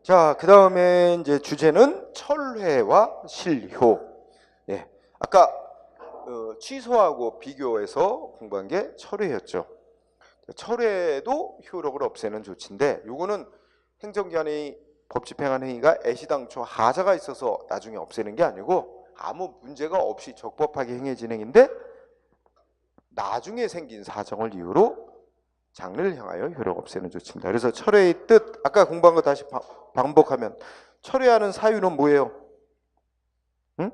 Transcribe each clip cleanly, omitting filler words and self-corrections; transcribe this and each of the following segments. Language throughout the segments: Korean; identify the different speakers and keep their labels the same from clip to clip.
Speaker 1: 자, 그 다음에 이제 주제는 철회와 실효. 예, 아까 취소하고 비교해서 공부한 게 철회였죠. 철회도 효력을 없애는 조치인데, 요거는 행정기관이 법 집행한 행위가 애시당초 하자가 있어서 나중에 없애는 게 아니고 아무 문제가 없이 적법하게 행해진 행위인데 나중에 생긴 사정을 이유로 장래를 향하여 효력 없애는 조치입니다. 그래서 철회의 뜻, 아까 공부한 거 다시 반복하면 철회하는 사유는 뭐예요? 응?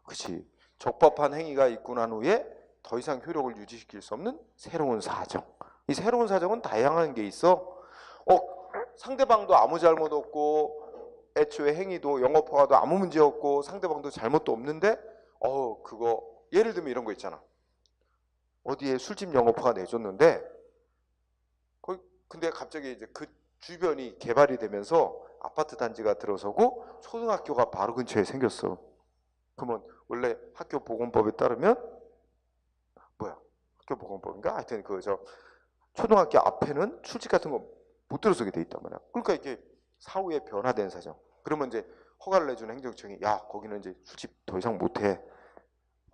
Speaker 1: 그렇지. 적법한 행위가 있고 난 후에 더 이상 효력을 유지시킬 수 없는 새로운 사정. 이 새로운 사정은 다양한 게 있어. 상대방도 아무 잘못 없고 애초에 행위도 영업 허가도 아무 문제 없고 상대방도 잘못도 없는데 그거 예를 들면 이런 거 있잖아. 어디에 술집 영업 허가 내줬는데 근데 갑자기 이제 그 주변이 개발이 되면서 아파트 단지가 들어서고 초등학교가 바로 근처에 생겼어. 그러면 원래 학교 보건법에 따르면 학교 보건법인가? 하여튼 초등학교 앞에는 술집 같은 거 못 들어서게 돼 있단 말이야. 그러니까 이게 사후에 변화된 사정. 그러면 이제 허가를 내주는 행정청이 거기는 이제 술집 더 이상 못해.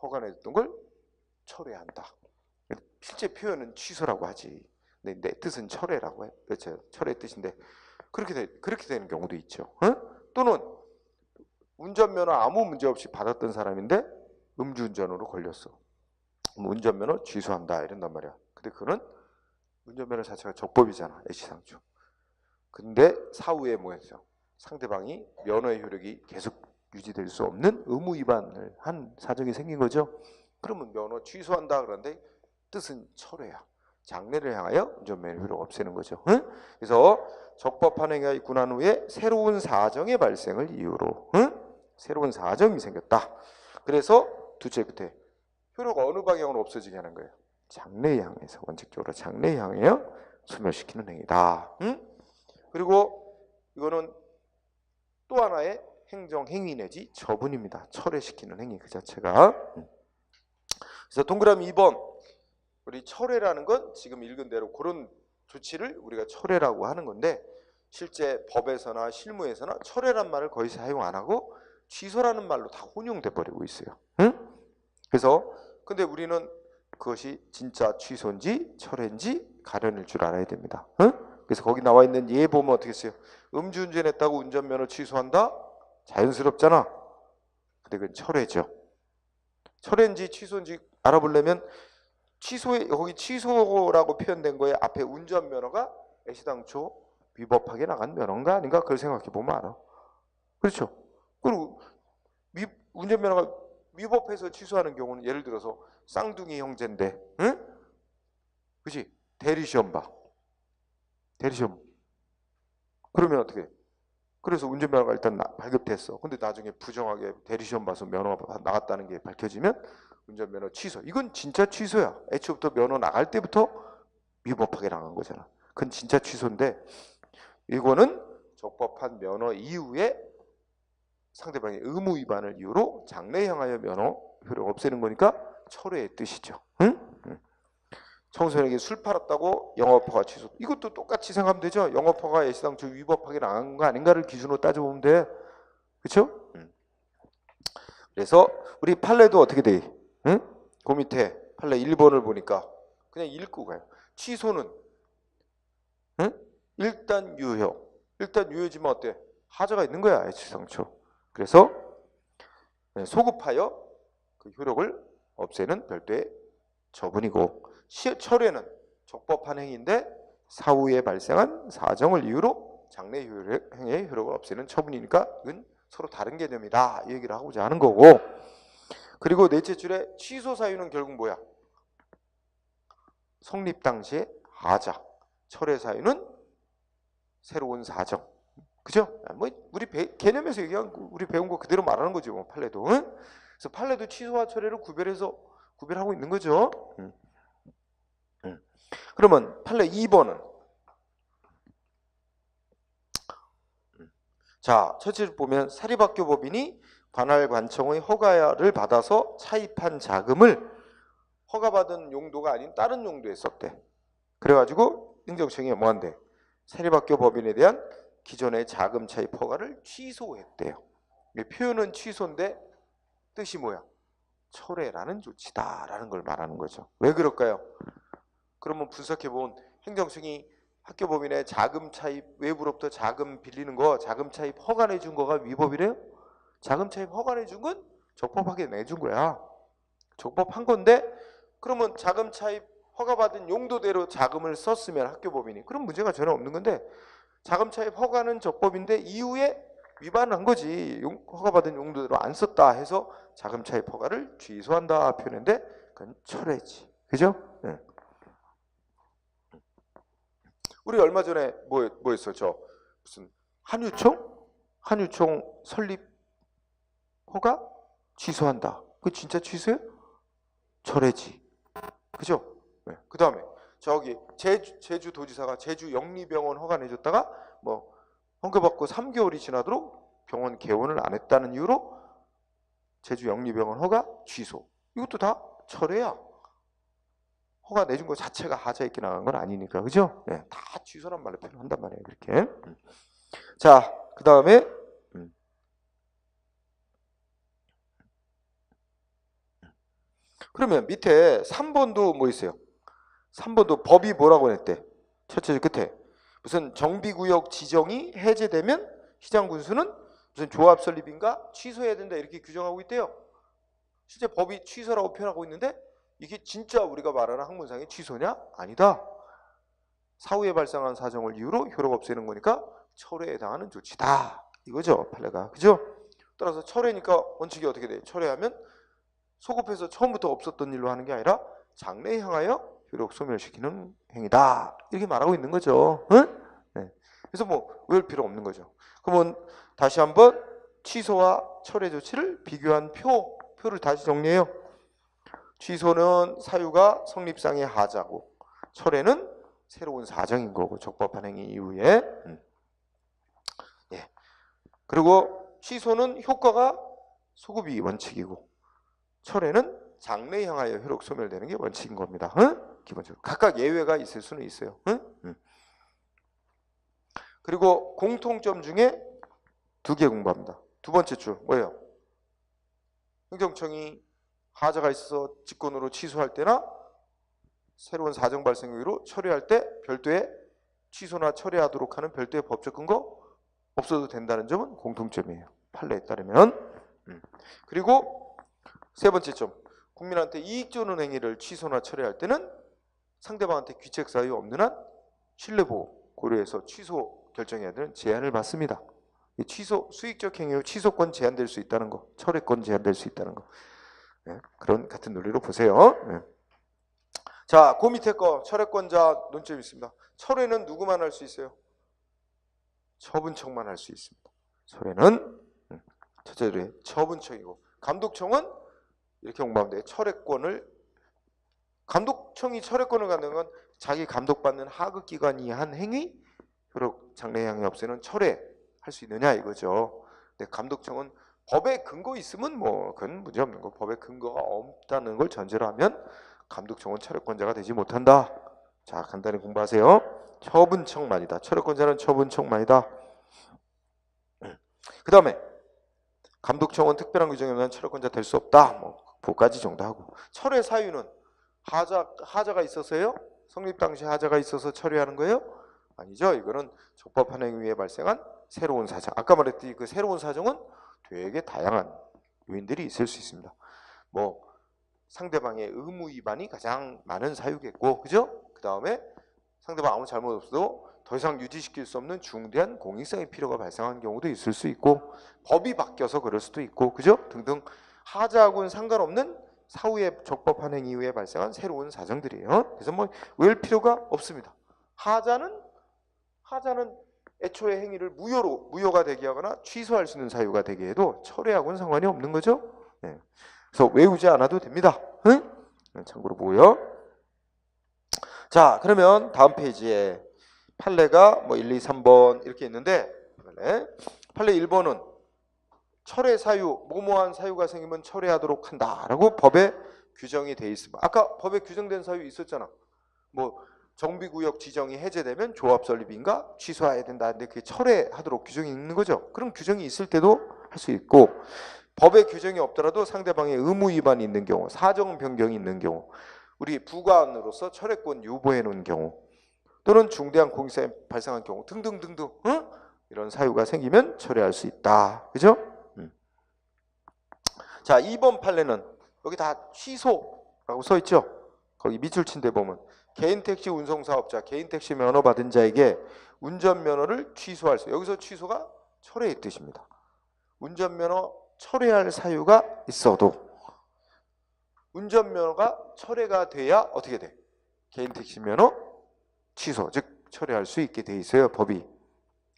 Speaker 1: 허가 내줬던 걸 철회한다. 실제 표현은 취소라고 하지. 내 뜻은 철회라고 해. 그렇죠. 철회 뜻인데 그렇게 되는 경우도 있죠. 또는 운전면허 아무 문제 없이 받았던 사람인데 음주운전으로 걸렸어. 운전면허 취소한다 이런단 말이야. 근데 그거는 운전면허 자체가 적법이잖아. 애시당초. 근데 사후에 뭐였죠? 상대방이 면허의 효력이 계속 유지될 수 없는 의무 위반을 한 사정이 생긴 거죠. 그러면 면허 취소한다 그러는데 뜻은 철회야. 장래를 향하여 운전면허 효력 없애는 거죠. 그래서 적법한 행위가 있고 난 후에 새로운 사정의 발생을 이유로 새로운 사정이 생겼다. 그래서 둘째 끝에 효력 어느 방향으로 없어지게 하는 거예요? 장래에 향해서, 원칙적으로 장래에 향하여 소멸시키는 행위다. 그리고 이거는 또 하나의 행정 행위 내지 처분입니다. 철회시키는 행위 그 자체가. 그래서 동그라미 2번, 우리 철회라는 건 지금 읽은 대로 그런 조치를 우리가 철회라고 하는 건데 실제 법에서나 실무에서나 철회란 말을 거의 사용 안 하고 취소라는 말로 다 혼용돼 버리고 있어요. 그래서 근데 우리는 그것이 진짜 취소인지 철회인지 가려낼 줄 알아야 됩니다. 그래서 거기 나와 있는 예 보면 어떻게 써요? 음주운전했다고 운전면허 취소한다? 자연스럽잖아. 근데 그건 철회죠. 철회인지 취소인지 알아보려면 거기 취소라고 표현된 거에 앞에 운전면허가 애시당초 위법하게 나간 면허인가 아닌가 그걸 생각해 보면 알아. 그렇죠. 그리고 운전면허가 위법해서 취소하는 경우는 예를 들어서 쌍둥이 형제인데, 그렇지? 대리시험 봐. 대리시험. 그러면 어떻게? 그래서 운전면허가 일단 발급됐어. 근데 나중에 부정하게 대리시험 봐서 면허가 나갔다는 게 밝혀지면 운전면허 취소. 이건 진짜 취소야. 애초부터 면허 나갈 때부터 위법하게 나간 거잖아. 그건 진짜 취소인데 이거는 적법한 면허 이후에 상대방의 의무 위반을 이유로 장래에 향하여 면허 효력 없애는 거니까 철회의 뜻이죠. 청소년에게 술 팔았다고 영업허가 취소. 이것도 똑같이 생각하면 되죠. 영업허가 애시당초 위법하게 나간 거 아닌가를 기준으로 따져보면 돼. 그렇죠? 그래서 우리 판례도 어떻게 돼? 그 밑에 판례 1번을 보니까 그냥 읽고 가요. 취소는 일단 유효. 일단 유효지만 어때? 하자가 있는 거야. 애시당초. 그래서 소급하여 그 효력을 없애는 별도의 처분이고 철회는 적법한 행위인데 사후에 발생한 사정을 이유로 장래 행위의 효력을 없애는 처분이니까 이건 서로 다른 개념이다 이 얘기를 하고자 하는 거고. 그리고 넷째 줄에 취소 사유는 결국 뭐야? 성립 당시의 하자. 철회 사유는 새로운 사정. 그죠? 뭐 우리 개념에서 얘기한 우리 배운 거 그대로 말하는 거죠. 뭐 판례도. 그래서 판례도 취소와 철회를 구별하고 있는 거죠. 그러면 판례 2번은 자, 첫째를 보면 사립학교법인이 관할 관청의 허가를 받아서 차입한 자금을 허가받은 용도가 아닌 다른 용도에 썼대. 그래가지고 행정청이 뭐 한대? 사립학교 법인에 대한 기존의 자금 차입 허가를 취소했대요. 표현은 취소인데 뜻이 뭐야? 철회라는 조치다라는 걸 말하는 거죠. 왜 그럴까요? 그러면 분석해본 행정청이 학교 법인의 자금 차입, 외부로부터 자금 빌리는 거, 자금 차입 허가 내준 거가 위법이래요? 자금 차입 허가 내준 건 적법하게 내준 거야. 적법한 건데, 그러면 자금 차입 허가받은 용도대로 자금을 썼으면 학교 법인이, 그럼 문제가 전혀 없는 건데, 자금 차입 허가는 적법인데 이후에 위반한 거지. 허가받은 용도대로 안 썼다 해서 자금 차입 허가를 취소한다 표현인데, 그건 철회지. 그죠? 네. 우리 얼마 전에 뭐였어? 저 무슨 한유총 설립 허가 취소한다. 그 진짜 취소예요? 철회지. 그죠? 네. 그 다음에 저기 제주도지사가 제주 영리병원 허가 내줬다가 뭐 헌금받고 3개월이 지나도록 병원 개원을 안 했다는 이유로 제주 영리병원 허가 취소. 이것도 다 철회야. 허가 내준 거 자체가 하자 있게 나간 건 아니니까. 그죠? 네, 다 취소란 말로 표현한단 말이에요. 그렇게. 자, 그 다음에 그러면 밑에 3번도 뭐 있어요? 3번도 법이 뭐라고 했대? 첫째 줄 끝에 무슨 정비구역 지정이 해제되면 시장군수는 무슨 조합 설립인가 취소해야 된다 이렇게 규정하고 있대요. 실제 법이 취소라고 표현하고 있는데 이게 진짜 우리가 말하는 학문상의 취소냐? 아니다. 사후에 발생한 사정을 이유로 효력 없애는 거니까 철회에 해당하는 조치다. 이거죠, 판례가. 그죠? 따라서 철회니까 원칙이 어떻게 돼? 철회하면 소급해서 처음부터 없었던 일로 하는 게 아니라 장래에 향하여 효력 소멸시키는 행위다. 이렇게 말하고 있는 거죠. 응? 네. 그래서 뭐 외울 필요 없는 거죠. 그러면 다시 한번 취소와 철회 조치를 비교한 표를 다시 정리해요. 취소는 사유가 성립상의 하자고, 철회는 새로운 사정인 거고, 적법한 행위 이후에. 예. 그리고 취소는 효과가 소급이 원칙이고, 철회는 장래에 향하여 효력 소멸되는 게 원칙인 겁니다. 응? 기본적으로 각각 예외가 있을 수는 있어요. 응? 그리고 공통점 중에 2개 공부합니다. 두 번째 줄 뭐예요? 행정청이 하자가 있어서 직권으로 취소할 때나 새로운 사정 발생 이유로 철회할 때 별도의 취소나 철회하도록 하는 별도의 법적 근거 없어도 된다는 점은 공통점이에요. 판례에 따르면. 그리고 세 번째 점, 국민한테 이익 주는 행위를 취소나 철회할 때는 상대방한테 귀책 사유 없는 한 신뢰보호 고려해서 취소 결정해야 되는 제한을 받습니다. 취소 수익적 행위로 취소권 제한될 수 있다는 거, 철회권 제한될 수 있다는 거. 네, 그런 같은 논리로 보세요. 네. 자, 그 밑에 거 철회권자 논점이 있습니다. 철회는 누구만 할 수 있어요? 처분청만 할 수 있습니다. 철회는 첫째로 처분청이고, 감독청은 이렇게 공부하면 돼요. 감독청이 철회권을 갖는 건 자기 감독받는 하급기관이 한 행위, 효력 장래 향해 없애는 철회할 수 있느냐 이거죠. 근데 감독청은 법에 근거 있으면 뭐 그건 문제 없는 거. 법에 근거가 없다는 걸 전제로 하면 감독청은 철회권자가 되지 못한다. 자, 간단히 공부하세요. 처분청만이다. 철회권자는 처분청만이다. 그 다음에 감독청은 특별한 규정에 의한 철회권자 될 수 없다. 뭐 그까지 정도 하고. 철회 사유는 하자가 있어서요? 성립 당시 하자가 있어서 철회하는 거예요? 아니죠. 이거는 적법한 행위에 발생한 새로운 사정. 아까 말했듯이 그 새로운 사정은 되게 다양한 요인들이 있을 수 있습니다. 뭐 상대방의 의무 위반이 가장 많은 사유겠고, 그죠? 그 다음에 상대방 아무 잘못 없어도 더 이상 유지시킬 수 없는 중대한 공익성의 필요가 발생한 경우도 있을 수 있고, 법이 바뀌어서 그럴 수도 있고, 그죠? 등등 하자하고는 상관없는 사후에 적법한 행위 이후에 발생한 새로운 사정들이에요. 그래서 뭐 외울 필요가 없습니다. 하자는 애초에 행위를 무효가 되게 하거나 취소할 수 있는 사유가 되게 해도 철회하고는 상관이 없는 거죠. 네. 그래서 외우지 않아도 됩니다. 응? 참고로 보고요. 자, 그러면 다음 페이지에 판례가 뭐 1, 2, 3번 이렇게 있는데, 판례 1번은 철회 사유, 뭐뭐한 사유가 생기면 철회하도록 한다라고 법에 규정이 돼 있습니다. 아까 법에 규정된 사유 있었잖아. 뭐 정비구역 지정이 해제되면 조합 설립인가 취소해야 된다. 근데 그게 철회하도록 규정이 있는 거죠. 그런 규정이 있을 때도 할 수 있고, 법에 규정이 없더라도 상대방의 의무 위반이 있는 경우, 사정 변경이 있는 경우, 우리 부관으로서 철회권 유보해 놓은 경우, 또는 중대한 공익사에 발생한 경우 등등등등, 이런 사유가 생기면 철회할 수 있다. 그죠? 자, 2번 판례는 여기 다 취소라고 써 있죠. 거기 밑줄 친 데 보면 개인택시 운송사업자, 개인택시 면허 받은 자에게 운전면허를 취소할 수, 여기서 취소가 철회의 뜻입니다. 운전면허 철회할 사유가 있어도 운전면허가 철회가 돼야 어떻게 돼? 개인택시 면허 취소, 즉 철회할 수 있게 돼 있어요, 법이.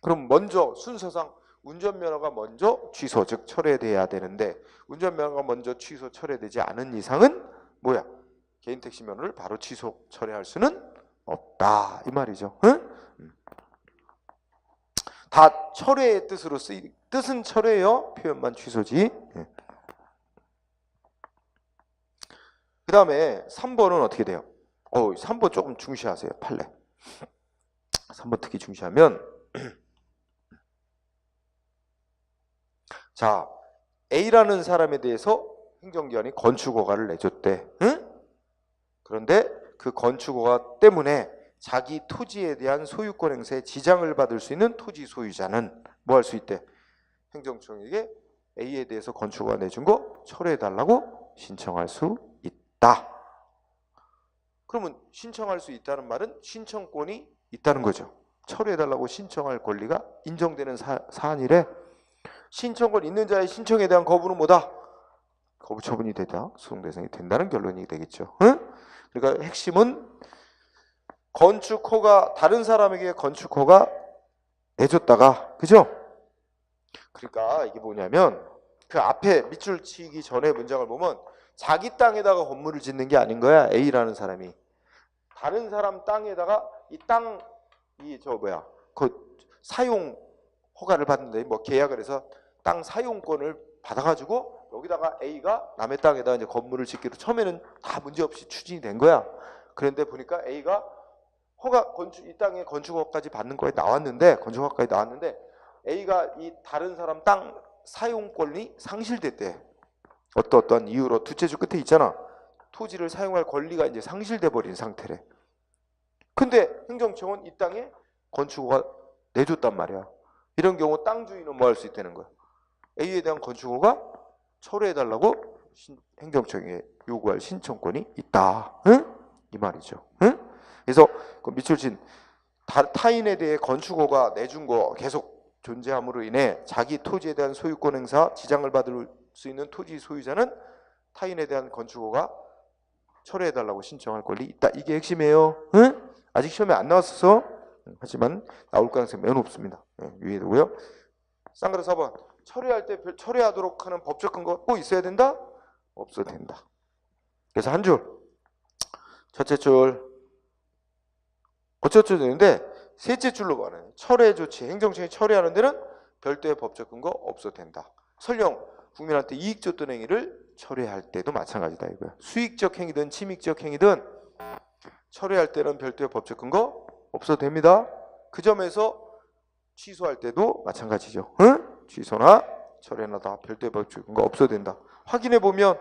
Speaker 1: 그럼 먼저 순서상 운전면허가 먼저 취소, 즉 철회돼야 되는데 운전면허가 먼저 취소, 철회되지 않은 이상은 뭐야? 개인택시 면허를 바로 취소, 철회할 수는 없다, 이 말이죠. 응? 다 철회의 뜻으로 뜻은 철회요, 표현만 취소지. 그 다음에 3번은 어떻게 돼요? 3번 조금 중시하세요, 판례. 3번 특히 중시하면 자, A라는 사람에 대해서 행정기관이 건축허가를 내줬대. 응? 그런데 그 건축허가 때문에 자기 토지에 대한 소유권 행사에 지장을 받을 수 있는 토지 소유자는 뭐 할 수 있대? 행정청에게 A에 대해서 건축허가 내준 거 철회해달라고 신청할 수 있다. 그러면 신청할 수 있다는 말은 신청권이 있다는 거죠. 철회해달라고 신청할 권리가 인정되는 사안이래. 신청권 있는 자의 신청에 대한 거부는 뭐다? 거부 처분이 되다, 소송 대상이 된다는 결론이 되겠죠. 응? 그러니까 핵심은 건축허가, 다른 사람에게 건축허가 내줬다가, 그죠? 그러니까 이게 뭐냐면 그 앞에 밑줄 치기 전에 문장을 보면 자기 땅에다가 건물을 짓는 게 아닌 거야. A라는 사람이 다른 사람 땅에다가 그 사용 허가를 받는데 뭐 계약을 해서 땅 사용권을 받아가지고 여기다가 A가 남의 땅에다 이제 건물을 짓기로 처음에는 다 문제없이 추진이 된 거야. 그런데 보니까 A가 이 땅에 건축허가까지 받는 거에 나왔는데, 건축허가까지 나왔는데 A가 이 다른 사람 땅 사용권이 상실됐대. 어떠한 이유로 두째 줄 끝에 있잖아. 토지를 사용할 권리가 이제 상실돼 버린 상태래. 근데 행정청은 이 땅에 건축허가 내줬단 말이야. 이런 경우 땅 주인은 뭐 할 수 있다는 거야? A에 대한 건축허가 철회해달라고 행정청에 요구할 신청권이 있다. 응? 이 말이죠. 응? 그래서 그 밑줄 친 타인에 대해 건축허가 내준 거 계속 존재함으로 인해 자기 토지에 대한 소유권 행사, 지장을 받을 수 있는 토지 소유자는 타인에 대한 건축허가 철회해달라고 신청할 권리 있다. 이게 핵심이에요. 응? 아직 시험에 안 나왔어서, 하지만 나올 가능성이 매우 높습니다. 유의해두고요. 쌍그릇 4번. 철회할 때 철회하도록 하는 법적 근거 꼭 있어야 된다? 없어도 된다. 그래서 한 줄. 첫째 줄. 어쩌죠 되는데 셋째 줄로 가는 철회 조치, 행정청이 철회하는 데는 별도의 법적 근거 없어도 된다. 설령 국민한테 이익 줬던 행위를 철회할 때도 마찬가지다 이거야. 수익적 행위든 침익적 행위든 철회할 때는 별도의 법적 근거 없어도 됩니다. 그 점에서 취소할 때도 마찬가지죠. 응? 취소나 철회나 다 별도의 법적 근거 없어도 된다. 확인해 보면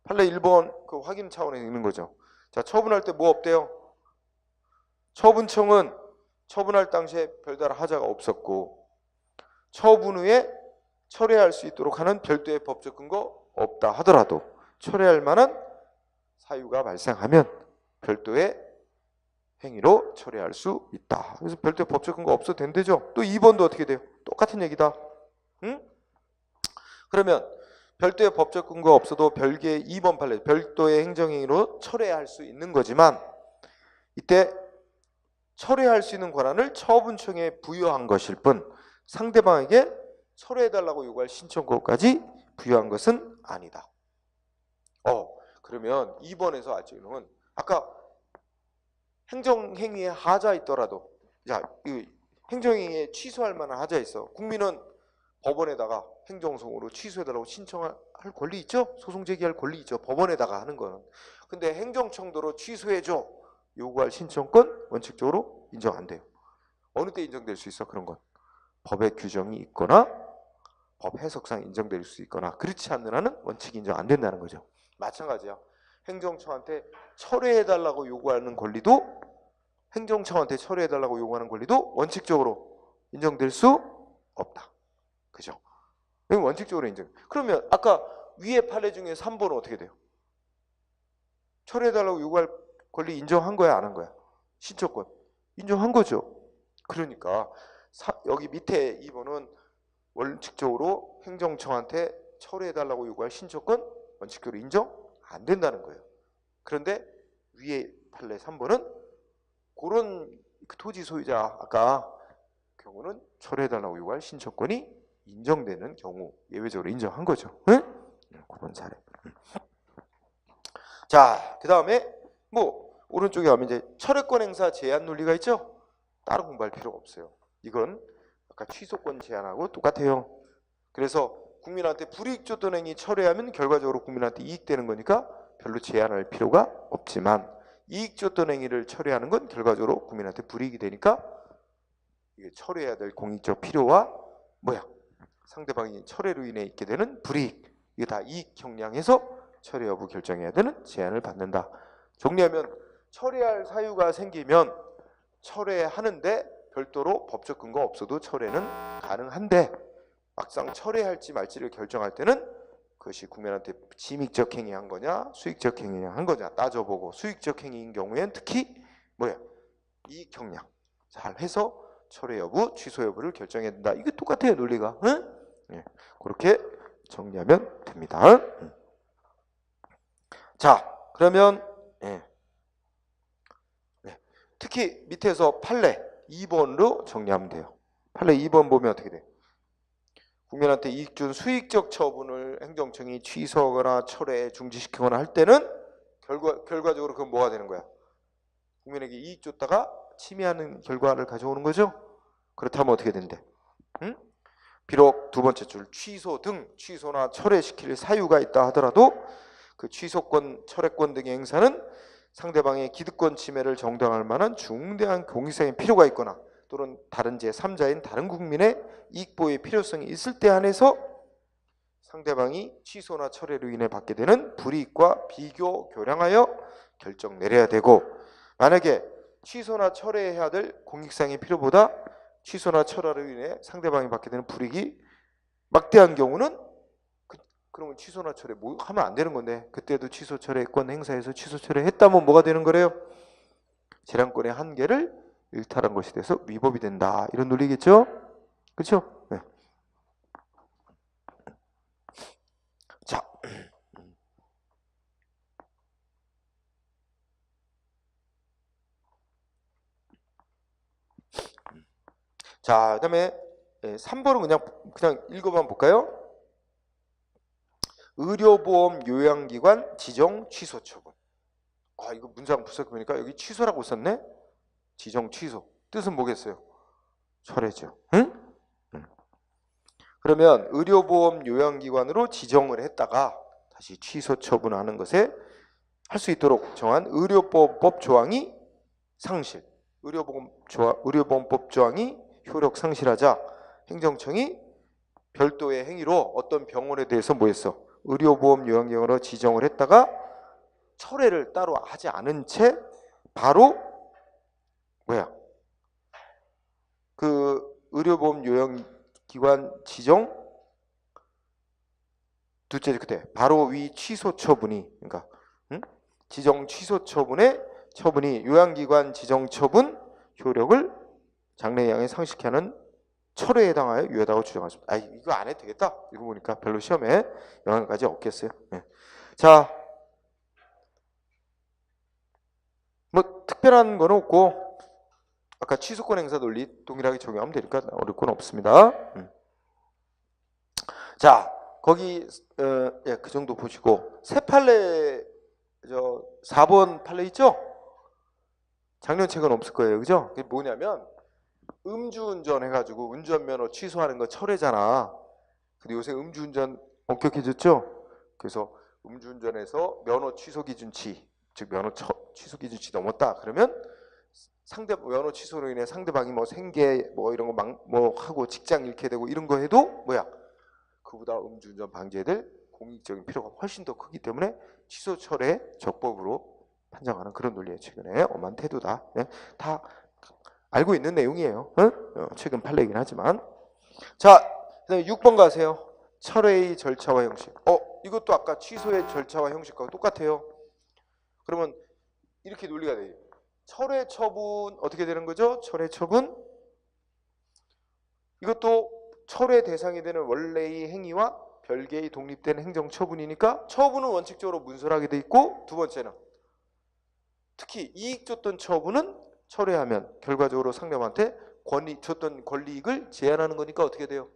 Speaker 1: 판례 1번 그 확인 차원에 있는 거죠. 자, 처분할 때 뭐 없대요? 처분청은 처분할 당시에 별다른 하자가 없었고 처분 후에 철회할 수 있도록 하는 별도의 법적 근거 없다 하더라도 철회할 만한 사유가 발생하면 별도의 행위로 철회할 수 있다. 그래서 별도의 법적 근거 없어도 된대죠. 또 2번도 어떻게 돼요? 똑같은 얘기다. 응? 그러면 별도의 법적 근거 없어도 별개의 2번 판례 별도의 행정행위로 철회할 수 있는 거지만 이때 철회할 수 있는 권한을 처분청에 부여한 것일 뿐 상대방에게 철회해달라고 요구할 신청권까지 부여한 것은 아니다. 그러면 2번에서 아직은 아까 행정행위에 하자 있더라도 행정행위에 취소할 만한 하자 있어. 국민은 법원에다가 행정소송으로 취소해달라고 신청할 권리 있죠? 소송 제기할 권리 있죠. 법원에다가 하는 거는. 근데 행정청도로 취소해줘. 요구할 신청권 원칙적으로 인정 안 돼요. 어느 때 인정될 수 있어? 그런 건 법의 규정이 있거나 법 해석상 인정될 수 있거나 그렇지 않는 한은 원칙 인정 안 된다는 거죠. 마찬가지야. 행정처한테 철회해달라고 요구하는 권리도 행정처한테 철회해달라고 요구하는 권리도 원칙적으로 인정될 수 없다. 그죠? 원칙적으로 인정. 그러면 아까 위에 판례 중에 3번은 어떻게 돼요? 철회해달라고 요구할 권리 인정한 거야, 안 한 거야? 신청권 인정한 거죠. 그러니까 여기 밑에 2번은 원칙적으로 행정청한테 철회해달라고 요구할 신청권 원칙적으로 인정 안 된다는 거예요. 그런데 위에 판례 3번은 그런 그 토지 소유자 아까 경우는 철회해달라고 요구할 신청권이 인정되는 경우 예외적으로 인정한 거죠. 응? 그런 사례. 자, 그 다음에 뭐 오른쪽에 가면 이제 철회권 행사 제한 논리가 있죠. 따로 공부할 필요가 없어요. 이건 아까 취소권 제한하고 똑같아요. 그래서 국민한테 불이익 줬던 행위 철회하면 결과적으로 국민한테 이익되는 거니까 별로 제한할 필요가 없지만 이익 줬던 행위를 철회하는 건 결과적으로 국민한테 불이익이 되니까 이게 철회해야 될 공익적 필요와 뭐야? 상대방이 철회로 인해 있게 되는 불이익 이게 다 이익 형량에서 철회 여부 결정해야 되는 제한을 받는다. 정리하면 철회할 사유가 생기면 철회하는데 별도로 법적 근거 없어도 철회는 가능한데 막상 철회할지 말지를 결정할 때는 그것이 국민한테 침익적 행위한 거냐 수익적 행위한 거냐 따져보고 수익적 행위인 경우엔 특히 뭐야 이익 형량 잘 해서 철회 여부 취소 여부를 결정해야 된다. 이게 똑같아요 논리가. 응? 예, 그렇게 정리하면 됩니다. 자 그러면 특히 밑에서 판례 2번으로 정리하면 돼요. 판례 2번 보면 어떻게 돼? 국민한테 이익 준 수익적 처분을 행정청이 취소하거나 철회, 중지시키거나 할 때는 결과적으로 그건 뭐가 되는 거야? 국민에게 이익 줬다가 침해하는 결과를 가져오는 거죠? 그렇다면 어떻게 된대? 응? 비록 두 번째 줄 취소 등 취소나 철회시킬 사유가 있다 하더라도 그 취소권, 철회권 등의 행사는 상대방의 기득권 침해를 정당할 만한 중대한 공익성의 필요가 있거나 또는 다른 제3자인 다른 국민의 이익보호의 필요성이 있을 때 한해서 상대방이 취소나 철회로 인해 받게 되는 불이익과 비교 교량하여 결정 내려야 되고 만약에 취소나 철회해야 될 공익성의 필요보다 취소나 철회로 인해 상대방이 받게 되는 불이익이 막대한 경우는 그러면 취소나 철회 뭐 하면 안 되는 건데 그때도 취소 철회권 행사에서 취소 철회했다면 뭐가 되는 거래요? 재량권의 한계를 일탈한 것이 돼서 위법이 된다. 이런 논리겠죠? 그렇죠? 네. 자, 그다음에 3번은 그냥 읽어만 볼까요? 의료보험 요양기관 지정 취소 처분. 이거 문장 분석해 보니까 여기 취소라고 썼네. 지정 취소. 뜻은 뭐겠어요? 철회죠. 응? 그러면 의료보험 요양기관으로 지정을 했다가 다시 취소 처분하는 것에 할 수 있도록 정한 의료보험법 조항이 상실. 의료보험법 조항이 효력 상실하자 행정청이 별도의 행위로 어떤 병원에 대해서 뭐 했어? 의료보험 요양기관으로 지정을 했다가 철회를 따로 하지 않은 채 바로 뭐야? 그 의료보험 요양기관 지정 둘째 그때 바로 위 취소 처분이 그러니까 지정 취소 처분의 처분이 요양기관 지정 처분 효력을 장래양에 상실하는 철회에 해당하여 유효하다고 주장하십니다. 이거 안 해도 되겠다. 이거 보니까 별로 시험에 영향까지 없겠어요. 네. 자, 뭐 특별한 건 없고 아까 취소권 행사 논리 동일하게 적용하면 되니까 어려울 건 없습니다. 자, 거기 그 정도 보시고 새 판례 4번 판례 있죠? 작년 책은 없을 거예요, 그죠? 그게 뭐냐면 음주운전 해가지고 운전면허 취소하는 거 철회잖아. 근데 요새 음주운전 엄격해졌죠? 그래서 음주운전에서 면허 취소 기준치, 즉 면허 취소 기준치 넘었다. 그러면 상대 면허 취소로 인해 상대방이 뭐 생계 뭐 이런 거 뭐 하고 직장 잃게 되고 이런 거 해도 뭐야? 그보다 음주운전 방지해야 될 공익적인 필요가 훨씬 더 크기 때문에 취소 철회 적법으로 판정하는 그런 논리에 최근에 엄한 태도다. 네? 다 알고 있는 내용이에요. 응? 최근 판례이긴 하지만. 자, 그다음에 6번 가세요. 철회의 절차와 형식. 이것도 아까 취소의 절차와 형식과 똑같아요. 그러면 이렇게 논리가 돼요. 철회 처분 어떻게 되는 거죠? 철회 처분 이것도 철회 대상이 되는 원래의 행위와 별개의 독립된 행정 처분이니까 처분은 원칙적으로 문서하게 돼 있고, 두 번째는 특히 이익 줬던 처분은 철회하면 결과적으로 상대방한테 줬던 권리이익을 제한하는 거니까 어떻게 돼요?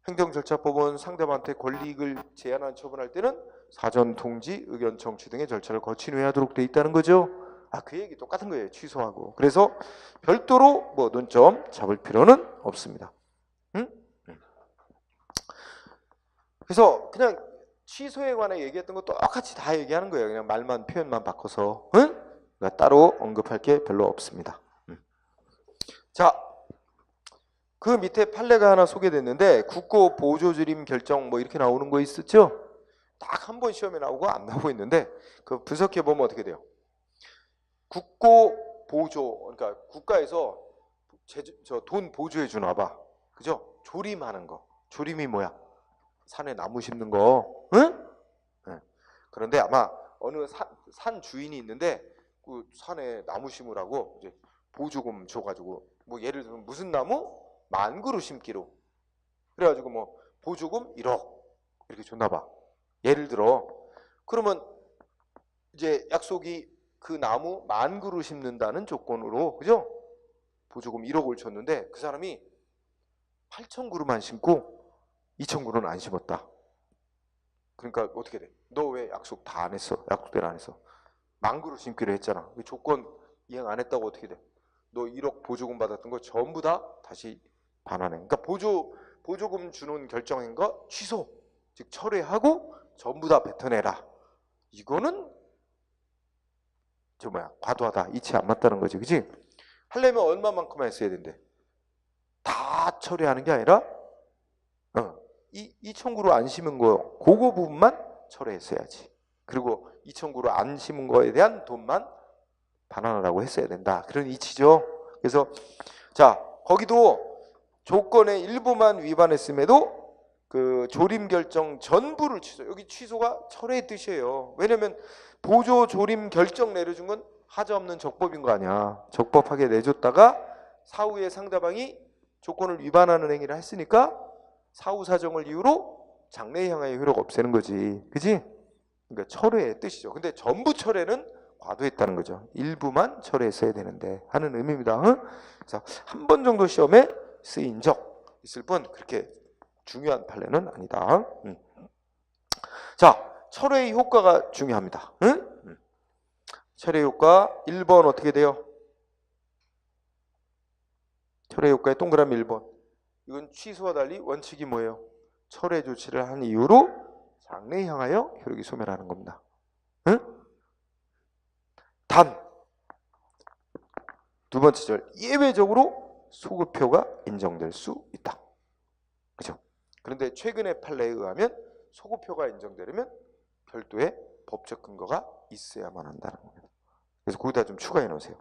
Speaker 1: 행정절차법은 상대방한테 권리이익을 제한하는 처분할 때는 사전 통지, 의견 청취 등의 절차를 거친 후에 하도록 돼 있다는 거죠. 그 얘기 똑같은 거예요. 취소하고. 그래서 별도로 뭐 논점 잡을 필요는 없습니다. 응? 그래서 그냥 취소에 관해 얘기했던 거 똑같이 다 얘기하는 거예요. 그냥 말만 표현만 바꿔서. 응? 그러니까 따로 언급할 게 별로 없습니다. 자, 그 밑에 판례가 하나 소개됐는데 국고 보조 줄임 결정 뭐 이렇게 나오는 거 있었죠? 딱 한 번 시험에 나오고 안 나오고 있는데 그 분석해 보면 어떻게 돼요? 국고 보조, 그러니까 국가에서 돈 보조해 주나 봐. 그죠? 조림하는 거. 조림이 뭐야? 산에 나무 심는 거. 응? 네. 그런데 아마 어느 산 주인이 있는데 그 산에 나무 심으라고 이제 보조금 줘가지고 뭐 예를 들면 무슨 나무? 만그루 심기로. 그래가지고 뭐 보조금 1억 이렇게 줬나 봐. 예를 들어. 그러면 이제 약속이 그 나무 10,000그루 심는다는 조건으로, 그죠? 보조금 1억을 줬는데 그 사람이 8,000그루만 심고 2,000그루는 안 심었다. 그러니까 어떻게 돼? 너 왜 약속 다 안 했어? 약속대로 안 했어. 10,000그루 심기로 했잖아. 그 조건 이행 안 했다고 어떻게 돼? 너 1억 보조금 받았던 거 전부 다 다시 반환해. 그러니까 보조금 주는 결정한 거 취소, 즉 철회하고 전부 다 뱉어내라. 이거는 과도하다. 이치 안 맞다는 거지, 그지? 하려면 얼마만큼만 했어야 된대? 다 처리하는 게 아니라 2,000그루 안 심은 거 그거 부분만 처리했어야지. 그리고 2,000그루 안 심은 거에 대한 돈만 반환하라고 했어야 된다. 그런 이치죠. 그래서 자, 거기도 조건의 일부만 위반했음에도 그 조림 결정 전부를 취소. 여기 취소가 철회의 뜻이에요. 왜냐면 보조 조림 결정 내려준 건 하자 없는 적법인 거 아니야. 적법하게 내줬다가 사후에 상대방이 조건을 위반하는 행위를 했으니까 사후 사정을 이유로 장래에 향하여 효력 없애는 거지. 그지? 그러니까 철회의 뜻이죠. 근데 전부 철회는 과도했다는 거죠. 일부만 철회했어야 되는데 하는 의미입니다. 응? 그래서 한 번 정도 시험에 쓰인 적 있을 뿐 그렇게 중요한 판례는 아니다. 자, 철회의 효과가 중요합니다. 응? 철회 효과 1번 어떻게 돼요? 철회 효과의 동그라미 1번. 이건 취소와 달리 원칙이 뭐예요? 철회 조치를 한 이유로 장래에 향하여 효력이 소멸하는 겁니다. 응? 단, 두 번째 절, 예외적으로 소급표가 인정될 수 있다. 그죠? 그런데 최근의 판례에 의하면 소급표가 인정되려면 별도의 법적 근거가 있어야만 한다는 겁니다. 그래서 거기다 좀 추가해 놓으세요.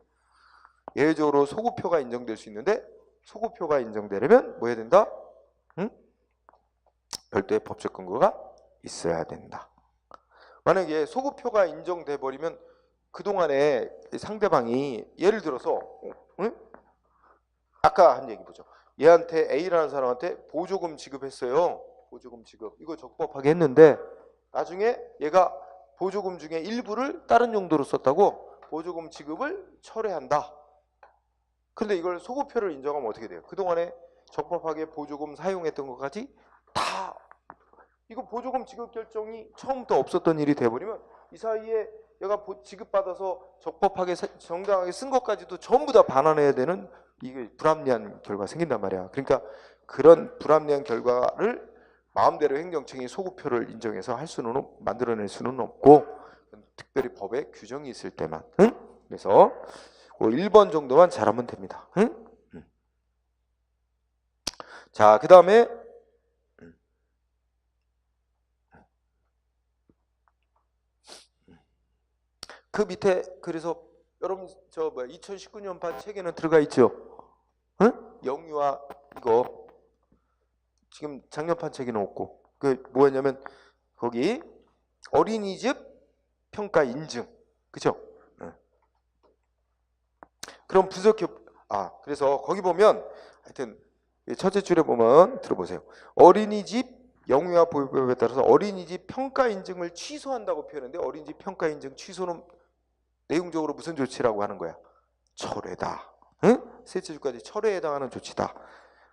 Speaker 1: 예외적으로 소급표가 인정될 수 있는데 소급표가 인정되려면 뭐 해야 된다? 응? 별도의 법적 근거가 있어야 된다. 만약에 소급표가 인정돼 버리면 그동안에 상대방이 예를 들어서 응? 아까 한 얘기 보죠. 얘한테 A라는 사람한테 보조금 지급했어요. 보조금 지급. 이거 적법하게 했는데 나중에 얘가 보조금 중에 일부를 다른 용도로 썼다고 보조금 지급을 철회한다. 근데 이걸 소급표를 인정하면 어떻게 돼요? 그동안에 적법하게 보조금 사용했던 것까지 다 이거 보조금 지급 결정이 처음부터 없었던 일이 돼버리면 이 사이에 얘가 지급받아서 적법하게 정당하게 쓴 것까지도 전부 다 반환해야 되는 이게 불합리한 결과가 생긴단 말이야. 그러니까 그런 불합리한 결과를 마음대로 행정청이 소급표를 인정해서 할 수는 만들어낼 수는 없고 특별히 법에 규정이 있을 때만. 응? 그래서 1번 정도만 잘하면 됩니다. 응? 자, 그 다음에 그 밑에 그래서 여러분 2019년판 책에는 들어가 있죠. 응? 영유아 이거 지금 작년판 책에는 없고 그 뭐였냐면 거기 어린이집 평가 인증 그죠? 응. 그럼 그래서 거기 보면 하여튼 첫째 줄에 보면 들어보세요. 어린이집 영유아 보호법에 따라서 어린이집 평가 인증을 취소한다고 표현했는데 어린이집 평가 인증 취소는 내용적으로 무슨 조치라고 하는 거야? 철회다. 응? 셋째 줄까지 철회에 해당하는 조치다.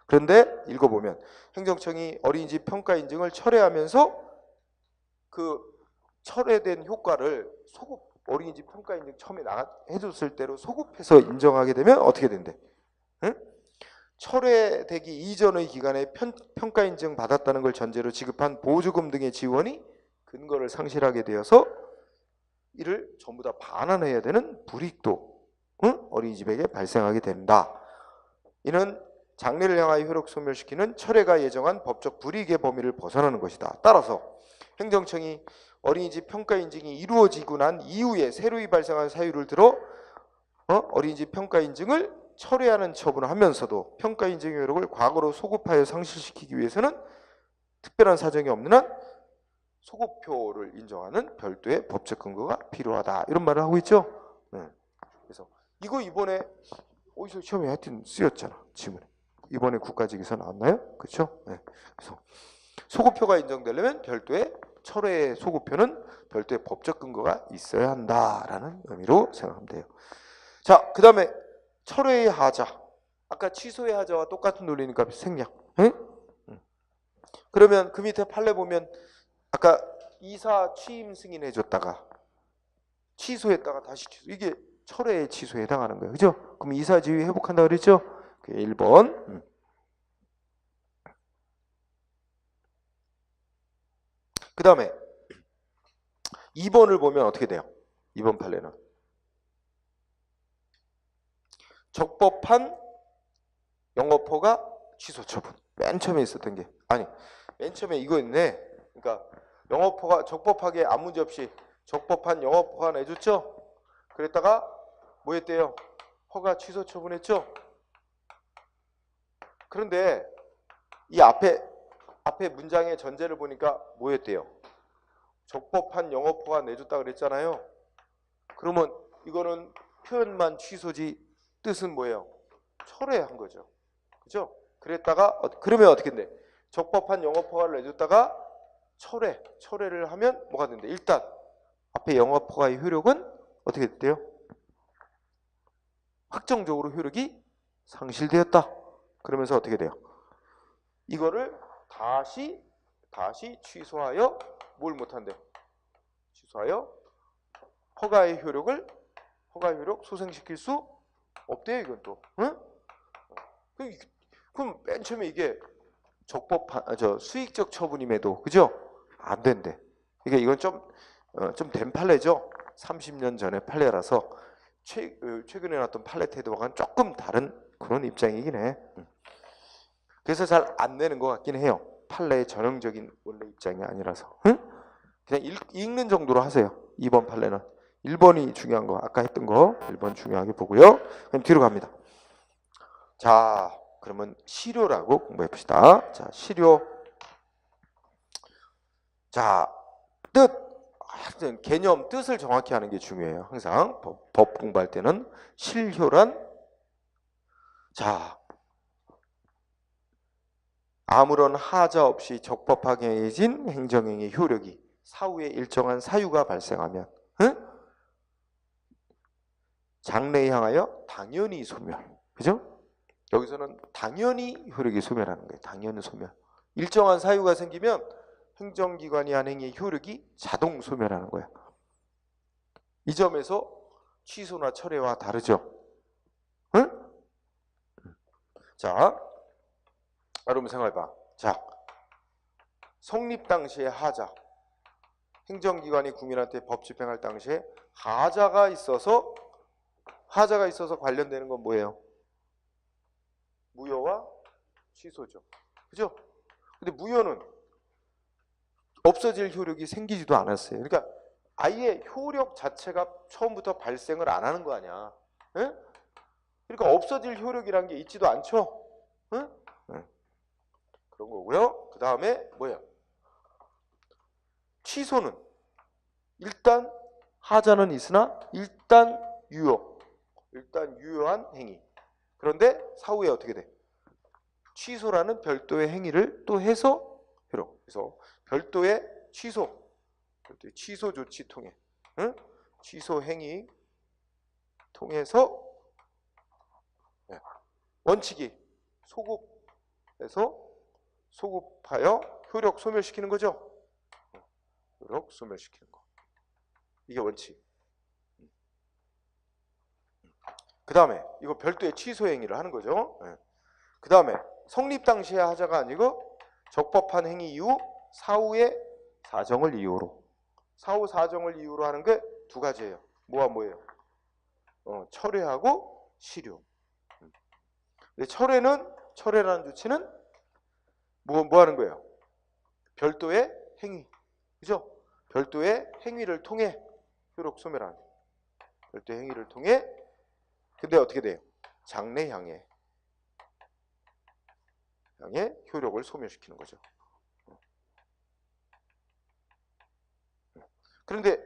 Speaker 1: 그런데 읽어보면 행정청이 어린이집 평가 인증을 철회하면서 그 철회된 효과를 어린이집 평가 인증 처음에 해줬을 때로 소급해서 인정하게 되면 어떻게 된대? 응? 철회되기 이전의 기간에 평가 인증 받았다는 걸 전제로 지급한 보조금 등의 지원이 근거를 상실하게 되어서 이를 전부 다 반환해야 되는 불이익도 어린이집에게 발생하게 된다. 이는 장래를 향하여 효력 소멸시키는 철회가 예정한 법적 불이익의 범위를 벗어나는 것이다. 따라서 행정청이 어린이집 평가 인증이 이루어지고 난 이후에 새로이 발생한 사유를 들어 어린이집 평가 인증을 철회하는 처분을 하면서도 평가 인증의 효력을 과거로 소급하여 상실시키기 위해서는 특별한 사정이 없는 한 소급표를 인정하는 별도의 법적 근거가 필요하다. 이런 말을 하고 있죠. 그래서 이거 이번에 어디서 시험에 하여튼 쓰였잖아. 지문에. 이번에 국가직에서 나왔나요? 그렇죠? 네. 그래서 소급표가 인정되려면 별도의 철회의 소급표는 별도의 법적 근거가 있어야 한다라는 의미로 생각하면 돼요. 자, 그 다음에 철회의 하자. 아까 취소의 하자와 똑같은 논리니까 생략. 네? 그러면 그 밑에 판례 보면 아까 이사 취임 승인해줬다가 취소했다가 다시 취소. 이게 철회의 취소에 해당하는 거예요. 그죠? 그럼 이사 지위 회복한다 그랬죠? 1번. 그 다음에 2번을 보면 어떻게 돼요? 2번 판례는 적법한 영업허가 취소 처분. 맨 처음에 있었던 게 맨 처음에 이거 있네. 그러니까 영업허가 적법하게 아무 문제 없이 적법한 영업허가 내줬죠? 그랬다가 뭐 했대요? 허가 취소 처분했죠? 그런데 이 앞에 문장의 전제를 보니까 뭐였대요? 적법한 영업허가 내줬다 그랬잖아요. 그러면 이거는 표현만 취소지 뜻은 뭐예요? 철회한 거죠. 그죠? 그러면 어떻게 돼? 적법한 영업허가를 내줬다가 철회를 하면 뭐가 된대? 일단 앞에 영업허가의 효력은 어떻게 됐대요? 확정적으로 효력이 상실되었다. 그러면서 어떻게 돼요? 이거를 다시 취소하여 뭘 못한대? 취소하여 허가의 효력 소생시킬 수 없대요. 이건 또. 응? 그럼 맨 처음에 이게 수익적 처분임에도 그죠? 안 된대. 그러니까 이건 좀 된 판례죠. 30년 전의 판례라서 최근에 나왔던 판례 태도와는 조금 다른 그런 입장이긴 해. 그래서 잘 안 내는 것 같긴 해요. 판례의 전형적인 원래 입장이 아니라서. 응? 그냥 읽는 정도로 하세요. 2번 판례는. 1번이 중요한 거. 아까 했던 거 1번 중요하게 보고요. 그럼 뒤로 갑니다. 자, 그러면 실효라고 공부해 봅시다. 자, 실효. 자, 하여튼 개념 뜻을 정확히 하는 게 중요해요. 항상 법 공부할 때는 실효란 아무런 하자 없이 적법하게 행해진 행정행위 효력이 사후에 일정한 사유가 발생하면 장래에 향하여 당연히 소멸. 그죠? 여기서는 당연히 효력이 소멸하는 거예요. 당연히 소멸. 일정한 사유가 생기면 행정기관이 한 행위의 효력이 자동 소멸하는 거예요. 이 점에서 취소나 철회와 다르죠. 응? 자, 여러분 생각해봐. 자, 성립 당시의 하자. 행정기관이 국민한테 법 집행할 당시에 하자가 있어서 관련되는 건 뭐예요? 무효와 취소죠. 그죠? 근데 무효는 없어질 효력이 생기지도 않았어요. 그러니까 아예 효력 자체가 처음부터 발생을 안 하는 거 아니야. 예? 그러니까 없어질 효력이란 게 있지도 않죠. 예? 예. 그런 거고요. 그 다음에 뭐예요? 취소는 일단 하자는 있으나 일단 유효한 행위. 그런데 사후에 어떻게 돼? 취소라는 별도의 행위를 또 해서 효력. 그래서 별도의 취소 조치 통해, 응? 취소 행위 통해서 원칙이 소급하여 효력 소멸시키는 거죠. 효력 소멸시키는 거. 이게 원칙. 그 다음에 이거 별도의 취소 행위를 하는 거죠. 그 다음에 성립 당시의 하자가 아니고 적법한 행위 이후 사후의 사정을 이유로. 사후 사정을 이유로 하는 게 두 가지예요. 뭐와 뭐예요? 철회하고 실효. 근데 철회라는 조치는 뭐 하는 거예요? 별도의 행위. 그죠? 별도의 행위를 통해 효력 소멸하는. 별도의 행위를 통해. 근데 어떻게 돼요? 장래 향해 효력을 소멸시키는 거죠. 그런데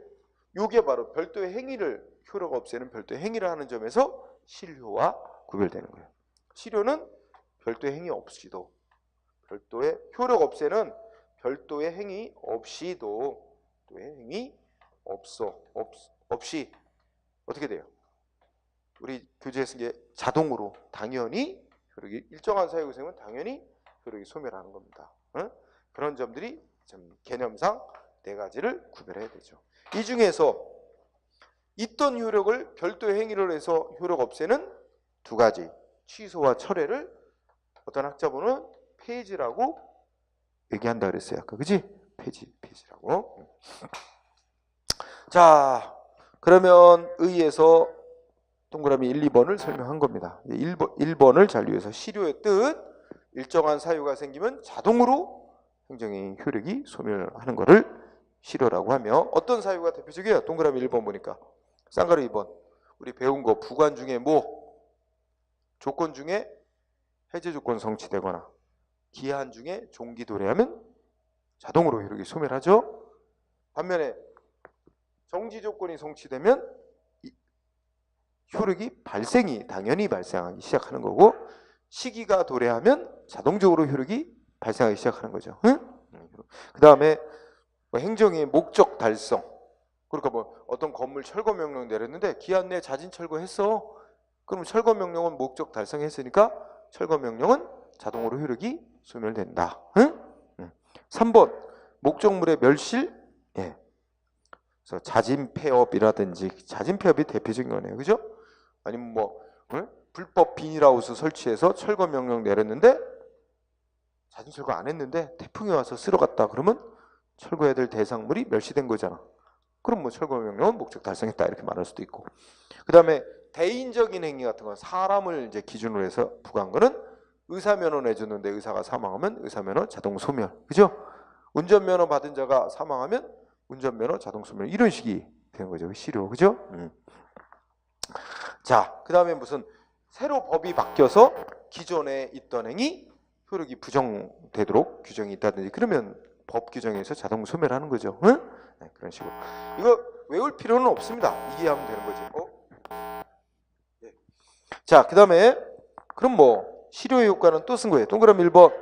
Speaker 1: 이게 바로 별도의 행위를 효력 없애는 별도의 행위를 하는 점에서 실효와 구별되는 거예요. 실효는 별도의 행위 없이도, 별도의 효력 없애는 별도의 행위 없이도, 없이 어떻게 돼요? 우리 교재에 쓴 게 자동으로 당연히 효력이 일정한 사유 구성은 당연히 효력이 소멸하는 겁니다. 그런 점들이 좀 개념상 네 가지를 구별해야 되죠. 이 중에서 있던 효력을 별도의 행위를 해서 효력 없애는 두 가지, 취소와 철회를 어떤 학자분은 폐지라고 얘기한다 그랬어요. 아까 그지? 폐지라고. 자, 그러면 의에서 동그라미 1, 2번을 설명한 겁니다. 1번을 잔류해서 실효의 뜻, 일정한 사유가 생기면 자동으로 행정의 효력이 소멸하는 것을 실효라고 하며, 어떤 사유가 대표적이에요? 동그라미 1번 보니까 쌍가루 2번 우리 배운 거 부관 중에 조건 중에 해제 조건 성취되거나 기한 중에 종기 도래하면 자동으로 효력이 소멸하죠. 반면에 정지 조건이 성취되면 효력이 당연히 발생하기 시작하는 거고, 시기가 도래하면 자동적으로 효력이 발생하기 시작하는 거죠. 그 다음에 행정의 목적 달성. 그러니까 어떤 건물 철거 명령 내렸는데 기한 내에 자진 철거했어. 그럼 철거 명령은 목적 달성했으니까 철거 명령은 자동으로 효력이 소멸된다. 3번 목적물의 멸실. 그래서 자진 폐업이라든지, 자진 폐업이 대표적인 거네요. 그죠? 아니면 불법 비닐하우스 설치해서 철거 명령 내렸는데 자진 철거 안 했는데 태풍이 와서 쓸어갔다. 그러면 철거해야 될 대상물이 멸시된 거잖아. 그럼 철거 명령은 목적 달성했다 이렇게 말할 수도 있고. 그 다음에 대인적인 행위 같은 건 사람을 이제 기준으로 해서 부과한 거는 의사면허 내줬는데 의사가 사망하면 의사면허 자동 소멸. 그죠? 운전면허 받은 자가 사망하면 운전면허 자동 소멸. 이런 식이 되는 거죠. 실효. 그죠? 자, 그 다음에 무슨 새로 법이 바뀌어서 기존에 있던 행위 효력이 부정되도록 규정이 있다든지, 그러면 법 규정에서 자동 소멸하는 거죠. 네, 그런 식으로. 이거 외울 필요는 없습니다. 이해하면 되는 거죠. 네. 자, 그 다음에 그럼 실효의 효과는 또 쓴 거예요. 동그라미 1번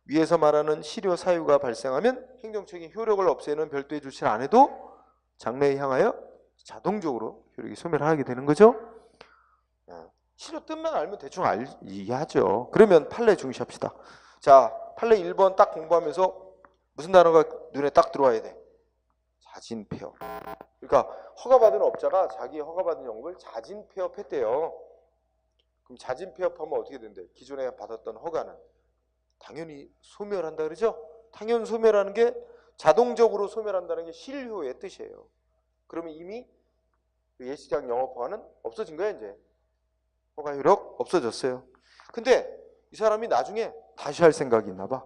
Speaker 1: 위에서 말하는 실효 사유가 발생하면 행정적인 효력을 없애는 별도의 조치를 안 해도 장래에 향하여 자동적으로 효력이 소멸하게 되는 거죠. 실효 뜻만 알면 대충 이해하죠. 그러면 판례 중시합시다. 자, 판례 1번 딱 공부하면서 무슨 단어가 눈에 딱 들어와야 돼? 자진 폐업. 그러니까 허가받은 업자가 자기 허가받은 영업을 자진 폐업했대요. 그럼 자진 폐업하면 어떻게 된대? 기존에 받았던 허가는 당연히 소멸한다 그러죠? 당연 소멸하는 게 자동적으로 소멸한다는 게 실효의 뜻이에요. 그러면 이미 예식장 영업 허가는 없어진 거야. 이제 허가 효력 없어졌어요. 근데 이 사람이 나중에 다시 할 생각이 있나 봐.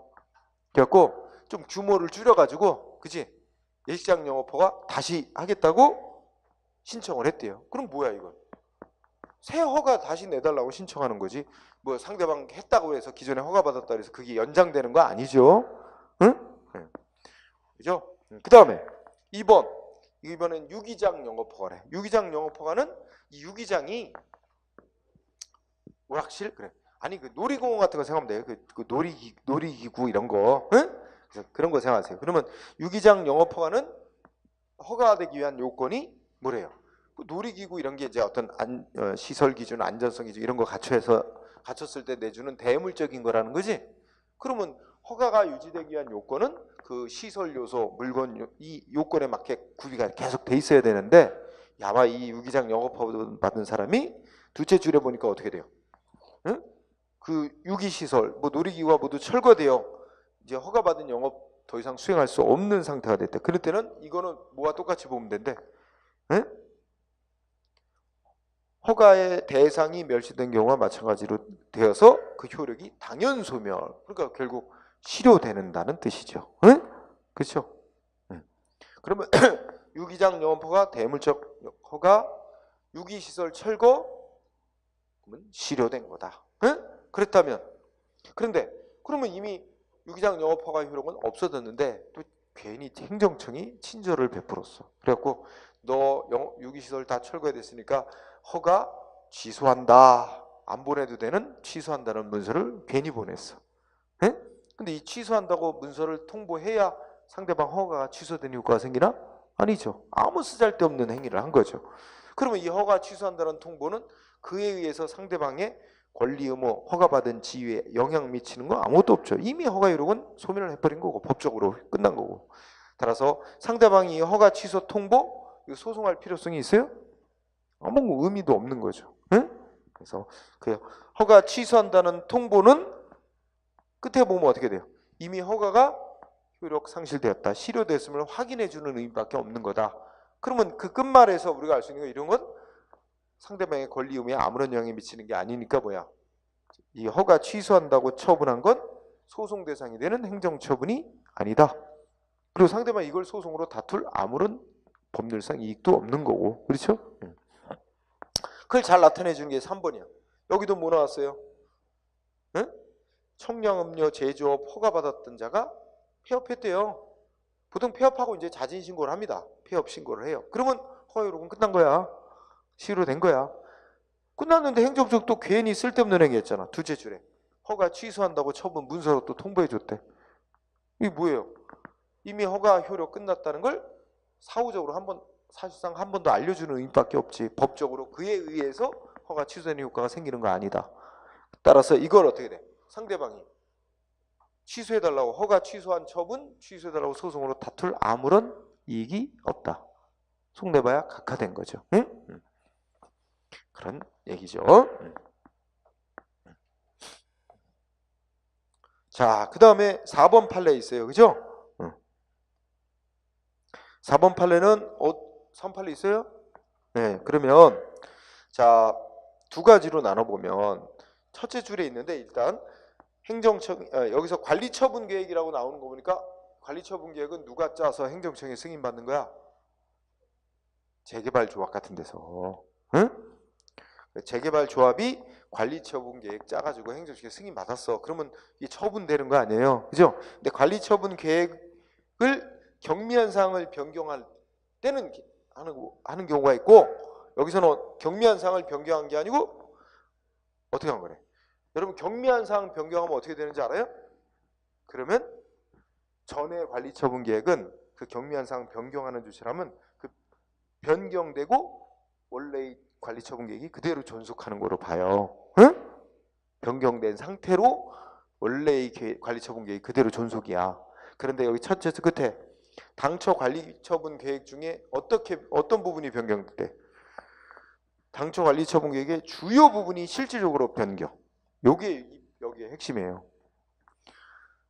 Speaker 1: 그래갖고 좀 규모를 줄여가지고, 그치? 예식장 영업 허가 다시 하겠다고 신청을 했대요. 그럼 뭐야 이건? 새 허가 다시 내달라고 신청하는 거지. 뭐 상대방 했다고 해서 기존에 허가 받았다 그래서 그게 연장되는 거 아니죠? 응? 네. 그죠? 그 다음에 2번. 이번엔 유기장 영업 허가래. 유기장 영업 허가는 이 유기장이 오락실? 그래. 아니 그 놀이공원 같은 거 생각하면 돼요. 그 놀이기구 이런 거. 응? 그래서 그런 거 생각하세요. 그러면 유기장 영업 허가는 허가되기 위한 요건이 뭐래요? 그 놀이기구 이런 게 이제 어떤 시설 기준, 안전성 기준 이런 거 갖췄을 때 내주는 대물적인 거라는 거지. 그러면 허가가 유지되기 위한 요건은 그 시설 요소, 물건 이 요건에 맞게 구비가 계속 돼 있어야 되는데, 아마 이 유기장 영업 허가 받은 사람이 두째 줄에 보니까 어떻게 돼요? 응? 그 유기시설, 뭐 놀이기구가 모두 철거되어 이제 허가받은 영업 더 이상 수행할 수 없는 상태가 됐대. 그럴 때는 이거는 뭐와 똑같이 보면 된대. 응? 허가의 대상이 멸시된 경우와 마찬가지로 되어서 그 효력이 당연 소멸. 그러니까 결국 실효되는다는 뜻이죠. 응? 그렇죠? 응. 그러면 유기장 영업 허가, 대물적 허가, 유기시설 철거 그러면 실효된 거다. 응? 그렇다면 그런데 그러면 이미 유기장 영업 허가 효력은 없어졌는데 또 괜히 행정청이 친절을 베풀었어. 그래갖고 너 유기시설 다 철거해 됐으니까 허가 취소한다. 안 보내도 되는 취소한다는 문서를 괜히 보냈어. 에? 근데 이 취소한다고 문서를 통보해야 상대방 허가가 취소된 효과가 생기나? 아니죠. 아무 쓰잘데없는 행위를 한 거죠. 그러면 이 허가 취소한다는 통보는 그에 의해서 상대방의 권리 의무, 허가받은 지위에 영향 미치는 거 아무것도 없죠. 이미 허가 효력은 소멸을 해버린 거고 법적으로 끝난 거고. 따라서 상대방이 허가 취소 통보 소송할 필요성이 있어요? 아무 의미도 없는 거죠. 응? 그래서 그 허가 취소한다는 통보는 끝에 보면 어떻게 돼요? 이미 허가가 효력 상실되었다, 실효됐음을 확인해 주는 의미밖에 없는 거다. 그러면 그 끝말에서 우리가 알 수 있는 거 이런 건 상대방의 권리 의무에 아무런 영향이 미치는 게 아니니까 뭐야? 이 허가 취소한다고 처분한 건 소송 대상이 되는 행정처분이 아니다. 그리고 상대방이 이걸 소송으로 다툴 아무런 법률상 이익도 없는 거고. 그렇죠? 그걸 잘 나타내 주는 게 3번이야. 여기도 뭐 나왔어요? 응? 청량음료 제조업 허가받았던 자가 폐업했대요. 보통 폐업하고 이제 자진신고를 합니다. 폐업 신고를 해요. 그러면 허가 효력은 끝난 거야. 실효된 거야. 끝났는데 행정적 또 괜히 쓸데없는 행위 했잖아. 두째 줄에 허가 취소한다고 처분 문서로 또 통보해 줬대. 이게 뭐예요? 이미 허가 효력 끝났다는 걸 사후적으로 사실상 한 번 더 알려주는 의미밖에 없지. 법적으로 그에 의해서 허가 취소되는 효과가 생기는 거 아니다. 따라서 이걸 어떻게 돼? 상대방이 취소해달라고 허가 취소한 처분 취소해달라고 소송으로 다툴 아무런 이익이 없다. 속내봐야 각하된 거죠. 응? 그런 얘기죠. 자, 그 다음에 4번 판례 있어요. 그죠? 4번 판례는 3판례 있어요? 네, 그러면 자, 두 가지로 나눠보면 첫째 줄에 있는데 일단 행정청 여기서 관리처분 계획이라고 나오는 거 보니까 관리처분 계획은 누가 짜서 행정청에 승인받는 거야? 재개발조합 같은 데서. 응? 재개발조합이 관리처분 계획 짜가지고 행정청에 승인받았어. 그러면 이게 처분되는 거 아니에요? 그죠? 근데 관리처분 계획을 경미한 사항을 변경할 때는 하는 경우가 있고, 여기서는 경미한 사항을 변경한 게 아니고 어떻게 한 거래? 여러분 경미한 사항 변경하면 어떻게 되는지 알아요? 그러면 전에 관리처분 계획은 그 경미한 사항 변경하는 조치라면 그 변경되고 원래의 관리처분 계획이 그대로 존속하는 거로 봐요. 응? 변경된 상태로 원래의 관리처분 계획이 그대로 존속이야. 그런데 여기 첫째 끝에 당초 관리처분 계획 중에 어떤 부분이 변경돼? 당초 관리처분 계획의 주요 부분이 실질적으로 변경. 여기에 핵심이에요.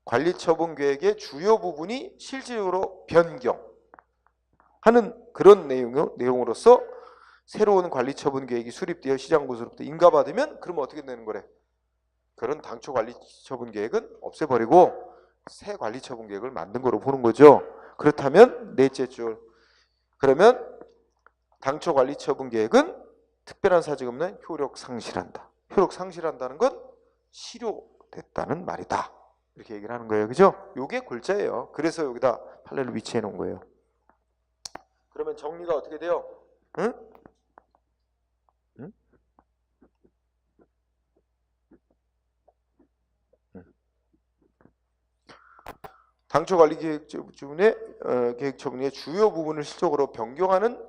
Speaker 1: 관리처분 계획의 주요 부분이 실질적으로 변경하는 그런 내용으로서 새로운 관리처분 계획이 수립되어 시장부서로부터 인가받으면 그러면 어떻게 되는 거래? 그런 당초 관리처분 계획은 없애버리고 새 관리처분 계획을 만든 거로 보는 거죠. 그렇다면 넷째 줄, 그러면 당초 관리처분 계획은 특별한 사정 없는 효력 상실한다. 효력 상실한다는 건 실효됐다는 말이다. 이렇게 얘기를 하는 거예요. 그죠? 요게 골자예요. 그래서 여기다 판례를 위치해 놓은 거예요. 그러면 정리가 어떻게 돼요? 응? 응? 당초 관리 계획처분의 주요 부분을 실적으로 변경하는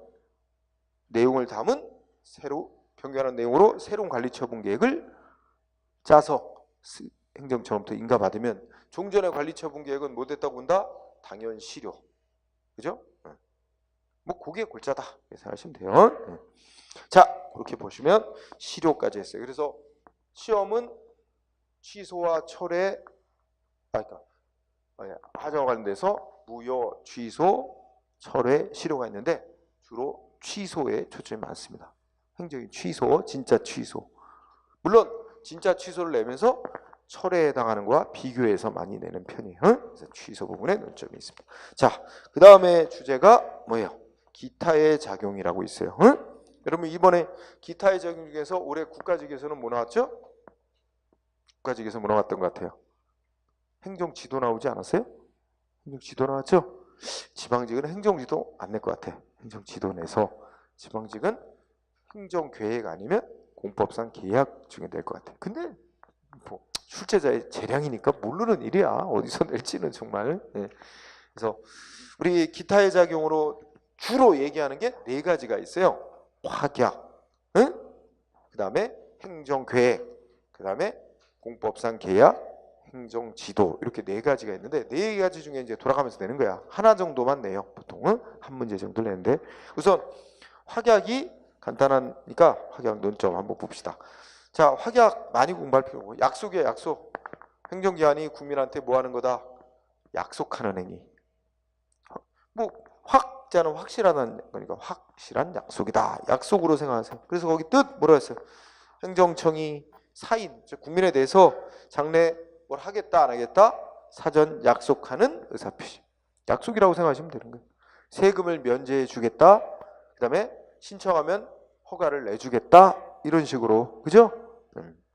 Speaker 1: 내용을 담은 변경하는 내용으로 새로운 관리처분 계획을 짜서 행정처분부터 인가받으면 종전의 관리처분 계획은 뭐 됐다고 본다? 당연 실효. 그죠? 뭐 그게 골자다. 이렇게 생각하시면 돼요. 자, 그렇게 보시면 실효까지 했어요. 그래서 시험은 취소와 철회, 그러니까 하자와 관련돼서 무효, 취소, 철회, 실효가 있는데 주로 취소에 초점이 많습니다. 행정이 취소, 진짜 취소. 물론 진짜 취소를 내면서 철회에 해당하는 거와 비교해서 많이 내는 편이에요. 그래서 취소 부분에 논점이 있습니다. 자, 그 다음에 주제가 뭐예요? 기타의 작용이라고 있어요. 여러분 이번에 기타의 작용 중에서 올해 국가직에서는 뭐 나왔죠? 국가직에서 뭐 나왔던 것 같아요? 행정지도 나오지 않았어요? 행정지도 나왔죠? 지방직은 행정지도 안 낼 것 같아. 행정지도 내서 지방직은 행정계획 아니면 공법상 계약 중에 낼 것 같아. 근데 뭐 출제자의 재량이니까 모르는 일이야. 어디서 낼지는 정말. 그래서 우리 기타의 작용으로 주로 얘기하는 게 네 가지가 있어요. 확약, 그 다음에 행정계획, 그 다음에 공법상 계약, 행정지도, 이렇게 네 가지가 있는데 네 가지 중에 이제 돌아가면서 내는 거야. 하나 정도만 내요. 보통은 한 문제 정도 내는데 우선 확약이 간단하니까 확약 논점 한번 봅시다. 자, 확약 많이 공부할 필요고, 약속이에요. 약속. 행정기관이 국민한테 뭐 하는 거다? 약속하는 행위. 뭐 확자는 확실하다는 거니까 확실한 약속이다. 약속으로 생각하세요. 그래서 거기 뜻 뭐라 했어요? 행정청이 사인, 즉 국민에 대해서 장래 뭘 하겠다 안 하겠다 사전 약속하는 의사표시. 약속이라고 생각하시면 되는 거예요. 세금을 면제해 주겠다. 그 다음에 신청하면 허가를 내주겠다. 이런 식으로. 그죠?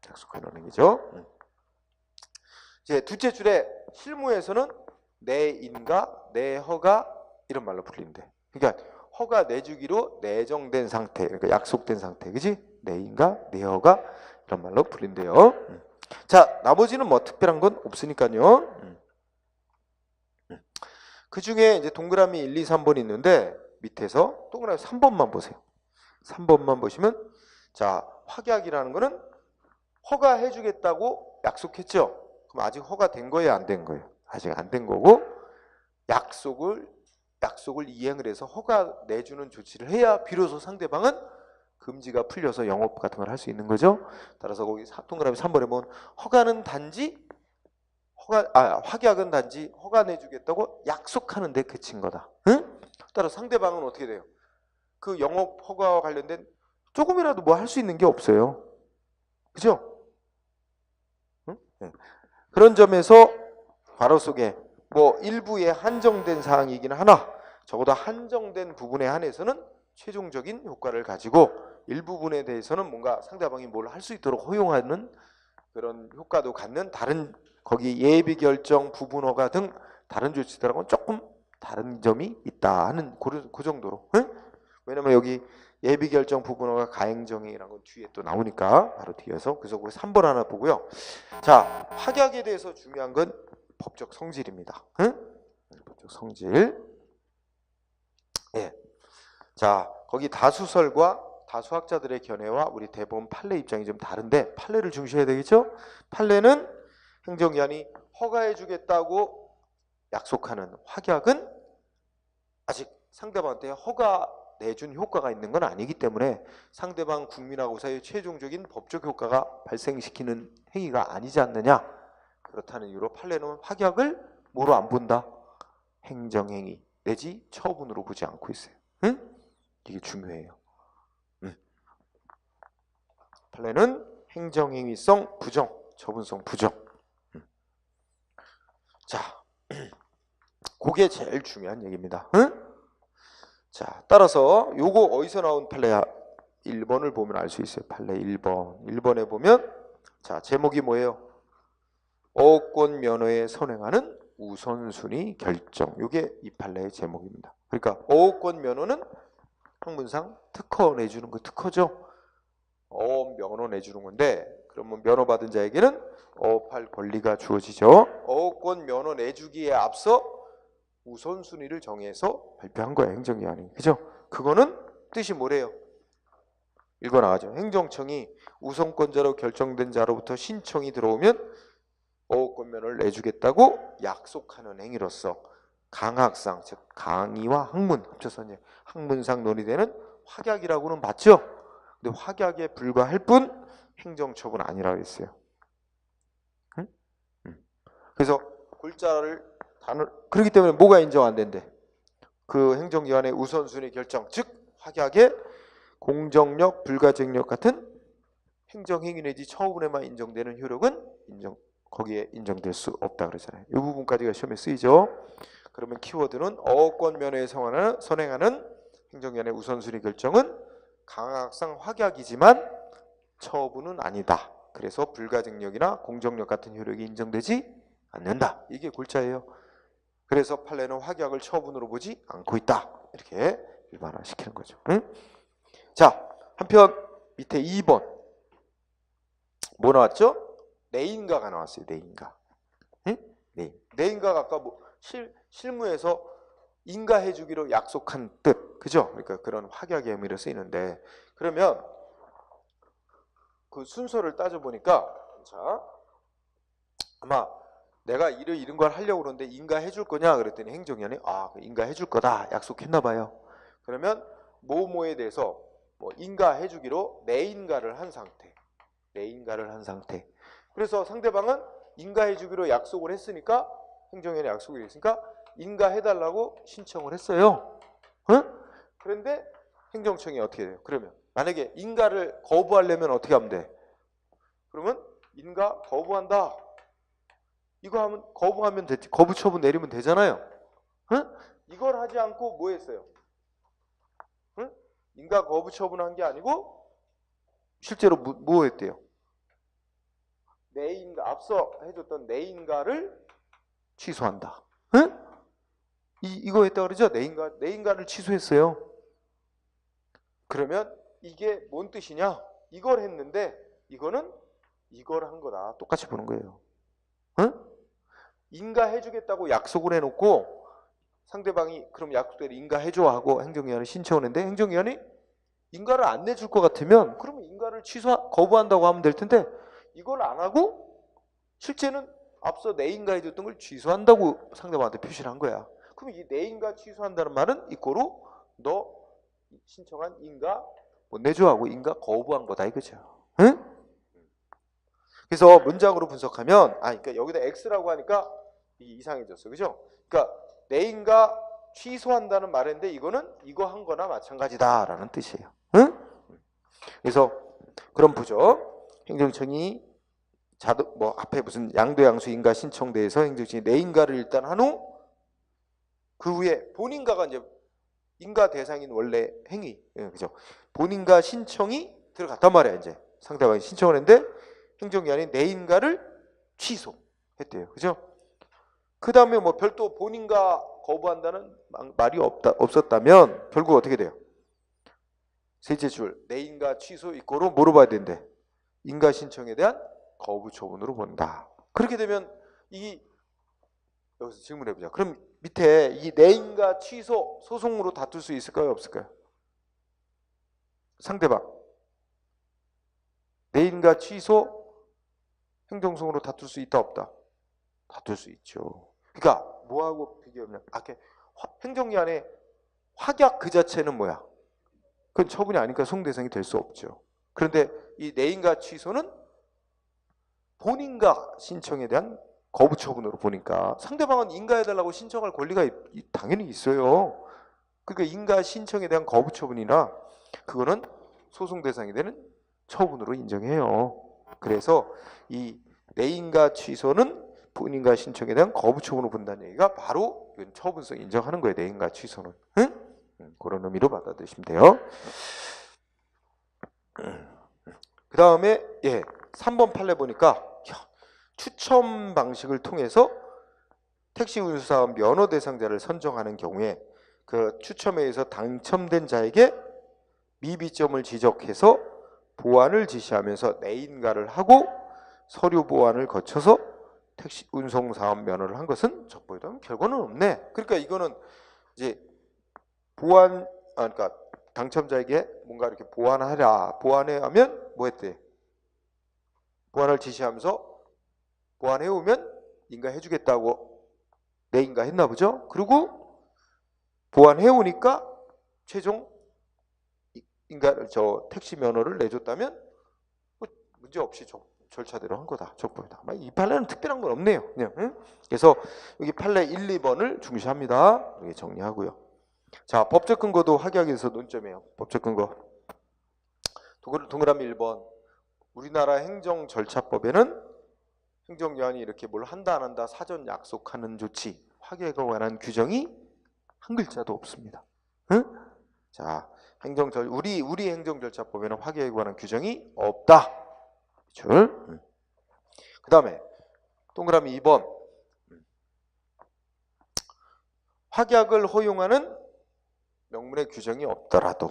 Speaker 1: 약속하는 행위죠. 이제 둘째 줄에 실무에서는 내 인가, 내 허가 이런 말로 불리는데, 그러니까 허가 내주기로 내정된 상태, 그러니까 약속된 상태, 그지? 내 인가, 내 허가 이런 말로 불린대요. 자, 나머지는 뭐 특별한 건 없으니까요. 그 중에 이제 동그라미 1, 2, 3번 있는데 밑에서 동그라미 3번만 보세요. 3번만 보시면, 자, 확약이라는 거는 허가해 주겠다고 약속했죠. 그럼 아직 허가된 거예요, 안 된 거예요? 아직 안 된 거고, 약속을 이행을 해서 허가 내주는 조치를 해야 비로소 상대방은 금지가 풀려서 영업 같은 걸 할 수 있는 거죠. 따라서 거기 동그라미 3번에 보면 확약은 단지 허가 내주겠다고 약속하는 데 그친 거다. 응? 따라서 상대방은 어떻게 돼요? 그 영업 허가와 관련된 조금이라도 뭐 할 수 있는 게 없어요. 그죠? 응? 네. 그런 점에서 괄호 속에 뭐 일부에 한정된 사항이긴 하나 적어도 한정된 부분에 한해서는 최종적인 효과를 가지고 일부분에 대해서는 뭔가 상대방이 뭘 할 수 있도록 허용하는 그런 효과도 갖는 다른, 거기 예비 결정, 부분 허가 등 다른 조치들하고는 조금 다른 점이 있다 하는 그 정도로. 응? 왜냐면 여기 예비 결정, 부분 허가, 가행정의라는 건 뒤에 또 나오니까 바로 뒤에서. 그래서 우리 3번 하나 보고요. 자, 확약에 대해서 중요한 건 법적 성질입니다. 응? 법적 성질. 예. 자, 거기 다수설과 다수학자들의 견해와 우리 대법원 판례 입장이 좀 다른데 판례를 중시해야 되겠죠? 판례는 행정기관이 허가해 주겠다고 약속하는 확약은 아직 상대방한테 허가 내준 효과가 있는 건 아니기 때문에 상대방 국민하고 사이의 최종적인 법적 효과가 발생시키는 행위가 아니지 않느냐, 그렇다는 이유로 판례는 확약을 뭐로 안 본다? 행정행위 내지 처분으로 보지 않고 있어요. 응? 이게 중요해요. 판례는 행정행위성 부정, 처분성 부정. 자, 그게 제일 중요한 얘기입니다. 응? 자, 따라서 요거 어디서 나온 판례야? 1번을 보면 알 수 있어요. 판례 1번. 1번에 보면 자, 제목이 뭐예요? 어권 면허에 선행하는 우선순위 결정. 요게 이 판례의 제목입니다. 그러니까 어권 면허는 학문상 특허 내주는 거 특허죠. 어업 면허 내주는 건데 그러면 면허 받은 자에게는 어업할 권리가 주어지죠. 어업권 면허 내주기에 앞서 우선순위를 정해서 발표한 거예요. 행정기관이. 그죠? 그거는 뜻이 뭐래요? 읽어 나가죠. 행정청이 우선권자로 결정된 자로부터 신청이 들어오면 어업권 면허를 내주겠다고 약속하는 행위로서 강학상, 즉 강의와 학문 합쳐서 이제 학문상 논의되는 확약이라고는 맞죠? 근데 확약에 불과할 뿐 행정처분 아니라고 했어요. 응? 그래서 골자를 그렇기 때문에 뭐가 인정 안 된대? 그 행정기관의 우선순위 결정, 즉 확약의 공정력, 불가증력 같은 행정행위 내지 처분에만 인정되는 효력은 거기에 인정될 수 없다 그러잖아요. 이 부분까지가 시험에 쓰이죠. 그러면 키워드는 어권 면허에 선행하는 행정기관의 우선순위 결정은 강학상 확약이지만 처분은 아니다. 그래서 불가증력이나 공정력 같은 효력이 인정되지 않는다. 이게 골자예요. 그래서 판례는 확약을 처분으로 보지 않고 있다. 이렇게 일반화시키는 거죠. 응? 자, 한편 밑에 2번 뭐 나왔죠? 내인가가 나왔어요. 내인가. 응? 내인가가 아까 실무에서 인가해주기로 약속한 뜻, 그죠? 그러니까 그런 확약의 의미로 쓰이는데 그러면 그 순서를 따져보니까 자 아마 내가 이런 걸 하려고 그러는데 인가해줄 거냐 그랬더니 행정위원회 인가해줄 거다 약속했나 봐요. 그러면 뭐뭐에 대해서 뭐 인가해주기로 내인가를 한 상태. 그래서 상대방은 인가해주기로 약속을 했으니까 행정위원회 약속을 했으니까 인가해달라고 신청을 했어요. 응? 그런데 행정청이 어떻게 돼요? 그러면 만약에 인가를 거부하려면 어떻게 하면 돼? 그러면 인가 거부한다. 이거 하면 거부하면 되지. 거부 처분 내리면 되잖아요. 응? 이걸 하지 않고 뭐 했어요? 응? 인가 거부 처분한 게 아니고 실제로 뭐 했대요? 내인가 앞서 해줬던 내인가를 취소한다. 응? 이거 했다 그러죠? 내인가를 취소했어요. 그러면 이게 뭔 뜻이냐? 이걸 했는데 이거는 이걸 한 거다. 똑같이 보는 거예요. 응? 인가해주겠다고 약속을 해놓고 상대방이 그럼 약속대로 인가해줘 하고 행정위원회 신청을 했는데 행정위원회 인가를 안 내줄 것 같으면 그러면 인가를 거부한다고 하면 될 텐데 이걸 안 하고 실제는 앞서 내인가해줬던 걸 취소한다고 상대방한테 표시를 한 거야. 그럼 이 내인가 취소한다는 말은 이꼬로 너 신청한 인가 못 내줘 하고 인가 거부한 거다 이거죠. 응? 그래서 문장으로 분석하면 그러니까 여기다 X라고 하니까 이게 이상해졌어. 그죠? 그러니까 내인가 취소한다는 말인데 이거는 이거 한 거나 마찬가지다라는 뜻이에요. 응? 그래서 그럼 보죠. 행정청이 앞에 무슨 양도양수 인가 신청대에서 행정청이 내인가를 일단 한 후 그 후에 본인가가 이제 인가 대상인 원래 행위, 그죠? 본인가 신청이 들어갔단 말이야. 이제 상대방이 신청을 했는데 행정기관이 내인가를 취소했대요. 그죠? 그 다음에 뭐 별도 본인가 거부한다는 말이 없었다면 결국 어떻게 돼요? 셋째 줄 내인가 취소 이꼬로 뭐로 봐야 된대? 인가 신청에 대한 거부 처분으로 본다. 그렇게 되면 여기서 질문해 보자. 그럼 밑에 이 내인가 취소 소송으로 다툴 수 있을까요? 없을까요? 상대방 내인가 취소 행정소송으로 다툴 수 있다 없다? 다툴 수 있죠. 그러니까 뭐하고 비교하면 행정기관의 확약 그 자체는 뭐야? 그건 처분이 아니니까 소송 대상이 될 수 없죠. 그런데 이 내인가 취소는 본인가 신청에 대한 거부 처분으로 보니까 상대방은 인가해달라고 신청할 권리가 당연히 있어요. 그러니까 인가 신청에 대한 거부 처분이나 그거는 소송 대상이 되는 처분으로 인정해요. 그래서 이 내인가 취소는 본인가 신청에 대한 거부 처분으로 본다는 얘기가 바로 처분성 인정하는 거예요. 내인가 취소는. 응? 그런 의미로 받아들이시면 돼요. 그 다음에 3번 판례 보니까 추첨 방식을 통해서 택시 운수사업 면허 대상자를 선정하는 경우에 그 추첨에 의해서 당첨된 자에게 미비점을 지적해서 보완을 지시하면서 내인가를 하고 서류 보완을 거쳐서 택시 운송 사업 면허를 한 것은 적법이다. 결과는 없네. 그러니까 이거는 이제 그러니까 당첨자에게 뭔가 이렇게 보완해 하면 뭐 했대? 보완을 지시하면서 보완해 오면 인가해 주겠다고 내인가 했나 보죠. 그리고 보완해 오니까 최종 택시 면허를 내줬다면 뭐 문제 없이 절차대로 한 거다. 적법이다. 이 판례는 특별한 건 없네요. 그냥. 응? 그래서 여기 판례 1, 2번을 중시합니다. 이렇게 정리하고요. 자, 법적 근거도 확약에서 논점이에요. 법적 근거. 동그라미 1번. 우리나라 행정 절차법에는 행정요원이 이렇게 뭘 한다 안 한다 사전 약속하는 조치, 확약에 관한 규정이 한 글자도 없습니다. 응? 자, 우리 행정절차법에는 확약에 관한 규정이 없다. 그 다음에 동그라미 2번. 확약을 허용하는 명문의 규정이 없더라도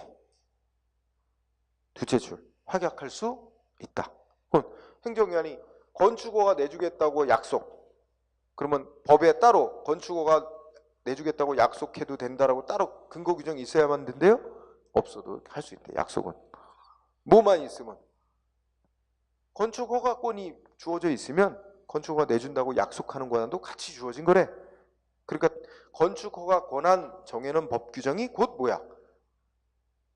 Speaker 1: 두째 줄 확약할 수 있다. 그럼 행정요원이 건축허가 내주겠다고 약속. 그러면 법에 따로 건축허가 내주겠다고 약속해도 된다라고 따로 근거 규정이 있어야만 된대요? 없어도 할 수 있대. 약속은. 뭐만 있으면 건축허가권이 주어져 있으면 건축허가 내준다고 약속하는 권한도 같이 주어진 거래. 그러니까 건축허가 권한 정해놓은 법 규정이 곧 뭐야?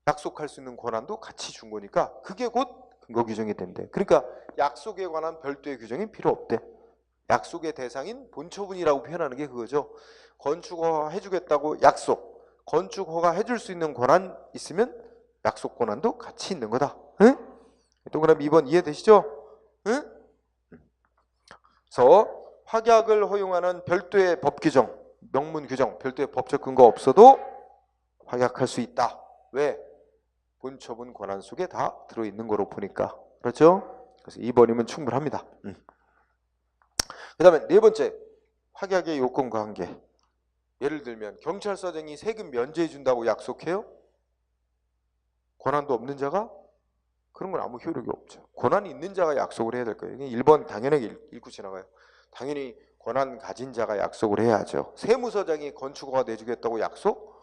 Speaker 1: 약속할 수 있는 권한도 같이 준 거니까 그게 곧 근거 규정이 된대. 그러니까 약속에 관한 별도의 규정이 필요 없대. 약속의 대상인 본처분이라고 표현하는 게 그거죠. 건축허가 해주겠다고 약속. 건축허가 해줄 수 있는 권한 있으면 약속 권한도 같이 있는 거다. 응? 동그라미 2번 이해되시죠? 응? 그래서 확약을 허용하는 별도의 법 규정, 명문 규정, 별도의 법적 근거 없어도 확약할 수 있다. 왜? 본처분 권한 속에 다 들어있는 거로 보니까. 그렇죠? 그래서 2번이면 충분합니다. 그 다음에 네 번째, 확약의 요건과 관계. 예를 들면 경찰서장이 세금 면제해 준다고 약속해요? 권한도 없는 자가? 그런 건 아무 효력이 없죠. 권한이 있는 자가 약속을 해야 될 거예요. 1번 당연하게 읽고 지나가요. 당연히 권한 가진 자가 약속을 해야죠. 세무서장이 건축허가 내주겠다고 약속?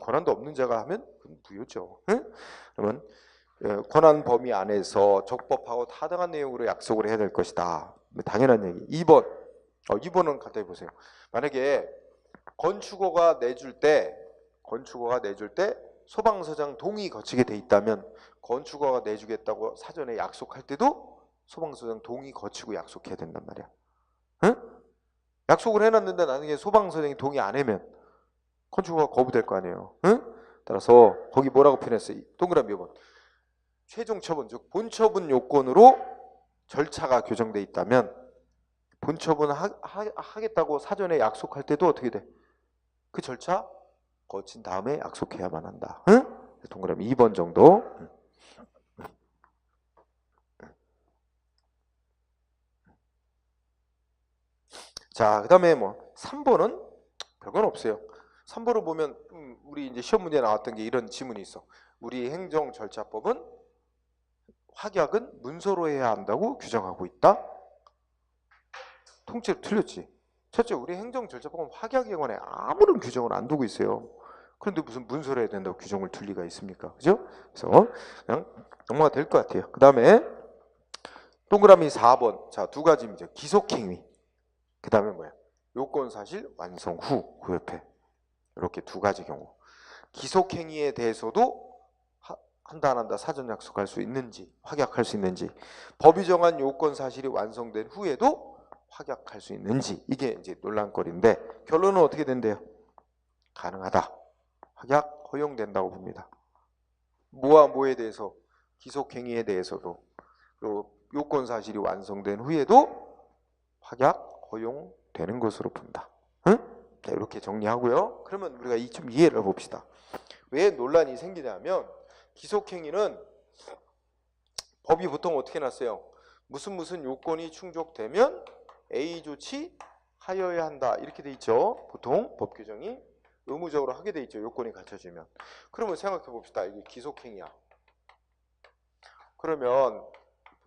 Speaker 1: 권한도 없는 자가 하면 그건 무효죠. 응? 그러면 권한 범위 안에서 적법하고 타당한 내용으로 약속을 해야 될 것이다. 당연한 얘기. 2번. 2번은 간단히 보세요. 만약에 건축허가 내줄 때 소방서장 동의 거치게 돼 있다면 건축허가 내주겠다고 사전에 약속할 때도 소방서장 동의 거치고 약속해야 된단 말이야. 응? 약속을 해놨는데 나중에 소방서장이 동의 안 하면 건축허가 거부될 거 아니에요. 응? 따라서 거기 뭐라고 표현했어요? 동그라미 2번. 최종 처분, 즉 본처분 요건으로 절차가 규정돼 있다면 본처분 하겠다고 사전에 약속할 때도 어떻게 돼? 그 절차 거친 다음에 약속해야만 한다. 응? 동그라미 2번 정도. 자, 그 다음에 3번은 별건 없어요. 3번을 보면 우리 이제 시험 문제에 나왔던 게 이런 지문이 있어. 우리 행정절차법은 확약은 문서로 해야 한다고 규정하고 있다. 통째로 틀렸지. 첫째, 우리 행정절차법은 확약에 관해 아무런 규정을 안 두고 있어요. 그런데 무슨 문서로 해야 된다고 규정을 둘 리가 있습니까? 그죠? 그래서 그냥 넘어가 될 것 같아요. 그 다음에 동그라미 4번. 자, 두 가지입니다. 기속행위. 그 다음에 뭐야? 요건사실 완성 후. 그 옆에 이렇게 두 가지 경우. 기속행위에 대해서도 한다 안 한다 사전 약속할 수 있는지, 확약할 수 있는지, 법이 정한 요건사실이 완성된 후에도 확약할 수 있는지, 이게 이제 논란거리인데 결론은 어떻게 된대요? 가능하다. 확약 허용된다고 봅니다. 뭐와 뭐에 대해서? 기속행위에 대해서도, 그리고 요건 사실이 완성된 후에도 확약 허용되는 것으로 본다. 응? 자, 이렇게 정리하고요. 그러면 우리가 좀 이해를 해봅시다. 왜 논란이 생기냐면, 기속행위는 법이 보통 어떻게 놨어요? 무슨 요건이 충족되면 A 조치하여야 한다, 이렇게 돼 있죠. 보통 법 규정이 의무적으로 하게 돼 있죠. 요건이 갖춰지면. 그러면 생각해 봅시다. 이게 기속행위야. 그러면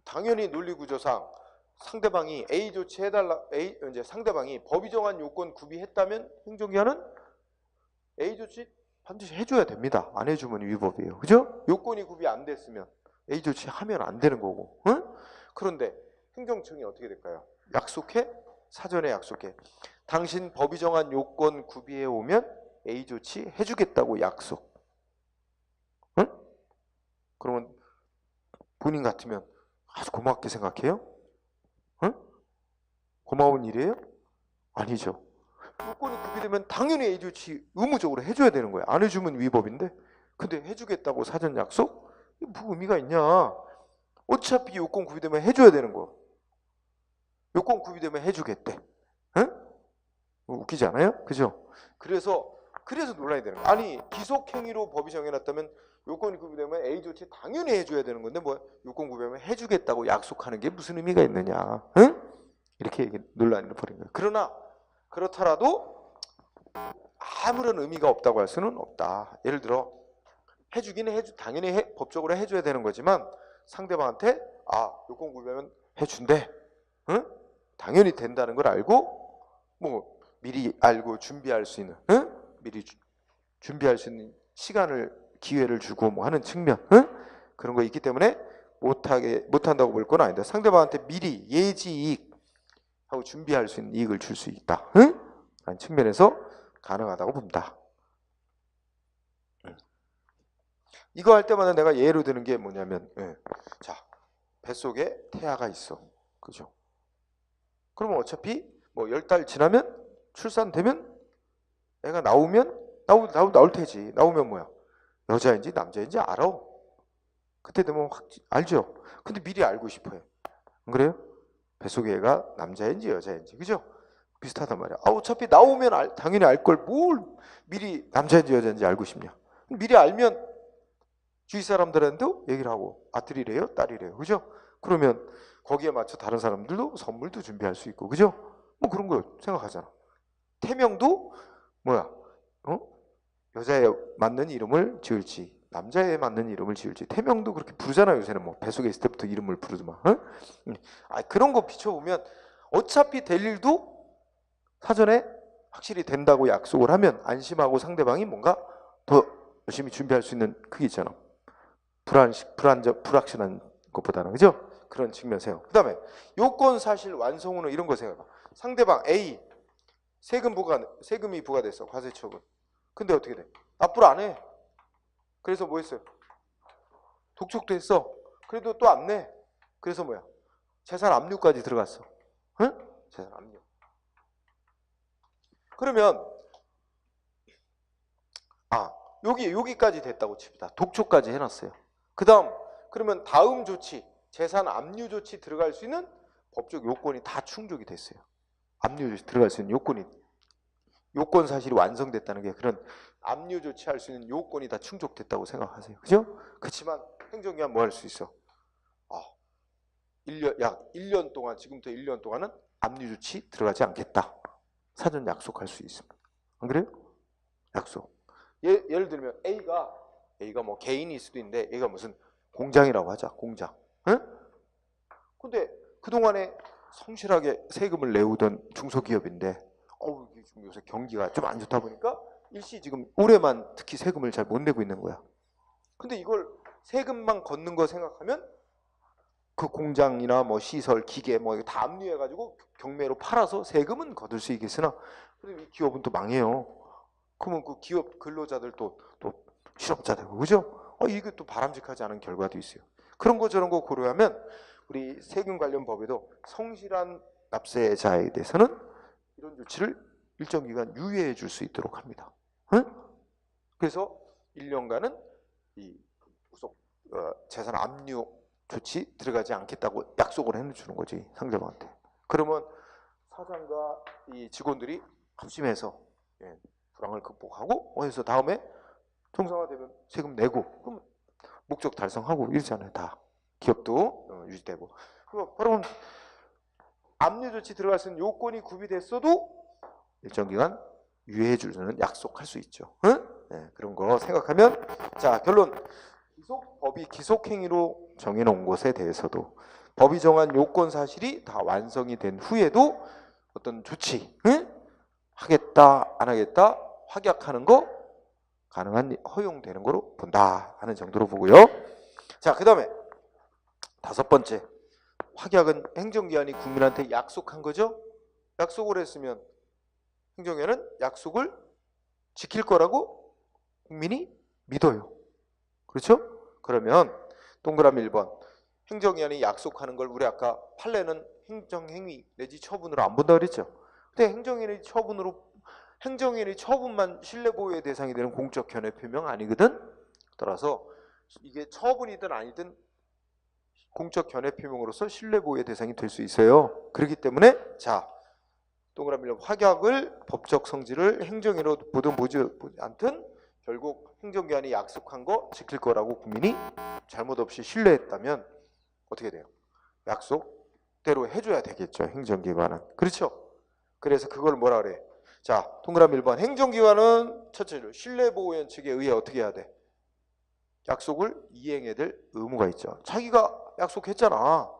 Speaker 1: 당연히 논리구조상 상대방이 A 조치해달라, 이제 상대방이 법이 정한 요건 구비했다면 행정기관은 A 조치 반드시 해줘야 됩니다. 안 해주면 위법이에요. 그죠? 요건이 구비 안 됐으면 A 조치하면 안 되는 거고. 응? 그런데 행정청이 어떻게 될까요? 약속해? 사전에 약속해. 당신 법이 정한 요건 구비해 오면 A 조치 해주겠다고 약속. 응? 그러면 본인 같으면 아주 고맙게 생각해요? 응? 고마운 일이에요? 아니죠. 요건이 구비되면 당연히 A 조치 의무적으로 해줘야 되는 거야. 안 해주면 위법인데. 근데 해주겠다고 사전 약속? 이게 뭐 의미가 있냐? 어차피 요건 구비되면 해줘야 되는 거. 요건 구비되면 해주겠대. 응? 웃기지 않아요? 그죠? 그래서 논란이 되는 거야. 아니, 기속행위로 법이 정해놨다면 요건이 구비되면 A 조치 당연히 해줘야 되는 건데 뭐 요건 구비되면 해주겠다고 약속하는 게 무슨 의미가 있느냐? 응? 이렇게 논란을 벌인 거예요. 그러나 그렇더라도 아무런 의미가 없다고 할 수는 없다. 예를 들어 해주기는 당연히 법적으로 해줘야 되는 거지만 상대방한테 요건 구비하면 해준대. 응? 당연히 된다는 걸 알고 뭐 미리 알고 준비할 수 있는, 응? 미리 준비할 수 있는 시간을, 기회를 주고 뭐 하는 측면, 응? 그런 거 있기 때문에 못한다고 볼 건 아니다. 상대방한테 미리 예지이익 하고 준비할 수 있는 이익을 줄 수 있다. 응? 라는 측면에서 가능하다고 봅니다. 이거 할 때마다 내가 예로 드는 게 뭐냐면, 자, 뱃속에 태아가 있어. 그죠? 그러면 어차피 뭐 10달 지나면 출산되면 애가 나올 테지. 나오면 뭐야? 여자인지 남자인지 알아. 그때 되면 확 알죠. 근데 미리 알고 싶어요. 안 그래요? 뱃속에 애가 남자인지 여자인지. 그죠? 비슷하단 말이야. 어차피 나오면 당연히 알 걸 뭘 미리 남자인지 여자인지 알고 싶냐. 미리 알면 주위 사람들한테도 얘기를 하고 아들이래요, 딸이래요. 그죠? 그러면 거기에 맞춰 다른 사람들도 선물도 준비할 수 있고. 그죠? 뭐 그런 거 생각하잖아. 태명도 뭐야? 여자에 맞는 이름을 지을지 남자에 맞는 이름을 지을지 태명도 그렇게 부르잖아요. 요새는 뭐 뱃속에 있을 때부터 이름을 부르더만. 그런 거 비춰보면 어차피 될 일도 사전에 확실히 된다고 약속을 하면 안심하고 상대방이 뭔가 더 열심히 준비할 수 있는 그게 있잖아. 불확실한 것보다는. 그죠? 그런 측면에서. 그 다음에 요건 사실 완성 후는 이런 거 생각해봐. 상대방 A 세금이 부과됐어. 과세처분. 근데 어떻게 돼? 납부를 안 해. 그래서 뭐 했어요? 독촉도 했어. 그래도 또 안 내. 그래서 뭐야? 재산 압류까지 들어갔어. 응? 재산 압류. 그러면 여기까지 됐다고 칩니다. 독촉까지 해놨어요. 그러면 다음 조치, 재산 압류 조치 들어갈 수 있는 법적 요건이 다 충족이 됐어요. 압류 조치 들어갈 수 있는 요건 사실이 완성됐다는 게 그런 압류 조치할 수 있는 요건이 다 충족됐다고 생각하세요. 그죠? 그렇지만 행정기관 뭐 할 수 있어? 약 1년 동안, 지금부터 1년 동안은 압류 조치 들어가지 않겠다. 사전 약속할 수 있습니다. 안 그래요? 약속. 예를 들면 A가 뭐 개인일 수도 있는데 A가 무슨 공장이라고 하자. 공장. 응? 근데 그동안에 성실하게 세금을 내오던 중소기업인데 지금 요새 경기가 좀 안 좋다 보니까 일시 지금 올해만 특히 세금을 잘 못 내고 있는 거야. 근데 이걸 세금만 걷는 거 생각하면 그 공장이나 뭐 시설, 기계 뭐 다 압류해가지고 경매로 팔아서 세금은 거둘 수 있겠으나 근데 이 기업은 또 망해요. 그러면 그 기업 근로자들 또 실업자 되고. 그죠? 이게 또 바람직하지 않은 결과도 있어요. 그런 거 저런 거 고려하면 우리 세금 관련 법에도 성실한 납세자에 대해서는 이런 조치를 일정 기간 유예해 줄 수 있도록 합니다. 응? 그래서 1년간은 이 구속 재산 압류 조치 들어가지 않겠다고 약속을 해주는 거지, 상대방한테. 그러면 사장과 이 직원들이 합심해서 불황을 극복하고 해서 다음에 정상화되면 세금 내고 그럼 목적 달성하고 이러잖아요. 다 기업도 유지되고. 그러면 압류 조치 들어갈 수 있는 요건이 구비됐어도 일정 기간 유예해 주는 약속할 수 있죠. 응? 네, 그런 거 생각하면 자, 결론. 법이 기속행위로 정해놓은 것에 대해서도 법이 정한 요건 사실이 다 완성이 된 후에도 어떤 조치, 응? 하겠다 안 하겠다 확약하는 거 가능한 허용되는 거로 본다 하는 정도로 보고요. 자, 그 다음에 5번째, 확약은 행정기관이 국민한테 약속한 거죠. 약속을 했으면 행정기관은 약속을 지킬 거라고 국민이 믿어요. 그렇죠? 그러면 동그라미 1번, 행정기관이 약속하는 걸 우리 아까 판례는 행정행위 내지 처분으로 안 본다 그랬죠. 근데 행정기관의 처분만 신뢰보호의 대상이 되는 공적 견해 표명 아니거든. 따라서 이게 처분이든 아니든 공적 견해 표명으로서 신뢰보호의 대상이 될 수 있어요. 그렇기 때문에 자, 동그라미 1번, 확약을 법적 성질을 행정위로 보든 보지 않든 결국 행정기관이 약속한 거 지킬 거라고 국민이 잘못 없이 신뢰했다면 어떻게 돼요? 약속대로 해줘야 되겠죠, 행정기관은. 그렇죠? 그래서 그걸 뭐라 그래? 자, 동그라미 1번, 행정기관은 첫째로 신뢰보호원 측에 의해 어떻게 해야 돼? 약속을 이행해야 될 의무가 있죠. 자기가 약속했잖아.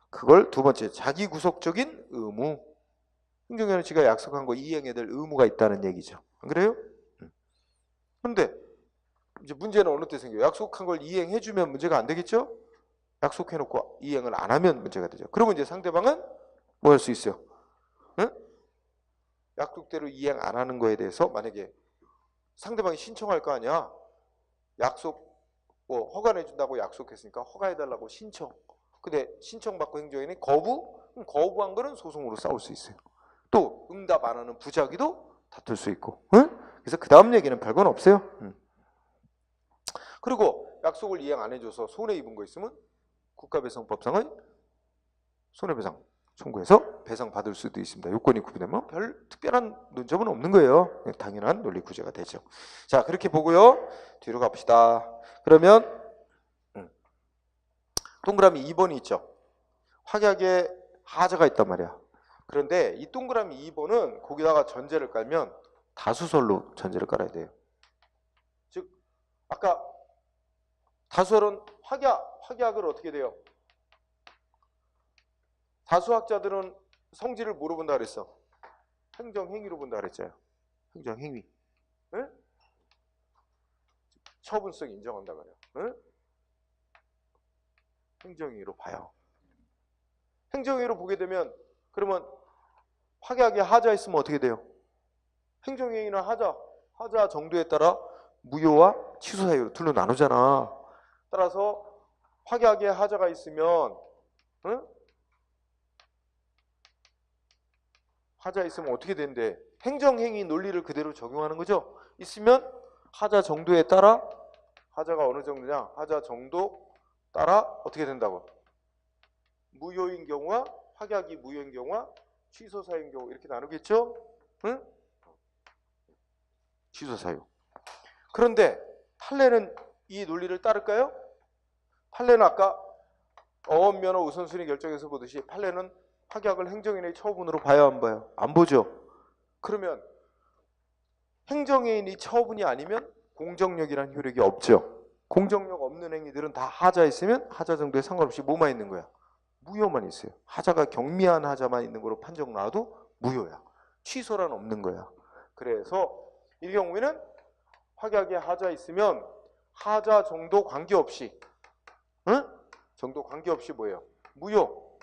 Speaker 1: 그걸 두 번째, 자기 구속적인 의무. 행정기관은 지가 약속한 거 이행해야 될 의무가 있다는 얘기죠. 안 그래요? 근데 이제 문제는 어느 때 생겨요? 약속한 걸 이행해주면 문제가 안 되겠죠? 약속해놓고 이행을 안 하면 문제가 되죠. 그러면 이제 상대방은 뭐 할 수 있어요? 응? 약속대로 이행 안 하는 거에 대해서 만약에 상대방이 신청할 거 아니야. 약속 허가해준다고 약속했으니까 허가해달라고 신청. 근데 신청받고 행정위원회 거부? 그럼 거부한 거는 소송으로 싸울 수 있어요. 또 응답 안 하는 부작위도 다툴 수 있고. 응? 그래서 그 다음 얘기는 별건 없어요. 그리고 약속을 이행 안 해줘서 손해 입은 거 있으면 국가배상법상의 손해배상 청구해서 배상 받을 수도 있습니다. 요건이 구비되면 별 특별한 논점은 없는 거예요. 당연한 논리 구제가 되죠. 자, 그렇게 보고요. 뒤로 가봅시다. 그러면 동그라미 2번이 있죠. 확약에 하자가 있단 말이야. 그런데 이 동그라미 2번은 거기다가 전제를 깔면 다수설로 전제를 깔아야 돼요. 즉 아까 다수설은 확약을 어떻게 돼요? 다수학자들은 성질을 뭐로 본다 그랬어? 행정행위로 본다 그랬잖아요. 행정행위. 응? 처분성 인정한다 그래요. 응? 행정행위로 봐요. 행정행위로 보게 되면 그러면 확약에 하자 있으면 어떻게 돼요? 행정행위나 하자 정도에 따라 무효와 취소 사유로 둘로 나누잖아. 따라서 확약에 하자가 있으면 응? 하자 있으면 어떻게 된대? 행정행위 논리를 그대로 적용하는 거죠. 있으면 하자 정도에 따라 하자가 어느 정도냐? 하자 정도 따라 어떻게 된다고? 무효인 경우와 확약이 무효인 경우와 취소 사유인 경우 이렇게 나누겠죠? 응? 취소 사유. 그런데 판례는 이 논리를 따를까요? 판례는 아까 어원면허 우선순위 결정에서 보듯이 판례는 확약을 행정인의 처분으로 봐야 안 봐요? 안 보죠. 그러면 행정인이 처분이 아니면 공정력이라는 효력이 없죠. 공정력 없는 행위들은 다 하자 있으면 하자 정도에 상관없이 뭐만 있는 거야? 무효만 있어요. 하자가 경미한 하자만 있는 거로 판정 나와도 무효야. 취소란 없는 거야. 그래서 이 경우에는 확약에 하자 있으면 하자 정도 관계없이 정도 관계없이 뭐예요? 무효.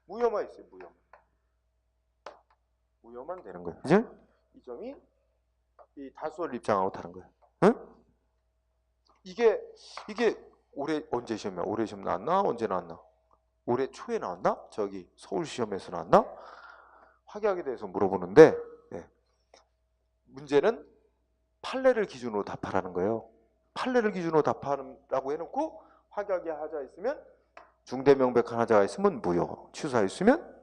Speaker 1: 무효만 있어요. 무효만 되는 거예요. 그죠? 이 점이 이 다수월 입장하고 다른 거예요. 이게 올해 언제 시험이야? 올해 시험 나왔나? 언제 나왔나? 올해 초에 나왔나? 저기 서울 시험에서 나왔나? 확약에 대해서 물어보는데 문제는 판례를 기준으로 답하라는 거예요. 판례를 기준으로 답하라고 해놓고 확약의 하자 있으면 중대명백한 하자가 있으면 무효, 취소하 있으면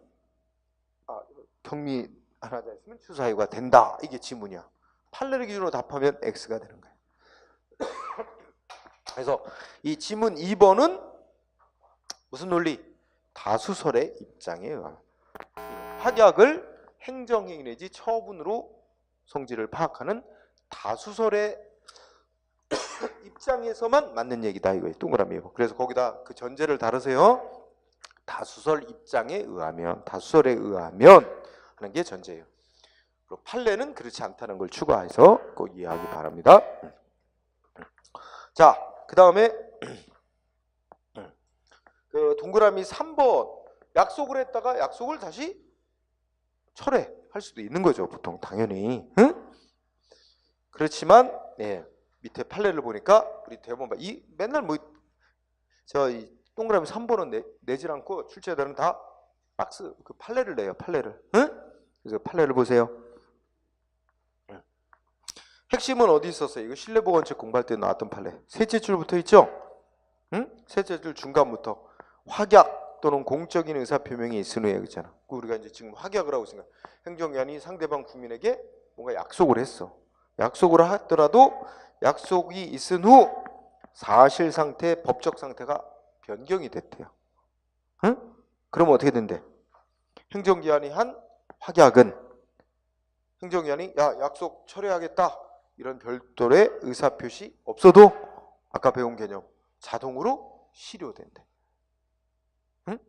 Speaker 1: 경미한 하자 있으면 취소하유가 된다. 이게 지문이야. 판례를 기준으로 답하면 X가 되는 거예요. 그래서 이 지문 2번은 무슨 논리? 다수설의 입장에 의하면 확약을 행정행위 내지 처분으로 성질을 파악하는 다수설의 입장에서만 맞는 얘기다 이거예요. 동그라미예요. 그래서 거기다 그 전제를 다르세요. 다수설 입장에 의하면, 다수설에 의하면 하는 게 전제예요. 그리고 판례는 그렇지 않다는 걸 추가해서 꼭 이해하기 바랍니다. 자, 그 다음에 그 동그라미 3번 약속을 했다가 약속을 다시 철회할 수도 있는 거죠. 보통 당연히. 응? 그렇지만 밑에 판례를 보니까 우리 대법원 이 맨날 뭐 저 이 동그라미 3번은 내질 않고 출제자들은 다 박스 그 판례를 내요. 판례를. 응? 그래서 판례를 보세요. 핵심은 어디 있었어요? 이거 신뢰보건책 공부할 때 나왔던 판례. 셋째 줄부터 있죠? 응? 셋째 줄 중간부터 확약 또는 공적인 의사표명이 있은 후에 그렇잖아. 우리가 이제 지금 확약을 하고 있으니까 행정기관이 상대방 국민에게 뭔가 약속을 했어. 약속을 하더라도 약속이 있은 후 사실 상태, 법적 상태가 변경이 됐대요. 응? 그러면 어떻게 된대? 행정기관이 한 확약은 행정기관이 약속 철회하겠다 이런 별도의 의사표시 없어도 아까 배운 개념 자동으로 실효된대. 응?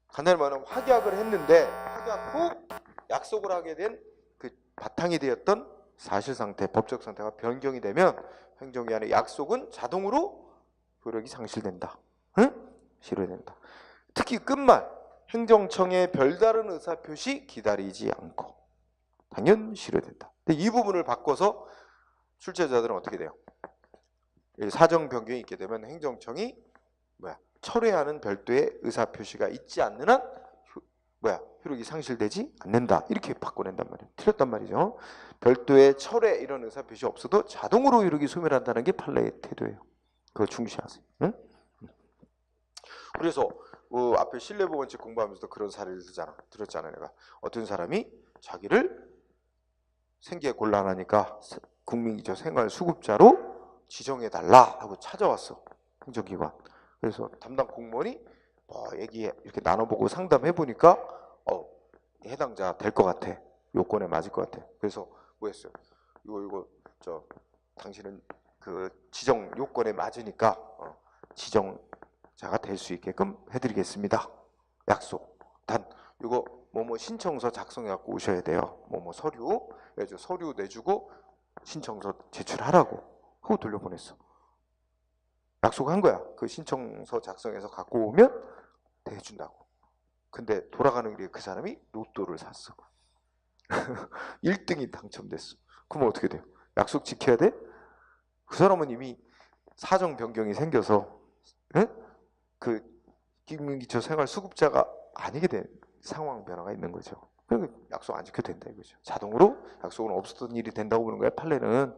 Speaker 1: 간단히 말하면 확약을 했는데 확약 후 약속을 하게 된 그 바탕이 되었던 사실 상태, 법적 상태가 변경이 되면 행정기관의 약속은 자동으로 효력이 상실된다. 응? 실효된다. 특히 끝말 행정청의 별다른 의사표시 기다리지 않고 당연 실효된다. 근데 이 부분을 바꿔서 출제자들은 어떻게 돼요? 사정 변경이 있게 되면 행정청이 철회하는 별도의 의사표시가 있지 않는 한 효력이 상실되지 않는다. 이렇게 바꿔낸단 말이에요. 틀렸단 말이죠. 별도의 철회 이런 의사표시 없어도 자동으로 효력이 소멸한다는 게 판례의 태도예요. 그거 중시하세요. 응? 그래서 앞에 신뢰보건책 공부하면서도 그런 사례를 들었잖아. 내가 어떤 사람이 자기를 생계에 곤란하니까 국민기초 생활수급자로 지정해달라 하고 찾아왔어. 행정기관. 그래서 담당 공무원이 이렇게 나눠보고 상담해보니까 해당자 될 것 같아. 요건에 맞을 것 같아. 그래서 뭐 했어요? 이거 당신은 그 지정 요건에 맞으니까 지정자가 될 수 있게끔 해드리겠습니다. 약속. 단 이거 뭐뭐 신청서 작성해갖고 오셔야 돼요. 뭐뭐 서류. 그래서 서류 내주고 신청서 제출하라고 하고 돌려보냈어. 약속한 거야. 그 신청서 작성해서 갖고 오면 대준다고. 근데 돌아가는 길에 그 사람이 로또를 샀어. 1등이 당첨됐어. 그러면 어떻게 돼요? 약속 지켜야 돼? 그 사람은 이미 사정 변경이 생겨서 그 국민기초 생활수급자가 아니게 된 상황 변화가 있는 거죠. 그러니까 약속 안 지켜도 된다 이거죠. 자동으로 약속은 없었던 일이 된다고 보는 거야. 판례는.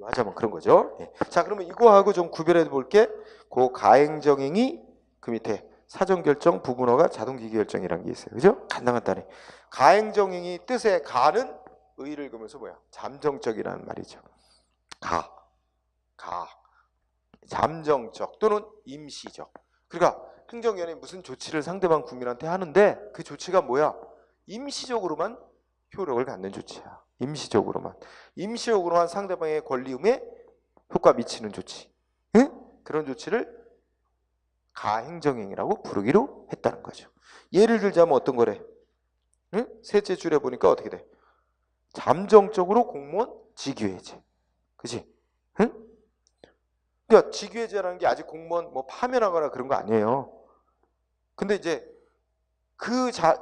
Speaker 1: 하자면 그런 거죠. 자, 그러면 이거하고 좀 구별해 볼게. 그 가행정행위 그 밑에 사정결정 부분어가 자동기기결정이라는 게 있어요. 그죠? 간단간단해. 가행정행위 뜻의 가는 의를 그으면서 잠정적이라는 말이죠. 잠정적 또는 임시적. 그러니까 행정기관이 무슨 조치를 상대방 국민한테 하는데 그 조치가 뭐야? 임시적으로만 효력을 갖는 조치야. 임시적으로만 상대방의 권리음에 효과 미치는 조치. 그런 조치를 가행정행위라고 부르기로 했다는 거죠. 예를 들자면 어떤 거래? 셋째 줄에 보니까 어떻게 돼? 잠정적으로 공무원 직위해제. 그치? 그러니까 직위해제라는 게 아직 공무원 파면하거나 그런 거 아니에요. 근데 이제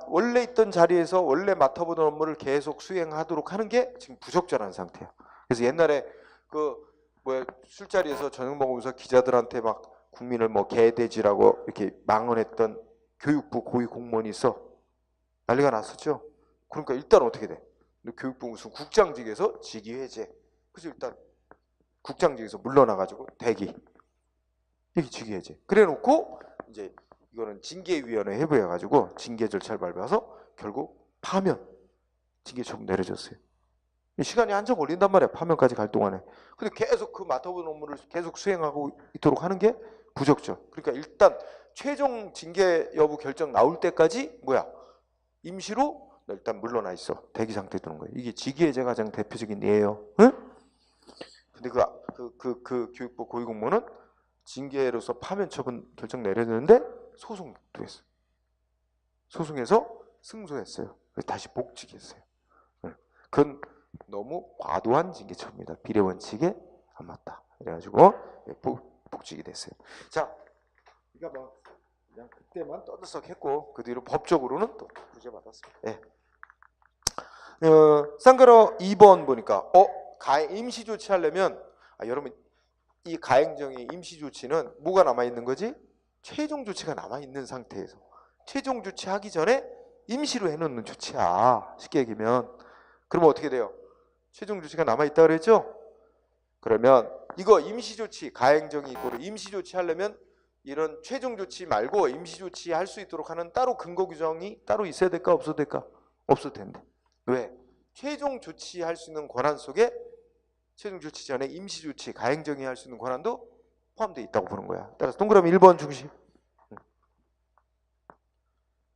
Speaker 1: 원래 있던 자리에서 원래 맡아보던 업무를 계속 수행하도록 하는 게 지금 부적절한 상태야. 그래서 옛날에 술자리에서 저녁 먹으면서 기자들한테 막 국민을 뭐 개돼지라고 이렇게 망언했던 교육부 고위 공무원이 있어. 난리가 났었죠. 그러니까 일단 어떻게 돼? 교육부 무슨 국장직에서 직위 해제. 그래서 일단 국장직에서 물러나가지고 대기. 이게 직위 해제. 그래놓고 이제 이거는 징계위원회 회부해가지고 징계 절차를 밟아서 결국 파면 징계 처분 내려졌어요. 시간이 한참 걸린단 말이야. 파면까지 갈 동안에. 근데 계속 그 맡아본 업무를 계속 수행하고 있도록 하는 게 부적절. 그러니까 일단 최종 징계 여부 결정 나올 때까지 뭐야? 임시로 일단 물러나 있어. 대기 상태에 두는 거예요. 이게 직위해제가 가장 대표적인 예예요. 응? 근데 그 교육부 고위공무원은 징계로서 파면 처분 결정 내렸는데 소송도 했어요. 소송해서 승소했어요. 그래서 다시 복직했어요. 그건 너무 과도한 징계 처분입니다. 비례 원칙에 안 맞다. 그래가지고 복직이 됐어요. 자, 그러니까 뭐 그냥 그때만 떠들썩했고 그 뒤로 법적으로는 또 구제받았습니다. 네. 쌍가로 2번 보니까 임시 조치하려면 여러분 이 가행정의 임시 조치는 뭐가 남아 있는 거지? 최종 조치가 남아 있는 상태에서 최종 조치하기 전에 임시로 해놓는 조치야. 쉽게 얘기하면 그러면 어떻게 돼요? 최종 조치가 남아 있다 그랬죠? 그러면 이거 임시 조치 가행정이 있고 임시 조치하려면 이런 최종 조치 말고 임시 조치 할 수 있도록 하는 따로 근거 규정이 따로 있어야 될까 없어도 될까? 없어도 된대. 왜? 최종 조치할 수 있는 권한 속에 최종 조치 전에 임시 조치 가행정이 할 수 있는 권한도 포함되어 있다고 보는 거야. 따라서 동그라미 1번 중심.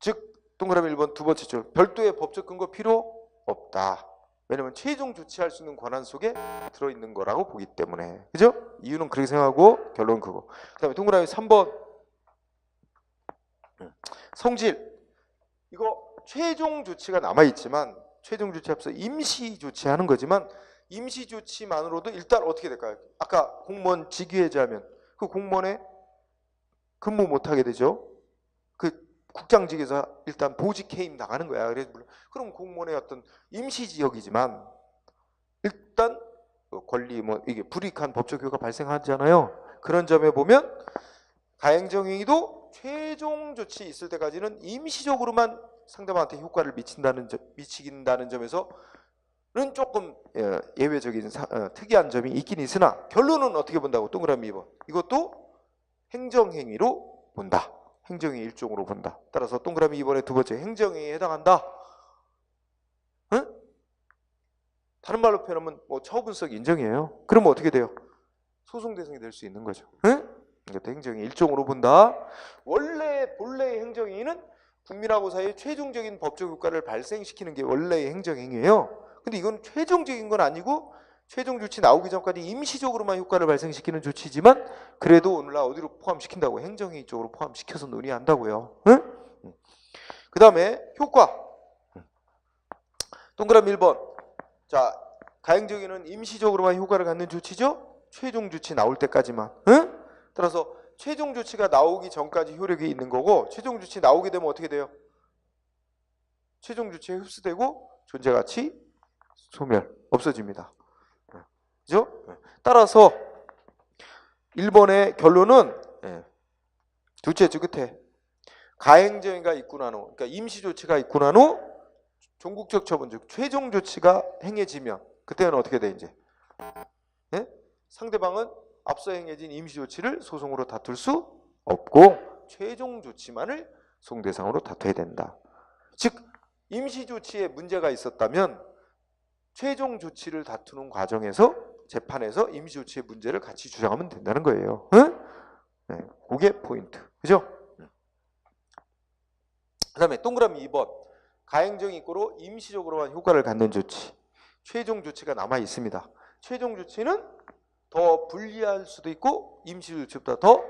Speaker 1: 즉 동그라미 1번 두 번째 줄 별도의 법적 근거 필요 없다. 왜냐면 최종 조치할 수 있는 권한 속에 들어있는 거라고 보기 때문에. 그죠? 이유는 그렇게 생각하고 결론은 그거. 그 다음에 동그라미 3번 성질. 이거 최종 조치가 남아있지만 최종 조치 앞서 임시 조치하는 거지만 임시 조치만으로도 일단 어떻게 될까요? 아까 공무원 직위해제하면 그 공무원에 근무 못하게 되죠. 그 국장직에서 일단 보직 해임 나가는 거야. 그래서 그럼 공무원의 어떤 임시 지역이지만 일단 권리 뭐 이게 불이익한 법적 효과가 발생하잖아요. 그런 점에 보면 가행정행위도 최종 조치 있을 때까지는 임시적으로만 상대방한테 효과를 미치긴다는 점에서는 조금 예외적인 특이한 점이 있긴 있으나 결론은 어떻게 본다고? 동그라미 2번. 이것도 행정행위로 본다. 행정의 일종으로 본다. 따라서 동그라미 2번의 두 번째 행정행위에 해당한다. 응? 다른 말로 표현하면 뭐 처분성 인정이에요. 그러면 어떻게 돼요? 소송 대상이 될 수 있는 거죠. 응? 이것도 행정의 일종으로 본다. 본래의 행정행위는 국민하고 사이에 최종적인 법적 효과를 발생시키는 게 원래의 행정행위예요. 근데 이건 최종적인 건 아니고 최종 조치 나오기 전까지 임시적으로만 효과를 발생시키는 조치지만 그래도 오늘날 어디로 포함시킨다고? 행정행위 쪽으로 포함시켜서 논의한다고요. 응? 그 다음에 효과. 동그라미 1번. 자, 가행정행위는 임시적으로만 효과를 갖는 조치죠. 최종 조치 나올 때까지만. 응? 따라서 최종 조치가 나오기 전까지 효력이 있는 거고 최종 조치 나오게 되면 어떻게 돼요? 최종 조치에 흡수되고 존재가치 소멸, 없어집니다. 그죠? 따라서 1번의 결론은 둘째 줄 끝에 가행정위가 있고 난 후, 그러니까 임시조치가 있고 난 후 종국적 처분, 즉 최종 조치가 행해지면 그때는 어떻게 돼 이제? 상대방은 앞서 행해진 임시조치를 소송으로 다툴 수 없고 최종 조치만을 소송 대상으로 다투어야 된다. 즉 임시조치에 문제가 있었다면 최종 조치를 다투는 과정에서 재판에서 임시조치의 문제를 같이 주장하면 된다는 거예요. 네, 그게 포인트. 그죠? 그 다음에 동그라미 2번. 가행정이 있고로 임시적으로만 효과를 갖는 조치. 최종 조치가 남아 있습니다. 최종 조치는 더 불리할 수도 있고 임시조치보다 더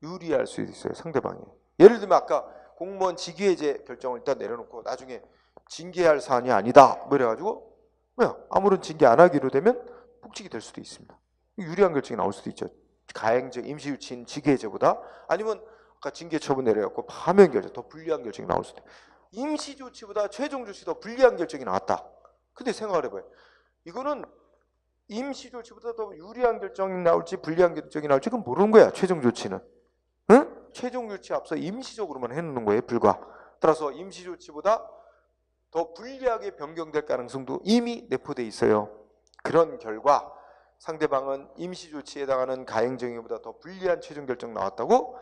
Speaker 1: 유리할 수도 있어요. 상대방이. 예를 들면 아까 공무원 직위해제 결정을 일단 내려놓고 나중에 징계할 사안이 아니다. 뭐 이래가지고 아무런 징계 안 하기로 되면 복직이 될 수도 있습니다. 유리한 결정이 나올 수도 있죠. 가행정 임시유치인 직위해제보다 아니면 아까 징계 처분 내려갖고 파면 결정 더 불리한 결정이 나올 수도 있고 임시조치보다 최종 조치 더 불리한 결정이 나왔다. 근데 생각을 해봐요. 이거는 임시조치보다 더 유리한 결정이 나올지 불리한 결정이 나올지 그건 모르는 거야. 최종 조치는. 최종 조치에 앞서 임시적으로만 해놓는 거예요. 불과. 따라서 임시 조치보다 더 불리하게 변경될 가능성도 이미 내포돼 있어요. 그런 결과 상대방은 임시 조치에 해당하는 가행정의보다 더 불리한 최종 결정 나왔다고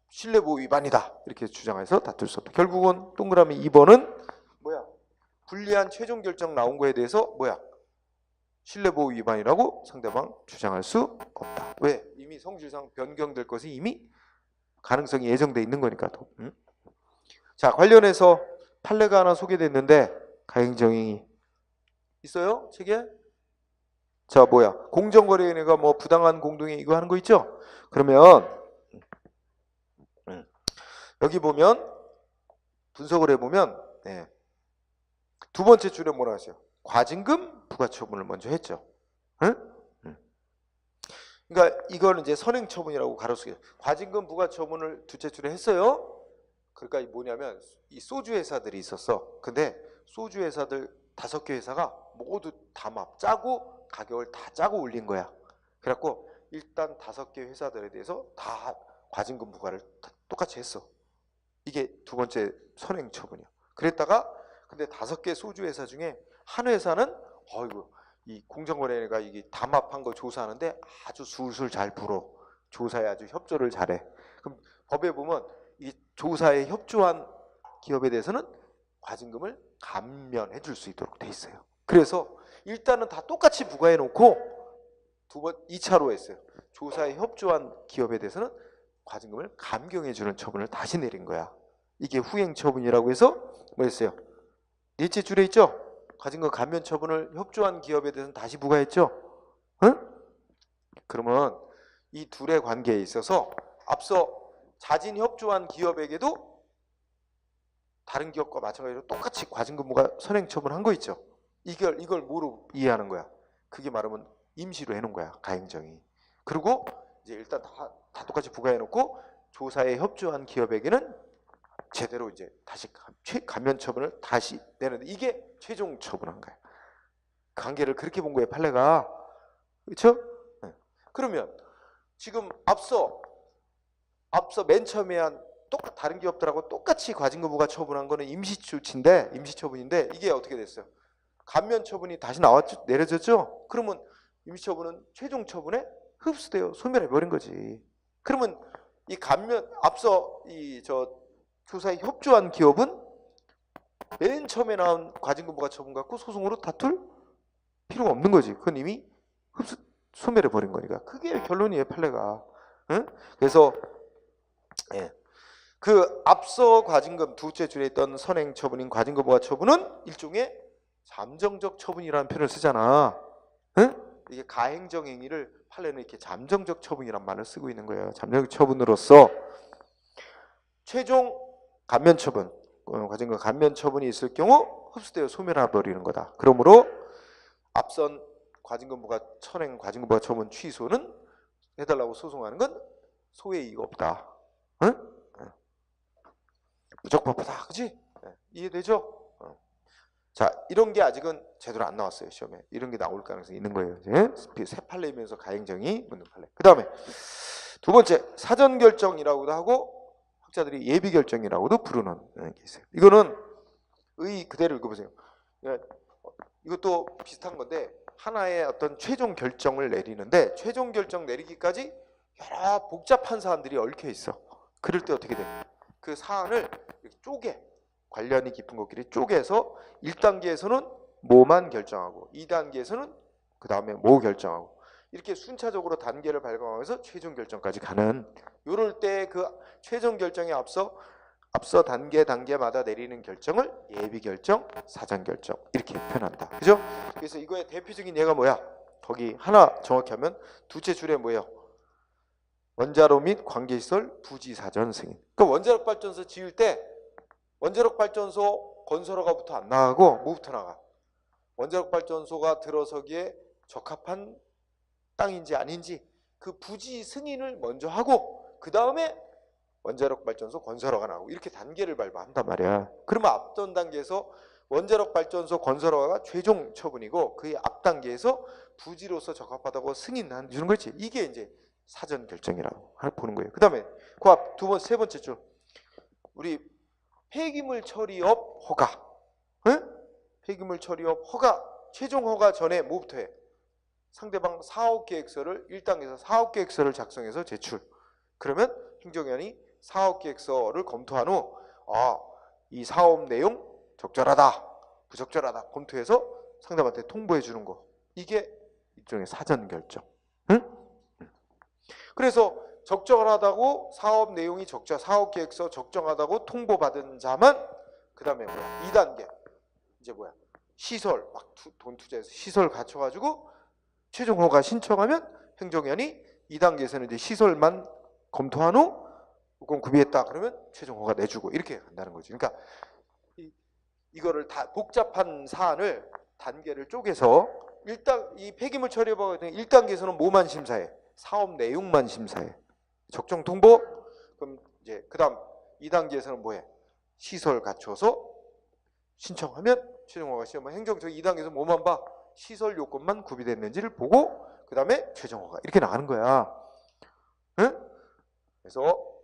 Speaker 1: 신뢰보호 위반이다 이렇게 주장해서 다툴 수 없다. 결국은 동그라미 2번은 뭐야? 불리한 최종 결정 나온 거에 대해서 뭐야? 신뢰보호 위반이라고 상대방 주장할 수 없다. 왜? 이미 성질상 변경될 것이 이미 가능성이 예정돼 있는 거니까. 자, 관련해서 판례가 하나 소개됐는데 가행정의 있어요? 책에? 자, 뭐야? 공정거래위원회가 뭐 부당한 공동의 이거 하는 거 있죠? 그러면 여기 보면 분석을 해보면 두 번째 줄에 뭐라 하세요? 과징금 부과처분을 먼저 했죠. 응? 그러니까 이거는 이제 선행처분이라고 가로수게 과징금 부과처분을 둘째 줄에 했어요. 그러니까 뭐냐면 이 소주 회사들이 있었어. 근데 소주 회사들 5개 회사가 모두 다 짜고 가격을 다 짜고 올린 거야. 그래갖고 일단 5개 회사들에 대해서 다 과징금 부과를 다 똑같이 했어. 이게 두 번째 선행처분이야. 그랬다가 근데 5개 소주 회사 중에 한 회사는 어이구 이 공정거래위가 이게 담합한 거 조사하는데 아주 술술 잘 풀어. 조사에 아주 협조를 잘해. 그럼 법에 보면 이 조사에 협조한 기업에 대해서는 과징금을 감면해 줄 수 있도록 돼 있어요. 그래서 일단은 다 똑같이 부과해 놓고 2차로 했어요. 조사에 협조한 기업에 대해서는 과징금을 감경해 주는 처분을 다시 내린 거야. 이게 후행 처분이라고 해서 뭐 했어요? 넷째 줄에 있죠? 과징금 감면 처분을 협조한 기업에 대해서는 다시 부과했죠? 응? 그러면 이 둘의 관계에 있어서 앞서 자진 협조한 기업에게도 다른 기업과 마찬가지로 똑같이 과징금 부과 선행 처분한 거 있죠? 이걸 뭐로 이해하는 거야? 그게 말하면 임시로 해놓은 거야, 가행정이. 그리고 이제 일단 다 똑같이 부과해놓고 조사에 협조한 기업에게는 제대로 이제 다시 감면 처분을 다시 내는데 이게 최종 처분한 거야. 관계를 그렇게 본 거예요, 판례가. 그렇죠? 네. 그러면 지금 앞서 맨 처음에 한 다른 기업들하고 똑같이 과징금 부과 처분한 거는 임시 처분인데 이게 어떻게 됐어요? 감면 처분이 다시 내려졌죠? 그러면 임시 처분은 최종 처분에 흡수돼요. 소멸해 버린 거지. 그러면 이 앞서 조사에 협조한 기업은 맨 처음에 나온 과징금 부과 처분 갖고 소송으로 다툴 필요가 없는 거지. 그건 이미 소멸해 버린 거니까. 그게 결론이에요, 판례가. 응? 그래서 그 앞서 과징금 두째 줄에 있던 선행 처분인 과징금 부과 처분은 일종의 잠정적 처분이라는 표현을 쓰잖아. 응? 이게 가행정 행위를 판례는 이렇게 잠정적 처분이란 말을 쓰고 있는 거예요. 잠정적 처분으로서 최종 감면 처분, 과징금 감면 처분이 있을 경우 흡수되어 소멸해 버리는 거다. 그러므로 앞선 과징금 부과 선행 과징금 부과 처분 취소는 해달라고 소송하는 건 소의 이의가 없다. 응? 무적법하다, 그렇지? 이해되죠? 자, 이런 게 아직은 제대로 안 나왔어요, 시험에. 이런 게 나올 가능성이 있는 거예요. 이제 새 판례이면서 가행정이 묻는 판례. 그 다음에 두 번째 사전 결정이라고도 하고 학자들이 예비 결정이라고도 부르는 게 있어요. 이거는 그대로 읽어보세요. 이것도 비슷한 건데 하나의 어떤 최종 결정을 내리는데 최종 결정 내리기까지 여러 복잡한 사안들이 얽혀 있어. 그럴 때 어떻게 돼? 그 사안을 이렇게 관련이 깊은 것끼리 쪼개서 1단계에서는 뭐만 결정하고 2단계에서는 그 다음에 뭐 결정하고 이렇게 순차적으로 단계를 밟아가면서 최종 결정까지 가는, 요럴 때 그 최종 결정에 앞서 단계마다 내리는 결정을 예비 결정, 사전 결정 이렇게 표현한다. 그죠? 그래서 이거의 대표적인 예가 뭐야? 거기 하나 정확히 하면 두째 줄에 뭐예요? 원자로 및 관계시설 부지 사전 승인. 그러니까 원자력 발전소 지을 때 원자력 발전소 건설허가부터 안 나가고 뭐부터 나가? 원자력 발전소가 들어서기에 적합한 땅인지 아닌지 그 부지 승인을 먼저 하고 그 다음에 원자력 발전소 건설허가 나오고 이렇게 단계를 밟아한단 말이야. 그러면 앞전 단계에서 원자력 발전소 건설허가가 최종 처분이고 그 앞 단계에서 부지로서 적합하다고 승인해 주는 거지. 이게 이제 사전 결정이라고 보는 거예요. 그 다음에 그 앞 세 번째 줄 우리 폐기물 처리업 허가. 응? 폐기물 처리업 허가 최종 허가 전에 뭐부터 해? 상대방 사업계획서를 1단계에서 사업계획서를 작성해서 제출. 그러면 행정위원이 사업계획서를 검토한 후 이 사업 내용 적절하다, 부적절하다 검토해서 상대방한테 통보해 주는 거. 이게 일종의 사전 결정. 응? 그래서 적절하다고 사업 내용이 사업계획서 적정하다고 통보받은 자만 그 다음에 뭐야? 2단계 이제 뭐야? 시설 막 돈 투자해서 시설 갖춰가지고 최종 허가 신청하면 행정위원이 2단계에서는 이제 시설만 검토한 후 요건 구비했다 그러면 최종 허가 내주고 이렇게 간다는 거지. 그러니까 이거를 다 복잡한 사안을 단계를 쪼개서 일단 이 폐기물 처리법 1단계에서는 뭐만 심사해? 사업 내용만 심사해. 적정 통보. 그럼 이제 그다음 2단계에서는 뭐해? 시설 갖춰서 신청하면 최종 허가 시험은 행정처 2단계에서 뭐만 봐? 시설 요건만 구비됐는지를 보고 그 다음에 최종 허가 이렇게 나가는 거야. 응? 그래서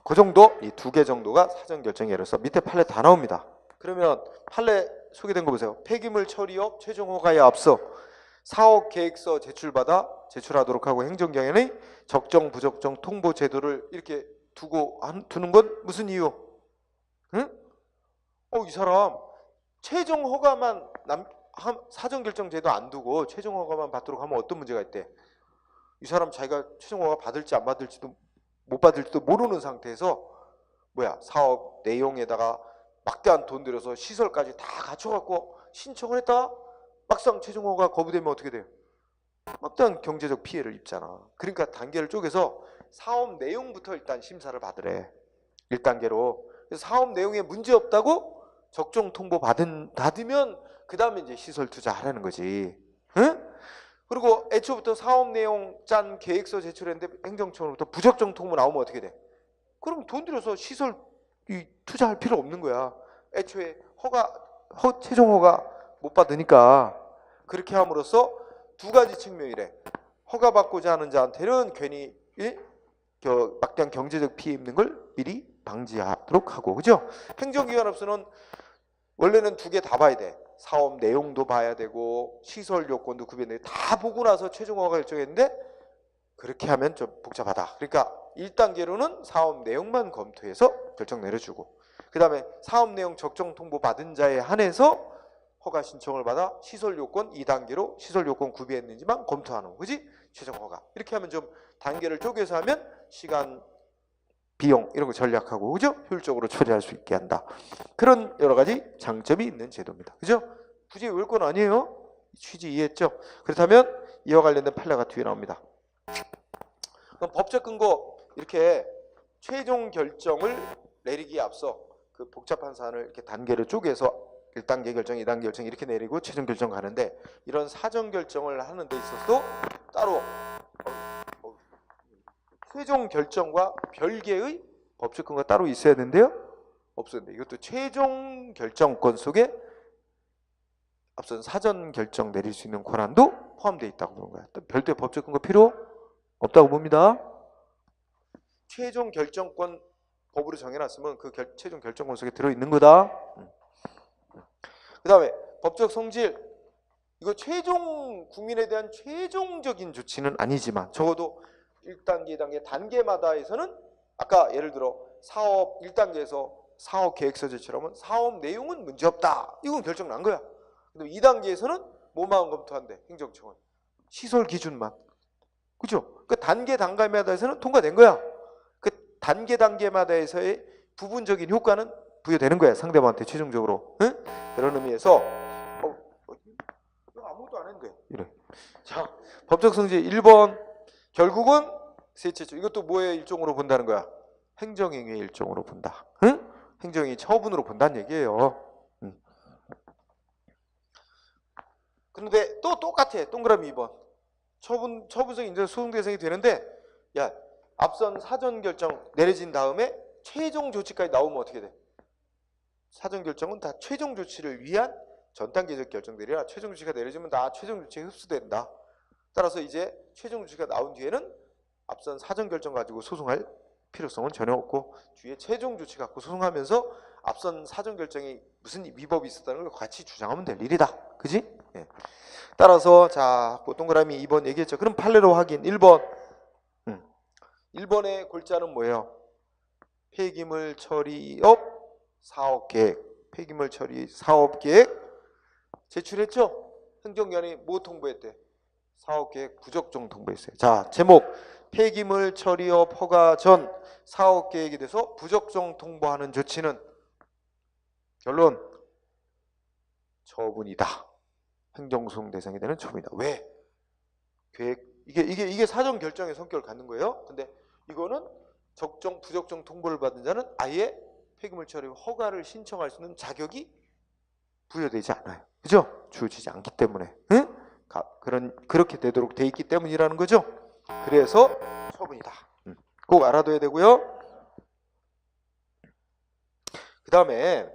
Speaker 1: 그 정도 이 2개 정도가 사전 결정 예로서 밑에 판례 다 나옵니다. 그러면 판례 소개된 거 보세요. 폐기물 처리업 최종 허가에 앞서 사업 계획서 제출하도록 하고 행정경연의 적정 부적정 통보 제도를 이렇게 두는 건 무슨 이유? 응? 이 사람 최종 허가만 사전 결정 제도 안 두고 최종 허가만 받도록 하면 어떤 문제가 있대? 이 사람 자기가 최종 허가 받을지 안 받을지도 못 받을지도 모르는 상태에서 사업 내용에다가 막대한 돈 들여서 시설까지 다 갖춰갖고 신청을 했다가 막상 최종 허가 거부되면 어떻게 돼요? 막대한 경제적 피해를 입잖아. 그러니까 단계를 쪼개서 사업 내용부터 일단 심사를 받으래. 1단계로. 그래서 사업 내용에 문제 없다고 적정 통보 받으면 그 다음에 이제 시설 투자하라는 거지. 응? 그리고 애초부터 사업 내용 짠 계획서 제출했는데 행정처로부터 부적정 통보 나오면 어떻게 돼? 그럼 돈 들여서 시설 투자할 필요 없는 거야. 애초에 최종 허가 못 받으니까. 그렇게 함으로써 두 가지 측면이래. 허가받고자 하는 자한테는 괜히 막대한 경제적 피해 입는 걸 미리 방지하도록 하고, 그죠? 행정기관으로서는 원래는 2개 다 봐야 돼. 사업 내용도 봐야 되고 시설 요건도 구비해야 돼. 다 보고 나서 최종 허가 결정했는데 그렇게 하면 좀 복잡하다. 그러니까 1단계로는 사업 내용만 검토해서 결정 내려주고 그 다음에 사업 내용 적정 통보 받은 자에 한해서 허가 신청을 받아 시설 요건 2단계로 시설 요건 구비했는지만 검토하는 거지. 최종 허가. 이렇게 하면 좀 단계를 쪼개서 하면 시간, 비용 이런 거 전략하고 그죠? 효율적으로 처리할 수 있게 한다. 그런 여러 가지 장점이 있는 제도입니다. 그죠? 굳이 외울 건 아니에요. 취지 이해했죠? 그렇다면 이와 관련된 판례가 뒤에 나옵니다. 그럼 법적 근거 이렇게 최종 결정을 내리기에 앞서 그 복잡한 사안을 이렇게 단계를 쪼개서 1단계 결정, 2단계 결정 이렇게 내리고 최종 결정 가는데 이런 사전 결정을 하는 데 있어서도 따로 최종 결정과 별개의 법적 근거가 따로 있어야 되는데요. 없었는데 이것도 최종 결정권 속에 앞선 사전 결정 내릴 수 있는 권한도 포함되어 있다고 보는 거야. 별도의 법적 근거 필요 없다고 봅니다. 최종 결정권 법으로 정해놨으면 그 최종 결정권 속에 들어있는 거다. 그 다음에 법적 성질. 이거 국민에 대한 최종적인 조치는 아니지만 적어도 1단계, 2단계 단계마다에서는 아까 예를 들어 사업 1단계에서 사업 계획서 제출하면 사업 내용은 문제없다. 이건 결정 난 거야. 근데 2단계에서는 뭐만 검토한대? 행정청은. 시설 기준만. 그죠? 그 단계마다에서는 통과된 거야. 그 단계마다에서의 부분적인 효과는 부여되는 거야. 상대방한테 최종적으로. 응? 그런 의미에서 아무것도 안 했는데 이래. 자, 법적 성질 1번. 결국은 셋째죠. 이것도 뭐의 일종으로 본다는 거야? 행정행위의 일종으로 본다. 응? 행정행위 처분으로 본다는 얘기예요. 그런데 또 똑같아. 동그라미 2번. 처분성 인정 소송 대상이 되는데 앞선 사전 결정 내려진 다음에 최종 조치까지 나오면 어떻게 돼? 사전 결정은 다 최종 조치를 위한 전 단계적 결정들이라 최종 조치가 내려지면 다 최종 조치에 흡수된다. 따라서 이제 최종 조치가 나온 뒤에는 앞선 사전 결정 가지고 소송할 필요성은 전혀 없고 뒤에 최종 조치 갖고 소송하면서 앞선 사전 결정이 무슨 위법이 있었다는 걸 같이 주장하면 될 일이다. 그지? 예. 따라서 자, 동그라미 2번 얘기했죠. 그럼 판례로 확인 1번. 1번의 골자는 뭐예요? 폐기물 처리업 사업계획. 폐기물 처리 사업계획 제출했죠? 행정위원회 뭐 통보했대? 사업계획 부적정 통보했어요. 자, 제목 폐기물 처리업 허가 전 사업계획에 대해서 부적정 통보하는 조치는 결론 처분이다. 행정소송 대상이 되는 처분이다. 왜? 계획 이게 사전 결정의 성격을 갖는 거예요. 근데 이거는 적정 부적정 통보를 받은 자는 아예 폐기물 처리 허가를 신청할 수 있는 자격이 부여되지 않아요. 그죠? 주어지지 않기 때문에. 응? 그렇게 되도록 돼 있기 때문이라는 거죠. 그래서 처분이다. 꼭 알아둬야 되고요. 그 다음에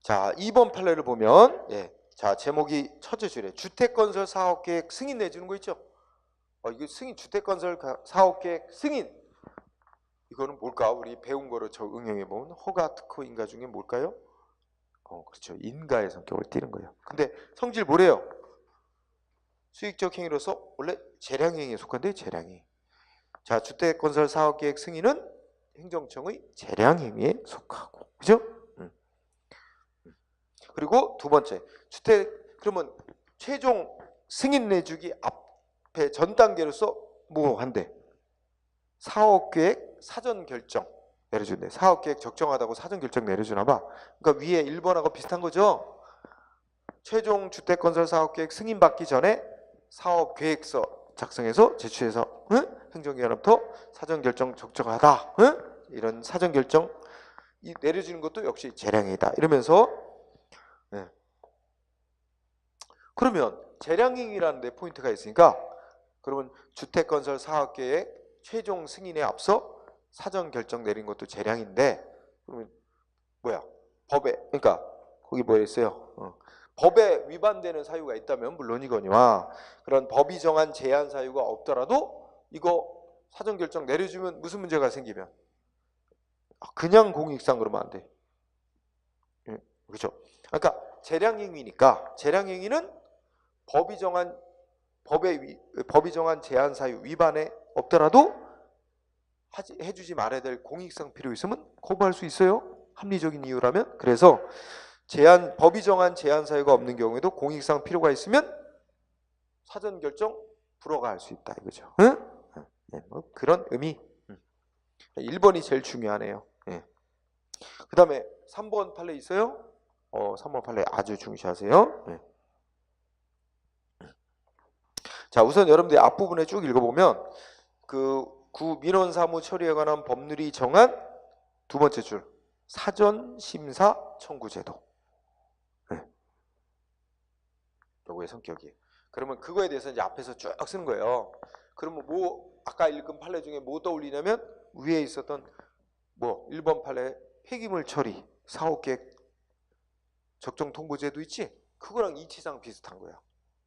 Speaker 1: 자, 2번 판례를 보면 자, 제목이 첫째 줄에 주택건설 사업계획 승인 내주는 거 있죠? 이거 승인 주택건설 사업계획 승인 이거는 뭘까? 우리 배운 거로 저 응용해 보면 허가, 특허, 인가 중에 뭘까요? 그렇죠. 인가의 성격을 띠는 거예요. 근데 성질 뭐래요? 수익적 행위로서 원래 재량행위에 속한데 재량행위. 자, 주택건설 사업계획 승인은 행정청의 재량행위에 속하고, 그죠? 그리고 두 번째, 그러면 최종 승인 내주기 앞에 전 단계로서 뭐 한대? 사업계획 사전 결정 내려준대. 사업계획 적정하다고 사전 결정 내려주나 봐. 그러니까 위에 1번하고 비슷한 거죠. 최종 주택건설 사업계획 승인받기 전에 사업계획서 작성해서 제출해서 행정기관부터 사전 결정 적정하다. 이런 사전 결정 내려주는 것도 역시 재량행위다. 이러면서 그러면 재량행위라는 데 포인트가 있으니까 그러면 주택건설 사업계획 최종 승인에 앞서 사전 결정 내린 것도 재량인데 그러면 뭐야? 법에 그러니까 거기 뭐 있어요? 법에 위반되는 사유가 있다면 물론이거니와 그런 법이 정한 제한 사유가 없더라도 이거 사전 결정 내려주면 무슨 문제가 생기면 그냥 공익상 그러면 안 돼. 그렇죠? 그러니까 재량행위니까 재량행위는 법이 정한 제한 사유 위반에 없더라도 해주지 말아야 될 공익상 필요 있으면 거부할 수 있어요. 합리적인 이유라면. 그래서 법이 정한 제한 사유가 없는 경우에도 공익상 필요가 있으면 사전 결정 불허가 할 수 있다 이거죠. 뭐 그런 의미. 1번이 제일 중요하네요. 그 다음에 3번 판례 있어요? 3번 판례 아주 중시하세요. 자, 우선 여러분들이 앞부분에 쭉 읽어보면 구 민원 사무 처리에 관한 법률이 정한 두 번째 줄 사전 심사 청구 제도. 요거의 성격이. 그러면 그거에 대해서 이제 앞에서 쭉 쓰는 거예요. 그러면 뭐 아까 읽은 판례 중에 뭐 떠올리냐면 위에 있었던 뭐 1번 판례 폐기물 처리 사업계획 적정 통보제도 있지? 그거랑 이치상 비슷한 거야.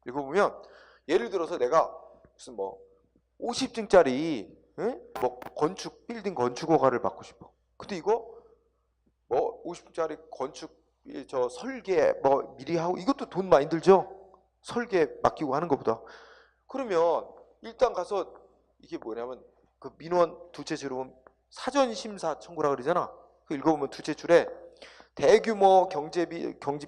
Speaker 1: 읽어보면 예를 들어서 내가 무슨 뭐 50층짜리 뭐 빌딩 건축 허가를 받고 싶어. 근데 이거 뭐 50층짜리 건축 저 설계 뭐 미리 하고 이것도 돈 많이 들죠? 설계 맡기고 하는 것보다. 그러면 일단 가서 이게 뭐냐면 그 민원 두째 줄에 사전 심사 청구라 그러잖아. 그 읽어보면 두째 줄에 대규모 경제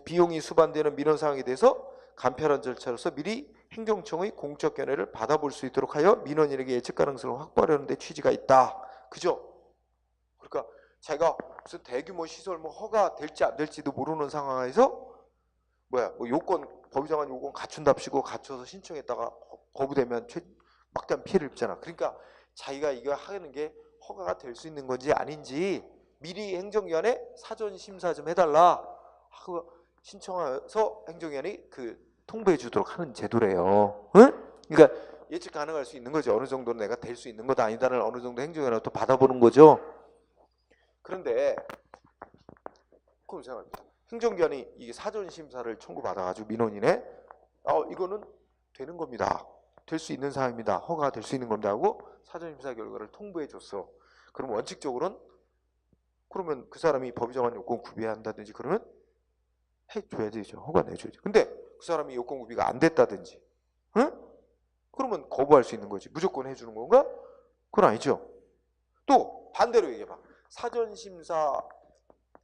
Speaker 1: 비용이 수반되는 민원 사항에 대해서 간편한 절차로서 미리 행정청의 공적 견해를 받아볼 수 있도록 하여 민원인에게 예측 가능성을 확보하려는 데 취지가 있다. 그죠? 그러니까 자기가 무슨 대규모 시설 뭐 허가 될지 안 될지도 모르는 상황에서 뭐 요건 법이 정한 요건 갖춘답시고 갖춰서 신청했다가 거부되면 막대한 피해를 입잖아. 그러니까 자기가 이거 하는 게 허가가 될 수 있는 건지 아닌지 미리 행정기관에 사전 심사 좀 해달라 하고 신청해서 행정기관이 통보해 주도록 하는 제도래요. 그러니까 예측 가능할 수 있는 거죠. 어느 정도는 내가 될 수 있는 거다 아니다를 어느 정도 행정이라도 받아보는 거죠. 그런데 그럼 생각합니다. 행정기관이 이게 사전 심사를 청구받아가지고 민원인의 이거는 되는 겁니다. 될 수 있는 사항입니다. 허가가 될 수 있는 겁니다 하고 사전 심사 결과를 통보해 줬어. 그럼 원칙적으로는 그러면 그 사람이 법이 정한 요건 구비해야 한다든지 그러면 해줘야 되죠. 허가 내줘야죠. 근데 그 사람이 요건 구비가 안 됐다든지, 응? 그러면 거부할 수 있는 거지. 무조건 해주는 건가? 그건 아니죠. 또 반대로 얘기해봐. 사전심사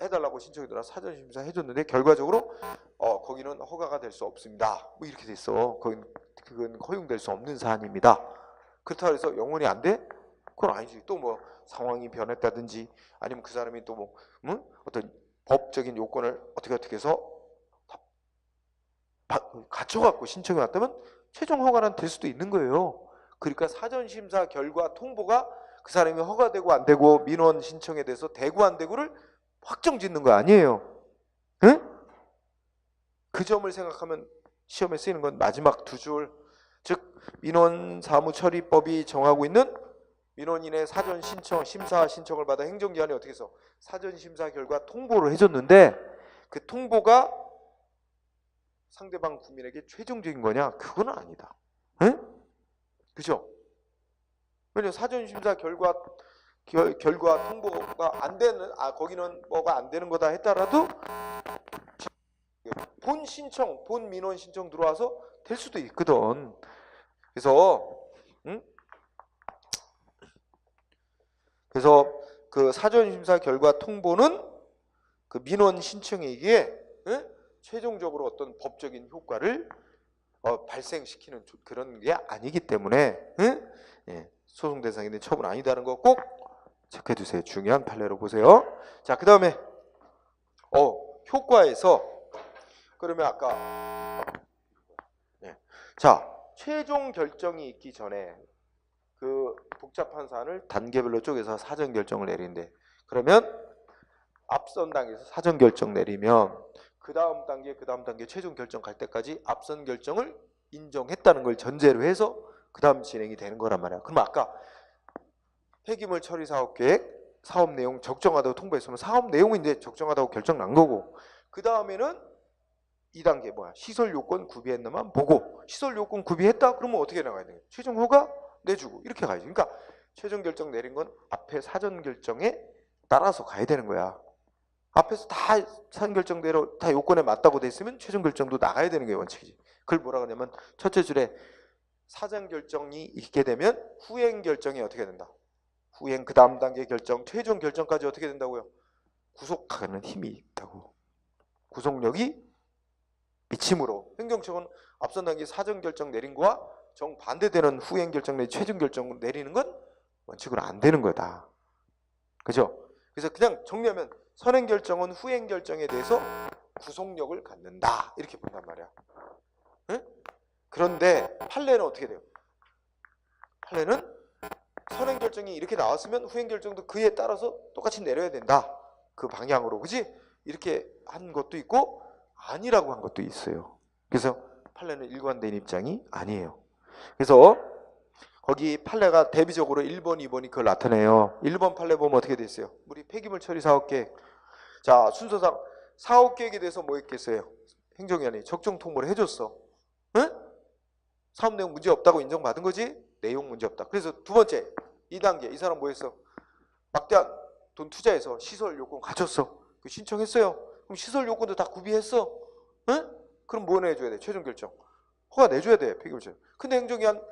Speaker 1: 해달라고 신청이 들어 사전심사 해줬는데 결과적으로 거기는 허가가 될 수 없습니다. 뭐 이렇게 돼 있어. 그건 허용될 수 없는 사안입니다. 그렇다고 해서 영원히 안 돼? 그건 아니지. 또 뭐 상황이 변했다든지 아니면 그 사람이 또 뭐 어떤 법적인 요건을 어떻게 해서 갖춰갖고 신청이 왔다면 최종 허가는 될 수도 있는 거예요. 그러니까 사전심사 결과 통보가 그 사람이 허가되고 안 되고 민원 신청에 대해서 되고 안 되고를 확정짓는 거 아니에요. 응? 그 점을 생각하면 시험에 쓰이는 건 마지막 두 줄, 즉 민원사무처리법이 정하고 있는 민원인의 사전 신청, 심사 신청을 받아 행정기관이 어떻게 해서 사전 심사 결과 통보를 해줬는데 그 통보가 상대방 국민에게 최종적인 거냐? 그건 아니다. 응? 그죠? 왜냐면 사전 심사 결과 통보가 안 되는 거기는 뭐가 안 되는 거다 했더라도 본 민원 신청 들어와서 될 수도 있거든. 그래서 그 사전 심사 결과 통보는 그 민원 신청에게 최종적으로 어떤 법적인 효과를 발생시키는 그런 게 아니기 때문에 소송 대상이 된 처분 아니다는 거 꼭 체크해 두세요. 중요한 판례로 보세요. 자, 그 다음에 효과에서 그러면 아까 자, 최종 결정이 있기 전에 그 복잡한 사안을 단계별로 쪼개서 사전 결정을 내리는데 그러면 앞선 단계에서 사전 결정 내리면 그 다음 단계 최종 결정 갈 때까지 앞선 결정을 인정했다는 걸 전제로 해서 그 다음 진행이 되는 거란 말이야. 그럼 아까 폐기물 처리 사업 계획, 사업 내용 적정하다고 통보했으면 사업 내용은 이제 적정하다고 결정 난 거고 그 다음에는 2단계 시설 요건 구비했나만 보고 시설 요건 구비했다? 그러면 어떻게 나가야 돼요? 최종 허가 내주고 이렇게 가야지. 그러니까 최종 결정 내린 건 앞에 사전 결정에 따라서 가야 되는 거야. 앞에서 다 사전 결정대로 다 요건에 맞다고 돼 있으면 최종 결정도 나가야 되는 게 원칙이지. 그걸 뭐라 그러냐면 첫째 줄에 사전 결정이 있게 되면 후행 결정이 어떻게 된다? 후행 그 다음 단계 결정, 최종 결정까지 어떻게 된다고요? 구속하는 힘이 있다고. 구속력이 미침으로 행정청은 앞선 단계 사전 결정 내린 거와 정반대되는 후행 결정 내지 최종 결정 내리는 건 원칙으로 안 되는 거다. 그죠? 그래서 그냥 정리하면 선행 결정은 후행 결정에 대해서 구속력을 갖는다. 이렇게 본단 말이야. 응? 그런데 판례는 어떻게 돼요? 판례는 선행 결정이 이렇게 나왔으면 후행 결정도 그에 따라서 똑같이 내려야 된다. 그 방향으로. 그지? 이렇게 한 것도 있고 아니라고 한 것도 있어요. 그래서 판례는 일관된 입장이 아니에요. 그래서 거기 판례가 대비적으로 1번, 2번이 그걸 나타내요. 1번 판례 보면 어떻게 돼 있어요? 우리 폐기물 처리 사업계획. 자, 순서상 사업계획에 대해서 뭐 했겠어요? 행정위원회 적정 통보를 해줬어. 응? 사업 내용 문제 없다고 인정받은 거지? 내용 문제 없다. 그래서 두 번째 2단계 이 사람 뭐 했어? 막대한 돈 투자해서 시설 요건 갖췄어. 그 신청했어요. 그럼 시설 요건도 다 구비했어. 응? 그럼 뭐 내줘야 돼? 최종 결정. 허가 내줘야 돼. 폐기물 처리. 근데 행정위원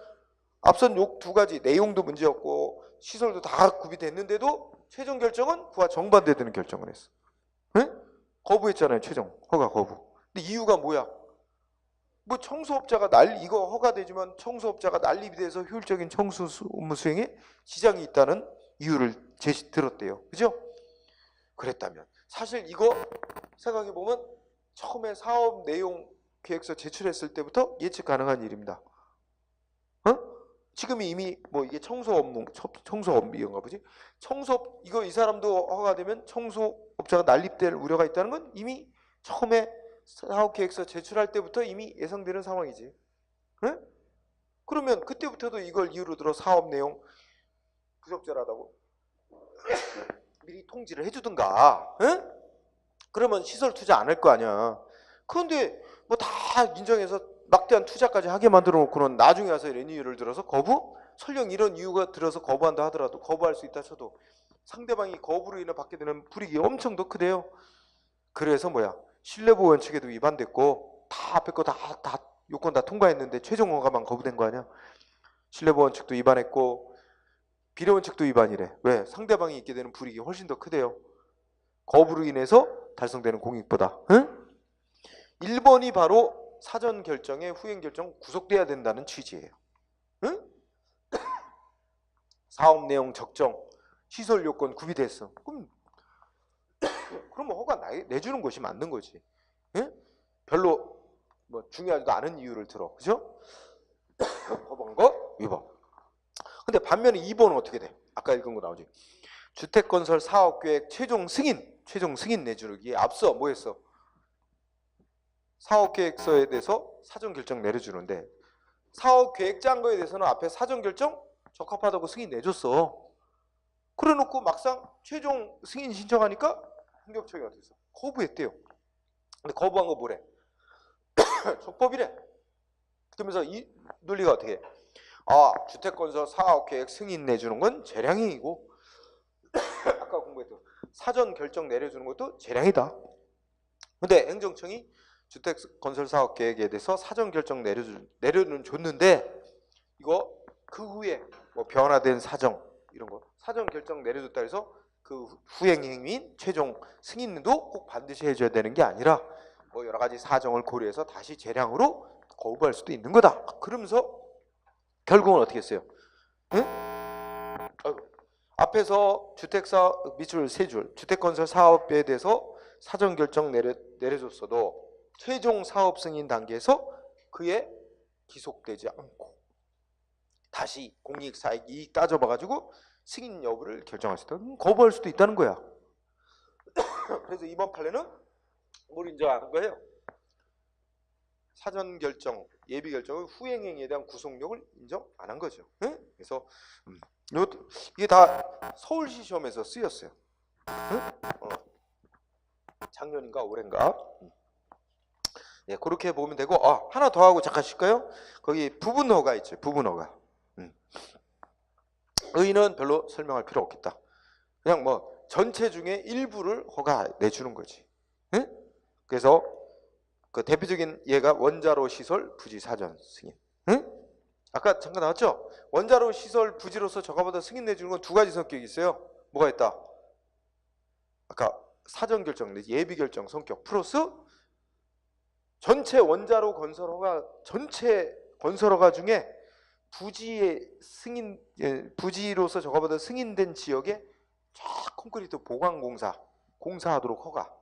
Speaker 1: 앞선 요 두 가지 내용도 문제였고 시설도 다 구비됐는데도 최종 결정은 그와 정반대되는 결정을 했어. 응? 거부했잖아요. 최종 허가 거부. 근데 이유가 뭐야? 뭐 청소업자가 이거 허가되지만 청소업자가 난립이 돼서 효율적인 청소 업무 수행에 지장이 있다는 이유를 들었대요. 그죠? 그랬다면 사실 이거 생각해 보면 처음에 사업 내용 계획서 제출했을 때부터 예측 가능한 일입니다. 지금 이미 뭐 이게 청소 업무인가 보지? 이거 이 사람도 허가되면 청소업자가 난립될 우려가 있다는 건 이미 처음에 사업 계획서 제출할 때부터 이미 예상되는 상황이지. 응? 그러면 그때부터도 이걸 이유로 들어 사업 내용 부적절하다고 미리 통지를 해주든가, 응? 그러면 시설 투자 안 할 거 아니야. 그런데 뭐 다 인정해서 막대한 투자까지 하게 만들어 놓고는 나중에 와서 이런 이유를 들어서 거부? 설령 이런 이유가 들어서 거부한다 하더라도 거부할 수 있다 쳐도 상대방이 거부로 인해 받게 되는 불이익이 엄청 더 크대요. 그래서 뭐야, 신뢰보호 원칙에도 위반됐고 다 앞에 거 다 요건 다 통과했는데 최종 허가만 거부된 거 아니야. 신뢰보호 원칙도 위반했고 비례 원칙도 위반이래. 왜? 상대방이 있게 되는 불이익이 훨씬 더 크대요. 거부로 인해서 달성되는 공익보다. 응? 1번이 바로 사전 결정의 후행 결정 구속돼야 된다는 취지예요. 응? 사업 내용 적정, 시설 요건 구비됐어. 그럼 허가 내주는 것이 맞는 거지. 응? 별로 뭐 중요하지도 않은 이유를 들어. 그죠? 거부한 거 위반. 근데 반면에 2번은 어떻게 돼? 아까 읽은 거 나오지. 주택건설 사업계획 최종 승인 내주기에 앞서 뭐 했어? 사업계획서에 대해서 사전결정 내려주는데 사업계획 거에 대해서는 앞에 사전결정 적합하다고 승인 내줬어. 그래 놓고 막상 최종 승인 신청하니까 행정처가 어떻게 했어? 거부했대요. 근데 거부한 거 뭐래? 적법이래. 그러면서 이 논리가 어떻게 해? 아, 주택건설 사업계획 승인 내주는 건 재량행위고 아까 공부했던 사전 결정 내려주는 것도 재량이다. 근데 행정청이 주택건설 사업계획에 대해서 사전 결정 내려는 줬는데 이거 그 후에 뭐 변화된 사정 이런 거 사전 결정 내려줬다 해서 그 후행 행위인 최종 승인도 꼭 반드시 해줘야 되는 게 아니라 뭐 여러 가지 사정을 고려해서 다시 재량으로 거부할 수도 있는 거다. 그러면서 결국은 어떻게 했어요? 응? 앞에서 주택사업 밑줄 세 줄 주택건설 사업에 대해서 사전 결정 내려줬어도 최종 사업 승인 단계에서 그에 기속되지 않고 다시 공익사익 이익 따져봐가지고 승인 여부를 결정할 수 있다. 거부할 수도 있다는 거야. 그래서 이번 판례는 뭘 인정하는 거예요? 사전 결정, 예비 결정의 후행 행위에 대한 구속력을 인정 안 한 거죠. 응? 그래서 이게 다 서울시 시험에서 쓰였어요. 응? 작년인가 올해인가? 예, 그렇게 보면 되고 하나 더 하고 잠깐 쉴까요? 거기 부분허가 있죠. 부분허가. 의의는 별로 설명할 필요 없겠다. 그냥 뭐 전체 중에 일부를 허가 내주는 거지. 응? 그래서 그 대표적인 예가 원자로 시설 부지 사전 승인. 응? 아까 잠깐 나왔죠? 원자로 시설 부지로서 저가보다 승인 내주는 건 두 가지 성격이 있어요. 뭐가 있다? 아까 사전 결정, 예비 결정 성격 플러스 전체 원자로 건설 허가 전체 건설 허가 중에 부지의 승인 부지로서 저가보다 승인된 지역에 쫙 콘크리트 보강 공사하도록 허가.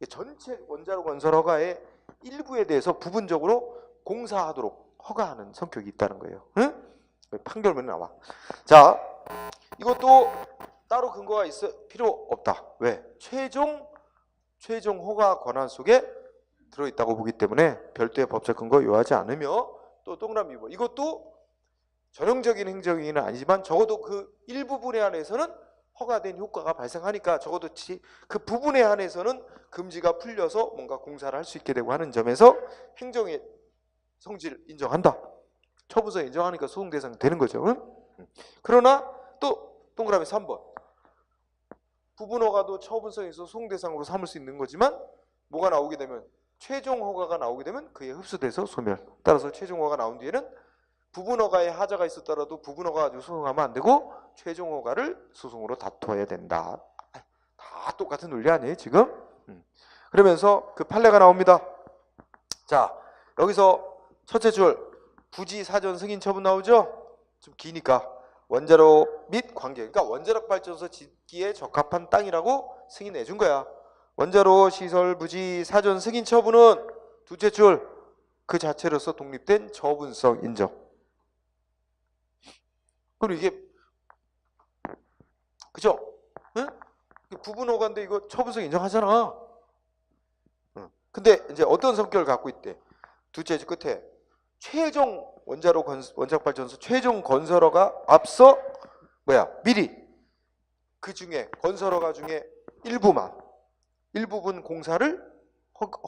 Speaker 1: 전체 원자로 건설 허가의 일부에 대해서 부분적으로 공사하도록 허가하는 성격이 있다는 거예요. 응? 판결문에 나와. 자, 이것도 따로 근거가 필요 없다. 왜? 최종 허가 권한 속에 들어있다고 보기 때문에 별도의 법적 근거 요하지 않으며 또 동그라미 뭐 이것도 전형적인 행정행위는 아니지만 적어도 그 일부분에 한해서는 허가된 효과가 발생하니까 적어도 그 부분에 한해서는 금지가 풀려서 뭔가 공사를 할 수 있게 되고 하는 점에서 행정의 성질을 인정한다. 처분서 인정하니까 소송 대상이 되는 거죠. 응? 그러나 또 동그라미 3번 부분 허가도 처분성에 있어서 소송 대상으로 삼을 수 있는 거지만 뭐가 나오게 되면 최종 허가가 나오게 되면 그에 흡수돼서 소멸. 따라서 최종 허가가 나온 뒤에는 부분 허가에 하자가 있었더라도 부분 허가 가지고 소송하면 안 되고 최종 허가를 소송으로 다투어야 된다. 다 똑같은 논리 아니에요 지금? 그러면서 그 판례가 나옵니다. 자, 여기서 첫째 줄 부지 사전 승인 처분 나오죠? 좀 기니까 원자로 및 관계, 그러니까 원자력 발전소 짓기에 적합한 땅이라고 승인해 준 거야. 원자로 시설 부지 사전 승인 처분은 둘째 줄 그 자체로서 독립된 처분성 인정. 그럼 이게 그죠? 응? 부분 허가인데 이거 처분성 인정하잖아. 근데 이제 어떤 성격을 갖고 있대? 둘째 줄 끝에 최종 원자력발전소 최종 건설허가 앞서 미리 그 중에 건설허가 중에 일부분 공사를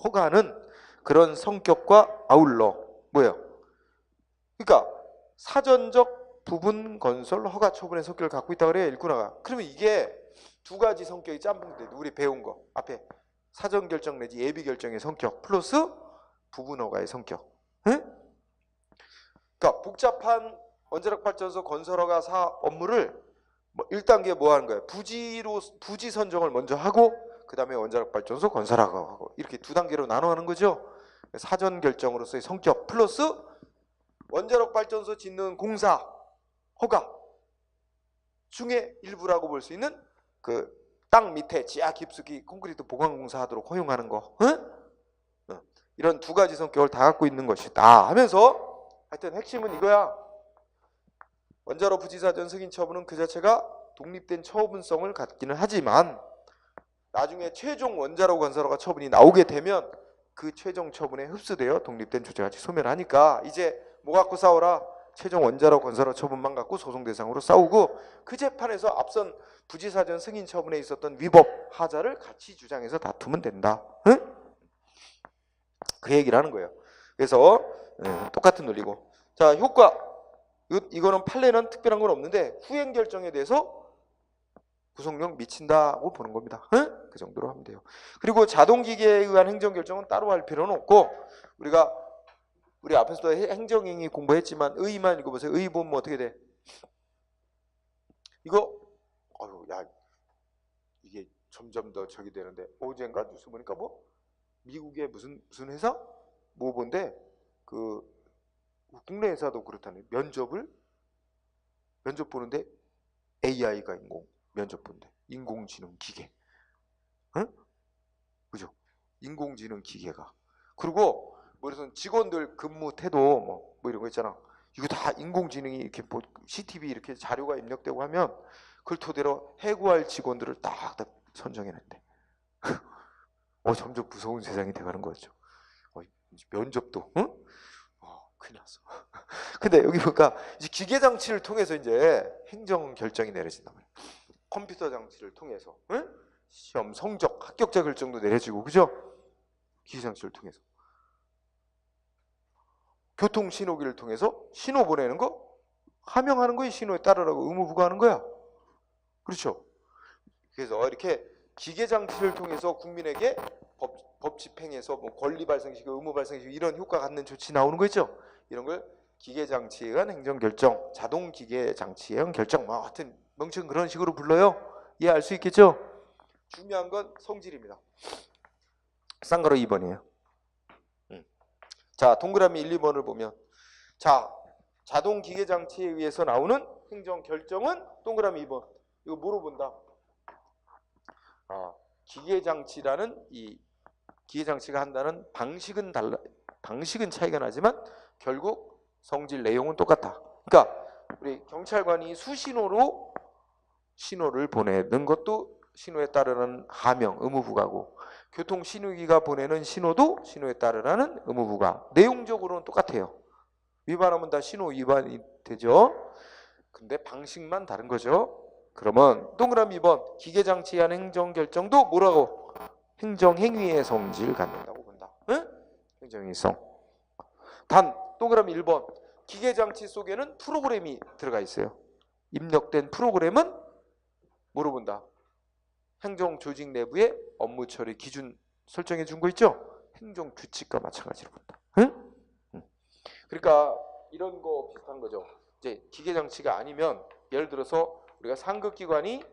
Speaker 1: 허가하는 그런 성격과 아울러 그러니까 사전적 부분 건설 허가 처분의 성격을 갖고 있다 그래요, 일꾼화가. 그러면 이게 두 가지 성격이 짬뽕돼. 우리 배운 거 앞에 사전 결정 내지 예비 결정의 성격 플러스 부분 허가의 성격. 응? 그러니까 복잡한 원자력 발전소 건설 허가 사업 업무를 1단계 뭐 하는 거예요? 부지 선정을 먼저 하고 그다음에 원자력 발전소 건설 허가하고 이렇게 두 단계로 나눠 하는 거죠. 사전 결정으로서의 성격 플러스 원자력 발전소 짓는 공사 허가 중에 일부라고 볼 수 있는 그 땅 밑에 지하 깊숙이 콘크리트 보강 공사 하도록 허용하는 거. 응? 이런 두 가지 성격을 다 갖고 있는 것이다 하면서 하여튼 핵심은 이거야. 원자로 부지사전 승인 처분은 그 자체가 독립된 처분성을 갖기는 하지만 나중에 최종 원자로 건설허가 처분이 나오게 되면 그 최종 처분에 흡수되어 독립된 조제가치 소멸하니까 이제 뭐 갖고 싸워라? 최종 원자로 건설허 처분만 갖고 소송 대상으로 싸우고 그 재판에서 앞선 부지사전 승인 처분에 있었던 위법 하자를 같이 주장해서 다투면 된다. 응? 그 얘기를 하는 거예요. 그래서 똑같은 논리고. 자, 효과. 이거는 판례는 특별한 건 없는데 후행 결정에 대해서 구속력 미친다고 보는 겁니다. 응? 그 정도로 하면 돼요. 그리고 자동기계에 의한 행정결정은 따로 할 필요는 없고 우리 앞에서도 행정행위 공부했지만 의의만 읽어보세요. 의의 보면 어떻게 돼? 이거 이게 점점 더 저기 되는데 어젠가 뉴스 보니까 미국의 무슨 회사 본데 그 국내 회사도 그렇다네. 면접 보는데 AI가 면접 본대. 인공지능 기계. 응? 그죠? 인공지능 기계가. 그리고 그래서 직원들 근무 태도 뭐 이런 거 있잖아. 이거 다 인공지능이 이렇게 CCTV 이렇게 자료가 입력되고 하면 그걸 토대로 해고할 직원들을 딱딱 선정해낸대. 점점 무서운 세상이 돼가는 거죠. 면접도, 응? 큰일 났어. 근데 여기 보니까 이제 기계 장치를 통해서 이제 행정 결정이 내려진단 말이에요. 컴퓨터 장치를 통해서, 응? 시험 성적, 합격자 결정도 내려지고, 그죠? 기계 장치를 통해서. 교통 신호기를 통해서 신호 보내는 거 하명하는 거에 신호에 따르라고 의무 부과하는 거야. 그렇죠? 그래서 이렇게 기계 장치를 통해서 국민에게 법 집행에서 권리 발생시키고 의무 발생시키고 이런 효과 갖는 조치 나오는 거 있죠? 이런 걸 기계 장치에 의한 행정 결정, 자동 기계 장치에 의한 결정, 하여튼 명칭은 그런 식으로 불러요. 이해할 수 있겠죠? 중요한 건 성질입니다. 싼 거로 2번이에요. 자, 동그라미 1, 2번을 보면 자, 자동 기계 장치에 의해서 나오는 행정 결정은 동그라미 2번. 이거 뭐로 본다? 기계 장치라는 이 기계 장치가 한다는 방식은 차이가 나지만 결국 성질 내용은 똑같다. 그러니까 우리 경찰관이 수신호로 신호를 보내는 것도 신호에 따르는 하명, 의무 부과고 교통 신호기가 보내는 신호도 신호에 따르는 의무 부과. 내용적으로는 똑같아요. 위반하면 다 신호 위반이 되죠. 근데 방식만 다른 거죠. 그러면 동그라미 2번 기계장치에 의한 행정결정도 뭐라고? 행정행위의 성질을 갖는다고 본다. 응? 행정행위성. 단 동그라미 1번 기계장치 속에는 프로그램이 들어가 있어요. 입력된 프로그램은 뭐로 본다? 행정조직 내부의 업무 처리 기준 설정해 준 거 있죠? 행정규칙과 마찬가지로 본다. 응? 그러니까 이런 거 비슷한 거죠. 이제 기계장치가 아니면 예를 들어서 우리가 상급기관이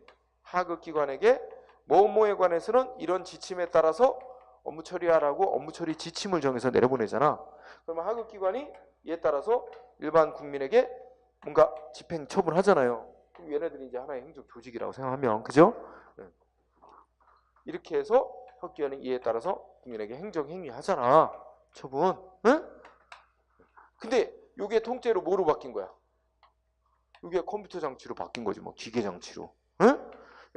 Speaker 1: 하급기관에게 뭐뭐에 관해서는 이런 지침에 따라서 업무 처리하라고 업무 처리 지침을 정해서 내려보내잖아. 그러면 하급기관이 이에 따라서 일반 국민에게 뭔가 집행 처분하잖아요. 그럼 얘네들이 이제 하나의 행정 조직이라고 생각하면, 그죠? 이렇게 해서 학기관이 이에 따라서 국민에게 행정 행위 하잖아. 처분. 응? 근데 이게 통째로 뭐로 바뀐 거야? 이게 컴퓨터 장치로 바뀐 거지, 뭐 기계 장치로. 응?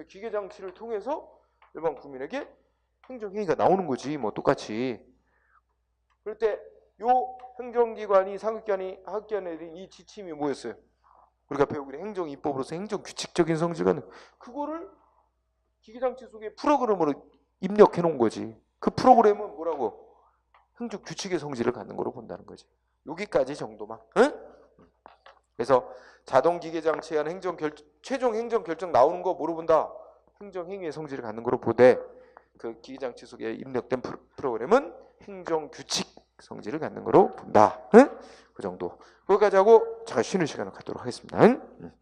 Speaker 1: 기계 장치를 통해서 일반 국민에게 행정 행위가 나오는 거지, 뭐 똑같이. 그럴 때 요 행정기관이 상급기관이 하급기관에 내린 이 지침이 뭐였어요? 우리가 배우기로 행정입법으로서 행정규칙적인 성질을 그거를 기계장치 속에 프로그램으로 입력해 놓은 거지. 그 프로그램은 뭐라고? 행정규칙의 성질을 갖는 거로 본다는 거지. 여기까지 정도만. 응? 그래서 자동기계장치에 의한 최종 행정결정 나오는 거 뭐로 본다? 행정행위의 성질을 갖는 거로 보되 그 기계장치 속에 입력된 프로그램은 행정규칙 성질을 갖는 거로 본다. 응? 그 정도. 거기까지 하고 제가 쉬는 시간을 갖도록 하겠습니다. 응?